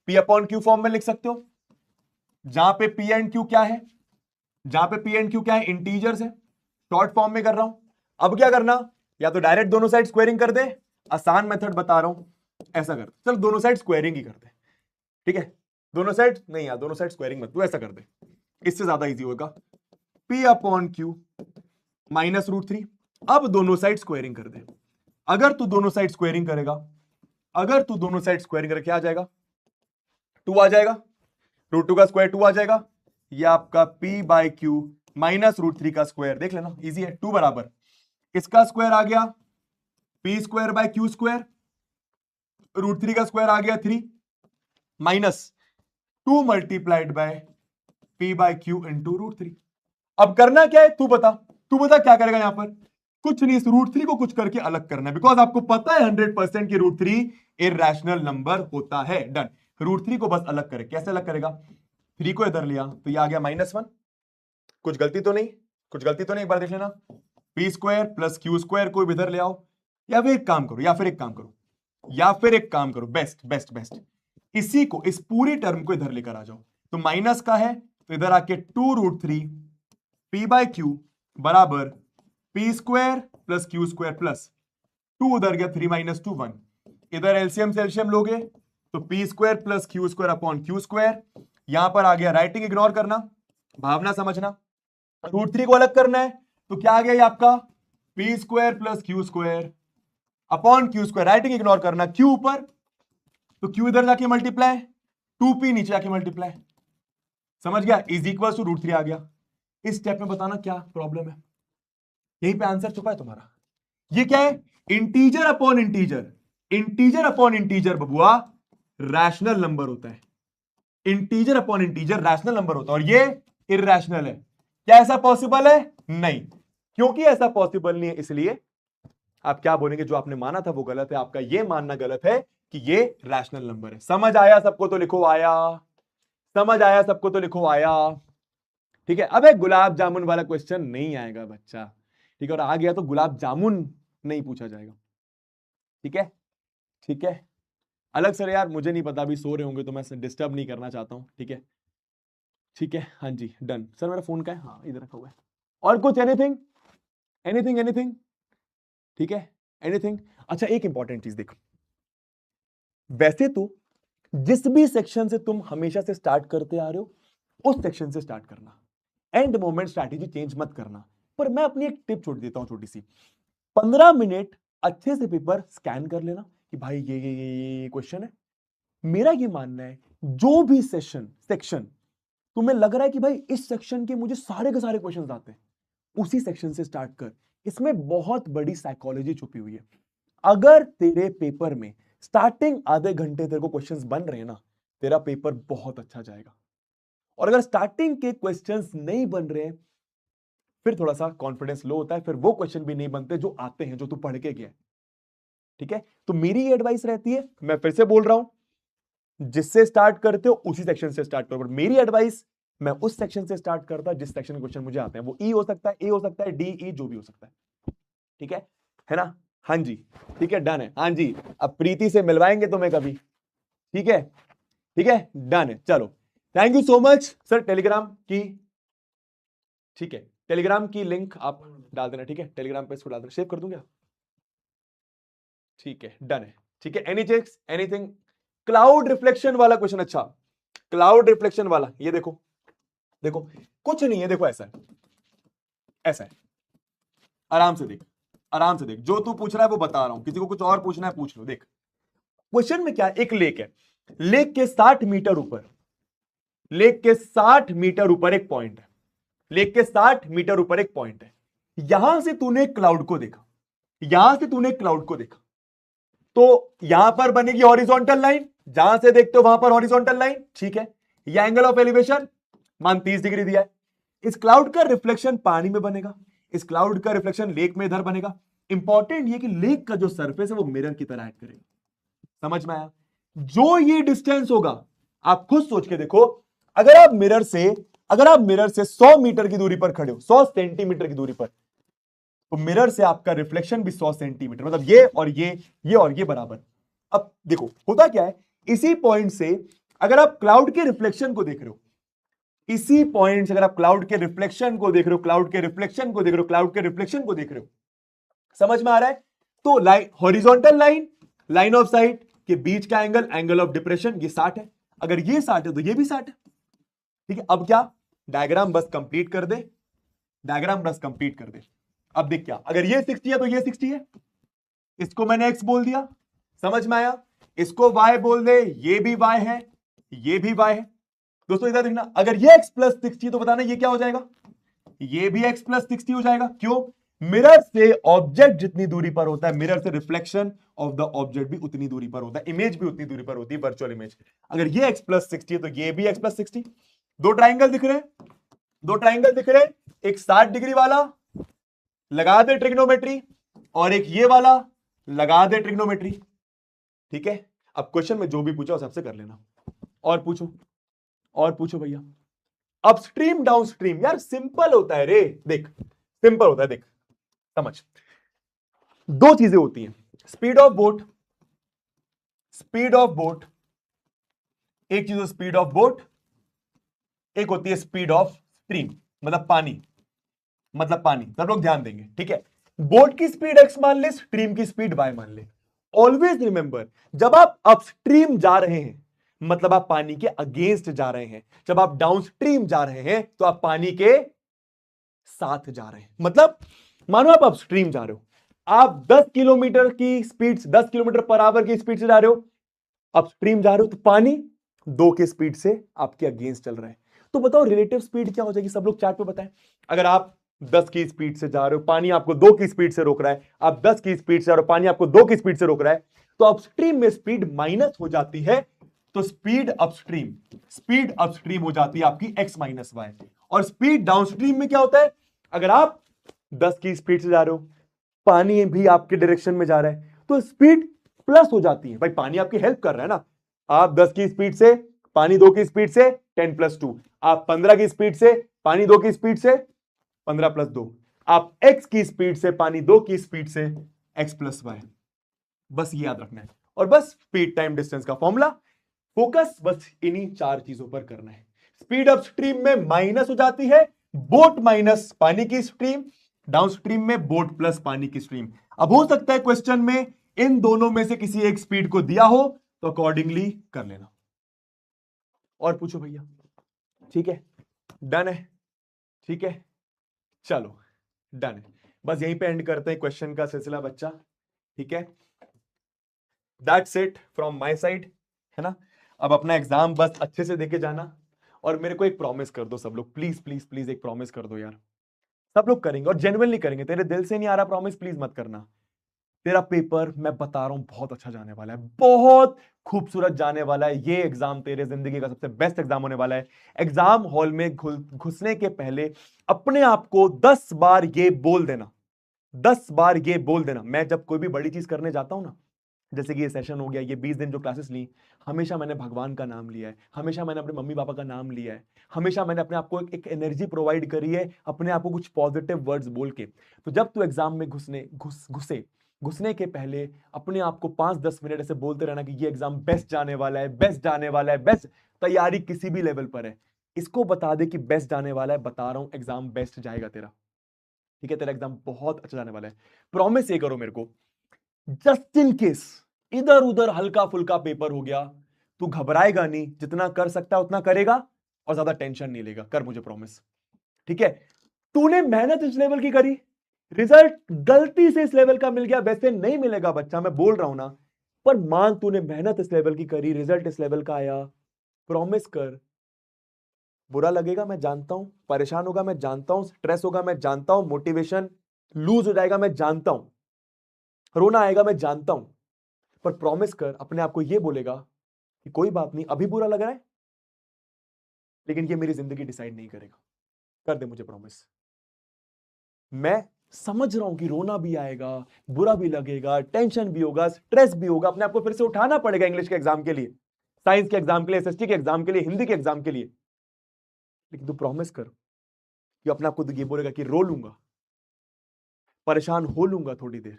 P/Q फॉर्म में लिख सकते हो, जहां पे P एंड Q क्या है, जहां पे P एंड Q क्या है, इंटीजर्स है, शॉर्ट फॉर्म में कर रहा हूं। अब क्या करना, या तो डायरेक्ट दोनों साइड स्क्वायरिंग कर दे, आसान मेथड बता रहा हूं, ऐसा कर, चल दोनों साइड स्क्वायरिंग ही कर दे, ठीक है, दोनों साइड नहीं यार, दोनों साइड स्क्वायरिंग मत, तू ऐसा कर दे, इससे ज्यादा इजी होगा। P/Q -√3, अब दोनों साइड स्क्वायरिंग कर दे। अगर तू दोनों साइड स्क्वायरिंग करेगा, अगर तू दोनों साइड स्क्वायरिंग करेगा, क्या आ जाएगा? 2 आ जाएगा, √2 का स्क्वायर 2 आ जाएगा, ये आपका P/Q -√3 का स्क्वायर, देख लेना इजी है, 2 बराबर इसका स्क्वायर आ गया P²/Q², √3 का स्क्वायर आ गया 3, -2 मल्टीप्लाइड बाय P/Q इंटू √3। अब करना क्या है, तू बता, तू बता क्या करेगा यहां पर? कुछ नहीं, इस √3 को कुछ करके अलग करना है, बिकॉज आपको पता है 100% कि √3 इरैशनल नंबर होता है। डन, √3 को बस अलग करे, कैसे अलग करेगा? 3 को इधर लिया तो ये आ गया -1, कुछ गलती तो नहीं, कुछ गलती तो नहीं, एक बार देख लेना, P² + Q² को इधर ले आओ, या फिर एक काम करो, या फिर एक काम करो, या फिर एक काम करो, बेस्ट बेस्ट बेस्ट, इसी को, इस पूरी टर्म को इधर लेकर आ जाओ। तो माइनस का है तो इधर आके 2√3 P/Q बराबर P² + Q² प्लस 2 उधर गया, 3 - 2 1, इधर एलसीएम से एलसीएम लोगे तो P² + Q² Q², यहां पर आ गया, राइटिंग इग्नोर करना, भावना समझना, √3 को अलग करना है तो क्या आ गया ये आपका P² + Q² Q², writing ignore करना, Q ऊपर तो Q इधर जाके मल्टीप्लाई, 2P नीचे जाके मल्टीप्लाई, समझ गया, इज इक्वल टू √3 आ गया। इस स्टेप में बताना क्या प्रॉब्लम है, यहीं पे आंसर छुपा है तुम्हारा। ये क्या है, integer upon integer, integer upon integer बबुआ रैशनल नंबर होता है, integer upon integer rational number होता है, और ये इरैशनल है। क्या ऐसा पॉसिबल है? नहीं, क्योंकि ऐसा पॉसिबल नहीं है, इसलिए आप क्या बोलेंगे, जो आपने माना था वो गलत है, आपका ये मानना गलत है कि ये रैशनल नंबर है। समझ आया सबको तो लिखो आया, समझ आया सबको तो लिखो आया, ठीक है। अब एक गुलाब जामुन वाला क्वेश्चन नहीं आएगा बच्चा, ठीक है, और आ गया तो गुलाब जामुन नहीं पूछा जाएगा, ठीक है, ठीक है। अलग सर यार मुझे नहीं पता, अभी सो रहे होंगे तो मैं डिस्टर्ब नहीं करना चाहता हूं, ठीक है, ठीक है, हाँ जी डन। सर मेरा फोन का है, हाँ इधर रखा हुआ है। और कुछ, एनीथिंग एनीथिंग एनीथिंग, ठीक है, एनीथिंग। अच्छा एक इंपॉर्टेंट चीज देखो, वैसे तो जिस भी सेक्शन से तुम हमेशा से स्टार्ट करते आ रहे हो उस सेक्शन से स्टार्ट करना, एंड मोमेंट स्ट्रैटेजी चेंज मत करना। पर मैं अपनी एक टिप छोड़ देता हूं छोटी सी, 15 मिनट अच्छे से पेपर स्कैन कर लेना कि भाई ये क्वेश्चन है। मेरा ये मानना है जो भी सेक्शन तुम्हें लग रहा है कि भाई इस सेक्शन के मुझे सारे के सारे क्वेश्चंस आते हैं, उसी सेक्शन से स्टार्ट कर। इसमें बहुत बड़ी साइकोलॉजी छुपी हुई है। अगर तेरे पेपर में स्टार्टिंग आधे घंटे तेरे को क्वेश्चंस बन रहे हैं ना, तेरा पेपर बहुत अच्छा जाएगा। और अगर स्टार्टिंग के क्वेश्चंस नहीं बन रहे हैं फिर थोड़ा सा कॉन्फिडेंस लो होता है, फिर वो क्वेश्चन भी नहीं बनते जो आते हैं, जो तू पढ़ के गया। ठीक है, तो मेरी एडवाइस रहती है, मैं फिर से बोल रहा हूं, जिससे स्टार्ट करते हो उसी सेक्शन से स्टार्ट करो। बट मेरी एडवाइस, मैं उस सेक्शन से स्टार्ट करता जिस सेक्शन के क्वेश्चन मुझे आते हैं। वो ई हो सकता है, ए हो सकता है, डी, ई, जो भी हो सकता है। ठीक है ना? हाँ जी, ठीक है, डन है। हाँ जी, अब प्रीति से मिलवाएंगे तुम्हें कभी। ठीक है, ठीक है, डन है। चलो, thank you so much sir. Telegram की, ठीक है, टेलीग्राम की लिंक आप डाल देना। ठीक है, टेलीग्राम पे इसको डाल देना, सेव कर दूंगा। ठीक है, डन है। ठीक है, any checks, anything? Cloud reflection वाला क्वेश्चन, अच्छा, क्लाउड रिफ्लेक्शन वाला, ये देखो, देखो कुछ नहीं है, देखो ऐसा है, ऐसा है, आराम से देख, आराम से देख, जो तू पूछ रहा है वो बता रहा हूं, किसी को कुछ और पूछना है पूछ लो। देख क्वेश्चन में क्या है, एक लेक है, लेक के 60 मीटर ऊपर, लेक के 60 मीटर ऊपर एक पॉइंट है, लेक के 60 मीटर ऊपर एक पॉइंट है। यहां से तूने क्लाउड को देखा, यहां से तूने क्लाउड को देखा, तो यहां पर बनेगी हॉरिजॉन्टल लाइन, जहां से देखते हो वहां पर हॉरिजॉन्टल लाइन। ठीक है, यह एंगल ऑफ एलिवेशन मान 30 डिग्री दिया है। इस क्लाउड का रिफ्लेक्शन पानी में बनेगा, इस क्लाउड का रिफ्लेक्शन लेक में इधर बनेगा। इंपॉर्टेंट ये कि लेक का जो सरफेस है वो मिरर की तरह एक्ट करेगा। समझ में आया? जो ये डिस्टेंस होगा, आप खुद सोच के देखो, अगर आप मिरर से, अगर आप मिरर से 100 मीटर की दूरी पर खड़े हो, 100 सेंटीमीटर की दूरी पर, तो मिरर से आपका रिफ्लेक्शन भी 100 सेंटीमीटर, मतलब ये और ये और ये बराबर। अब देखो होता क्या है, इसी पॉइंट से अगर आप क्लाउड के रिफ्लेक्शन को देख रहे हो, इसी पॉइंट से अगर आप क्लाउड के रिफ्लेक्शन को देख रहे हो, क्लाउड के रिफ्लेक्शन को देख रहे हो, क्लाउड के रिफ्लेक्शन को देख रहे हो, समझ में आ रहा है? तो line, horizontal line, line of site के बीच का एंगल, एंगल ऑफ डिप्रेशन, ये 60 है। अगर ये 60 है तो ये भी 60 है। ठीक है, अब क्या, डायग्राम बस कंप्लीट कर दे, डायग्राम बस कंप्लीट कर दे। अब देख क्या, अगर ये 60 है तो ये 60 है, इसको मैंने x बोल दिया, समझ में आया? इसको y बोल दे, ये भी y है, ये भी y है। दोस्तों इधर देखना, अगर ये x प्लस 60 तो बताना ये क्या हो जाएगा, ये भी x प्लस 60 हो जाएगा। क्यों? मिरर से ऑब्जेक्ट जितनी दूरी पर होता है, मिरर से रिफ्लेक्शन ऑफ द ऑब्जेक्ट भी उतनी दूरी पर होता है, इमेज भी उतनी दूरी पर होती है, वर्चुअल इमेज। अगर ये x प्लस 60 है तो ये भी x प्लस 60। दो ट्राइंगल दिख रहे हैं, दो ट्राइंगल दिख रहे हैं, एक 60 डिग्री वाला लगा दे ट्रिग्नोमेट्री, और एक ये वाला लगा दे ट्रिग्नोमेट्री। ठीक है, अब क्वेश्चन में जो भी पूछा सबसे कर लेना, और पूछो, और पूछो भैया। अपस्ट्रीम डाउनस्ट्रीम, यार सिंपल होता है रे, देख सिंपल होता है, देख समझ। दो चीजें होती हैं, speed of boat, speed of boat, एक चीज स्पीड ऑफ बोट, एक होती है स्पीड ऑफ स्ट्रीम, मतलब पानी, मतलब पानी। सब लोग ध्यान देंगे, ठीक है? बोट की स्पीड x मान ले, स्ट्रीम की स्पीड y मान ले। ऑलवेज रिमेंबर, जब आप अपस्ट्रीम जा रहे हैं मतलब आप पानी के अगेंस्ट जा रहे हैं, जब आप डाउनस्ट्रीम जा रहे हैं तो आप पानी के साथ जा रहे हैं। मतलब मानो आप अपस्ट्रीम जा रहे हो, आप 10 किलोमीटर की स्पीड, 10 किलोमीटर पर आवर की स्पीड से जा रहे हो, अपस्ट्रीम जा रहे हो, तो पानी 2 के स्पीड से आपके अगेंस्ट चल रहा है। तो बताओ रिलेटिव स्पीड क्या हो जाएगी? सब लोग चैट पे बताएं। अगर आप 10 की स्पीड से जा रहे हो, पानी आपको 2 की स्पीड से रोक रहा है, आप 10 की स्पीड से जा रहे हो, पानी आपको 2 की स्पीड से रोक रहा है, तो अपस्ट्रीम में स्पीड माइनस हो जाती है, तो स्पीड अपस्ट्रीम हो जाती है आपकी x माइनस वाई। और स्पीड डाउनस्ट्रीम में क्या होता है? अगर आप 10 की स्पीड से जा रहे हो, पानी भी आपके डायरेक्शन में जा रहा है, तो स्पीड प्लस हो जाती है। भाई पानी आपकी हेल्प कर रहा है ना, आप 10 की स्पीड से, पानी 2 की स्पीड से 10 प्लस 2, आप 15 की स्पीड से, पानी 2 की स्पीड से 15 प्लस 2, आप x की स्पीड से, पानी 2 की स्पीड से x प्लस वाई। बस ये याद रखना है, और बस स्पीड टाइम डिस्टेंस का फॉर्मूला, फोकस बस इन्हीं 4 चीजों पर करना है। स्पीड अप स्ट्रीम में माइनस हो जाती है, बोट माइनस पानी की स्ट्रीम, डाउनस्ट्रीम में बोट प्लस पानी की स्ट्रीम। अब हो सकता है क्वेश्चन में इन दोनों में से किसी एक स्पीड को दिया हो, तो अकॉर्डिंगली कर लेना। और पूछो भैया, ठीक है, डन है, ठीक है, चलो डन है। बस यहीं पे एंड करते हैं क्वेश्चन का सिलसिला बच्चा, ठीक है? That's it from my side, है ना? अब अपना एग्जाम बस अच्छे से देके जाना, और मेरे को एक प्रॉमिस कर दो सब लोग, प्लीज प्लीज प्लीज एक प्रॉमिस कर दो यार। सब लोग करेंगे और जेन्युइनली करेंगे, तेरे दिल से नहीं आ रहा प्रॉमिस, प्लीज मत करना। तेरा पेपर मैं बता रहा हूं बहुत अच्छा जाने वाला है, बहुत खूबसूरत जाने वाला है। ये एग्जाम तेरे जिंदगी का सबसे बेस्ट एग्जाम होने वाला है। एग्जाम हॉल में घुसने के पहले अपने आप को 10 बार ये बोल देना, 10 बार ये बोल देना। मैं जब कोई भी बड़ी चीज करने जाता हूं ना, जैसे कि ये सेशन हो गया, ये 20 दिन जो क्लासेस ली, हमेशा मैंने भगवान का नाम लिया है, हमेशा मैंने अपने मम्मी पापा का नाम लिया है, हमेशा मैंने अपने आप को एक एनर्जी प्रोवाइड करी है, अपने आप को कुछ पॉजिटिव वर्ड्स बोल के। तो जब तू एग्जाम में घुसने के पहले अपने आप को 5-10 मिनट ऐसे बोलते रहना कि ये एग्जाम बेस्ट जाने वाला है, बेस्ट जाने वाला है, बेस्ट। तैयारी किसी भी लेवल पर है, इसको बता दे कि बेस्ट जाने वाला है, बता रहा हूं एग्जाम बेस्ट जाएगा तेरा। ठीक है, तेरा एग्जाम बहुत अच्छा जाने वाला है। प्रॉमिस ये करो मेरे को, जस्ट इन केस इधर उधर हल्का फुल्का पेपर हो गया, तू घबराएगा नहीं, जितना कर सकता है उतना करेगा और ज्यादा टेंशन नहीं लेगा। कर मुझे प्रॉमिस, ठीक है? तूने मेहनत इस लेवल की करी, रिजल्ट गलती से इस लेवल का मिल गया, वैसे नहीं मिलेगा बच्चा, मैं बोल रहा हूं ना, पर मान तूने मेहनत इस लेवल की करी, रिजल्ट इस लेवल का आया, प्रॉमिस कर। बुरा लगेगा मैं जानता हूं, परेशान होगा मैं जानता हूं, स्ट्रेस होगा मैं जानता हूं, मोटिवेशन लूज हो जाएगा मैं जानता हूं, रोना आएगा मैं जानता हूं, पर प्रॉमिस कर, अपने आप को यह बोलेगा कि कोई बात नहीं, अभी बुरा लग रहा है लेकिन ये मेरी जिंदगी डिसाइड नहीं करेगा। कर दे मुझे प्रॉमिस। मैं समझ रहा हूं कि रोना भी आएगा, बुरा भी लगेगा, टेंशन भी होगा, स्ट्रेस भी होगा, अपने आप को फिर से उठाना पड़ेगा इंग्लिश के एग्जाम के लिए, साइंस के एग्जाम के लिए, एसएसटी के एग्जाम के लिए, हिंदी के एग्जाम के लिए। लेकिन तू प्रॉमिस कर कि अपने आप को ये बोलेगा कि रो लूंगा, परेशान हो लूंगा थोड़ी देर,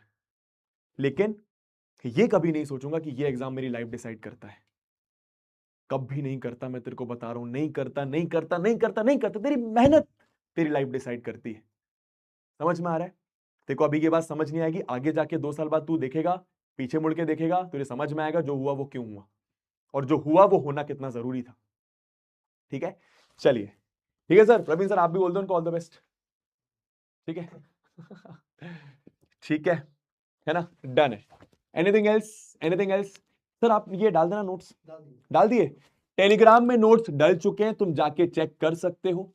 लेकिन ये कभी नहीं सोचूंगा कि ये एग्जाम मेरी लाइफ डिसाइड करता है। कभी नहीं करता, मैं तेरे को बता रहा हूं, नहीं करता, नहीं करता, नहीं करता, नहीं करता। तेरी मेहनत तेरी लाइफ डिसाइड करती है। समझ में आ रहा है? तेरे को अभी ये बात समझ नहीं आएगी, आगे जाके 2 साल बाद तू देखेगा, पीछे मुड़ के देखेगा, तुझे समझ में आएगा जो हुआ वो क्यों हुआ, और जो हुआ वो होना कितना जरूरी था। ठीक है, चलिए। ठीक है सर, प्रवीण सर आप भी बोल दो उनको ऑल द बेस्ट। ठीक है ठीक है ना, डन है। Anything else, anything else? Sir आप ये डाल देना नोट्स, डाल दिए? टेलीग्राम में नोट्स डल चुके हैं, तुम जाके चेक कर सकते हो।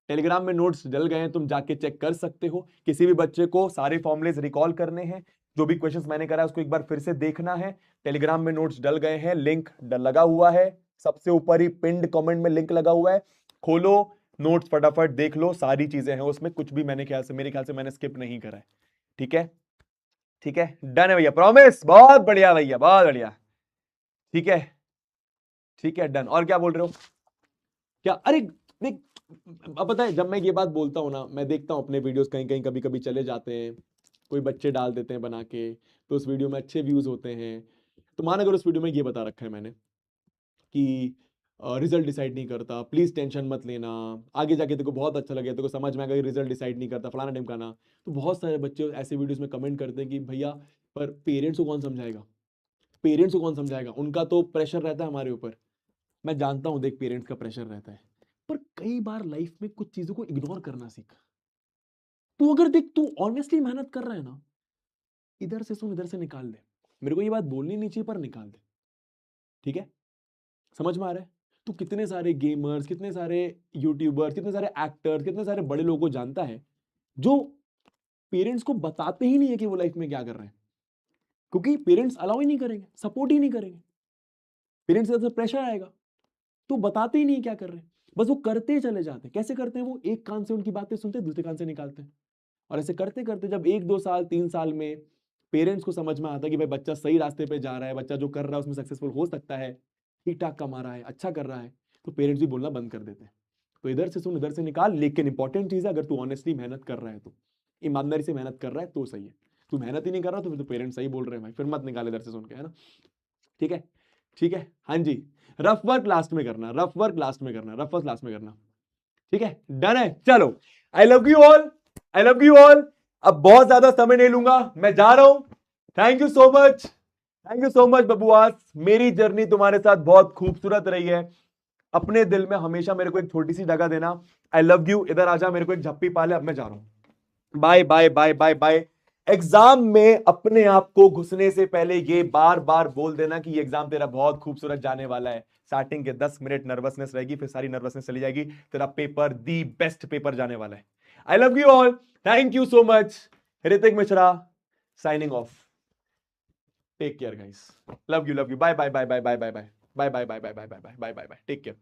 टेलीग्राम में नोट्स डल गए हैं, तुम जाके चेक कर सकते हो। किसी भी बच्चे को सारे फॉर्मुलेज रिकॉल करने हैं, जो भी क्वेश्चंस मैंने करा है उसको एक बार फिर से देखना है। टेलीग्राम में नोट्स डल गए हैं, लिंक लगा हुआ है सबसे ऊपर ही पिंड कमेंट में, लिंक लगा हुआ है, खोलो नोट्स फटाफट देख लो, सारी चीजें हैं उसमें, कुछ भी मेरे ख्याल से मैंने स्किप नहीं करा है। ठीक है, ठीक है, डन है भैया, प्रॉमिस, बहुत बढ़िया भैया, बहुत बढ़िया। ठीक है, ठीक है, डन। और क्या बोल रहे हो? क्या? अरे देख, अब पता है जब मैं ये बात बोलता हूं ना, मैं देखता हूं अपने वीडियोस कहीं कहीं कभी कभी चले जाते हैं, कोई बच्चे डाल देते हैं बना के, तो उस वीडियो में अच्छे व्यूज होते हैं। तो मान अगर उस वीडियो में ये बता रखा है मैंने कि रिजल्ट डिसाइड नहीं करता, प्लीज टेंशन मत लेना, आगे जाके तेरे को बहुत अच्छा लगेगा, तेरे को समझ में आएगा कि रिजल्ट डिसाइड नहीं करता, फलाना ढिमकाना। तो बहुत सारे बच्चे ऐसे वीडियोस में कमेंट करते हैं कि भैया पर पेरेंट्स को कौन समझाएगा, पेरेंट्स को कौन समझाएगा, उनका तो प्रेशर रहता है हमारे ऊपर। मैं जानता हूं देख, पेरेंट्स का प्रेशर रहता है, पर कई बार लाइफ में कुछ चीजों को इग्नोर करना सीख। तू अगर देख, तू ऑनेस्टली मेहनत कर रहा है ना, इधर से सुन इधर से निकाल दे। मेरे को ये बात बोलनी नहीं चाहिए पर निकाल दे। ठीक है, समझ में आ रहा है? तू कितने सारे गेमर्स, कितने सारे यूट्यूबर्स, कितने सारे एक्टर्स, कितने सारे बड़े लोगों को जानता है जो पेरेंट्स को बताते ही नहीं है कि वो लाइफ में क्या कर रहे हैं, क्योंकि पेरेंट्स अलाउ ही नहीं करेंगे, सपोर्ट ही नहीं करेंगे, पेरेंट्स से प्रेशर आएगा, तो बताते ही नहीं क्या कर रहे हैं, बस वो करते चले जाते हैं। कैसे करते हैं? वो एक कान से उनकी बातें सुनते हैं, दूसरे कान से निकालते हैं, और ऐसे करते करते जब 1-2 साल 3 साल में पेरेंट्स को समझ में आता है कि भाई बच्चा सही रास्ते पे जा रहा है, बच्चा जो कर रहा है उसमें सक्सेसफुल हो सकता है, ठीक ठाक कमा रहा है, अच्छा कर रहा है, तो पेरेंट्स भी बोलना बंद कर देते हैं। तो इधर से सुन इधर से निकाल, लेकिन इंपॉर्टेंट चीज है, अगर तू ऑनेस्टली मेहनत कर रहा है, तो ईमानदारी से मेहनत कर रहा है तो सही है। तू मेहनत ही नहीं कर रहा तो फिर तो पेरेंट्स सही बोल रहे हैं भाई, फिर मत निकाल इधर से सुन के, है ना? ठीक है, ठीक है, हाँ जी। रफ वर्क लास्ट में करना, रफ वर्क लास्ट में करना, रफ वर्क लास्ट में करना। ठीक है, डन है, चलो। आई love you all, I love you all. अब बहुत ज्यादा समय नहीं लूंगा, मैं जा रहा हूं। Thank you so much, thank you so much बबुआस। मेरी जर्नी तुम्हारे साथ बहुत खूबसूरत रही है। अपने दिल में हमेशा मेरे को एक छोटी सी जगह देना। आई लव यू, इधर आजा, मेरे को एक झप्पी पाले। अब मैं जा रहा हूं, bye bye bye bye bye. Exam में अपने आप को घुसने से पहले ये बार बार बोल देना कि ये एग्जाम तेरा बहुत खूबसूरत जाने वाला है। स्टार्टिंग के 10 मिनट नर्वसनेस रहेगी, फिर सारी नर्वसनेस चली जाएगी, तेरा पेपर दी बेस्ट पेपर जाने वाला है। I love you all, thank you so much. Ritik Mishra signing off. Take care guys, love you, bye bye bye bye bye bye bye bye bye bye bye bye bye bye bye bye, take care.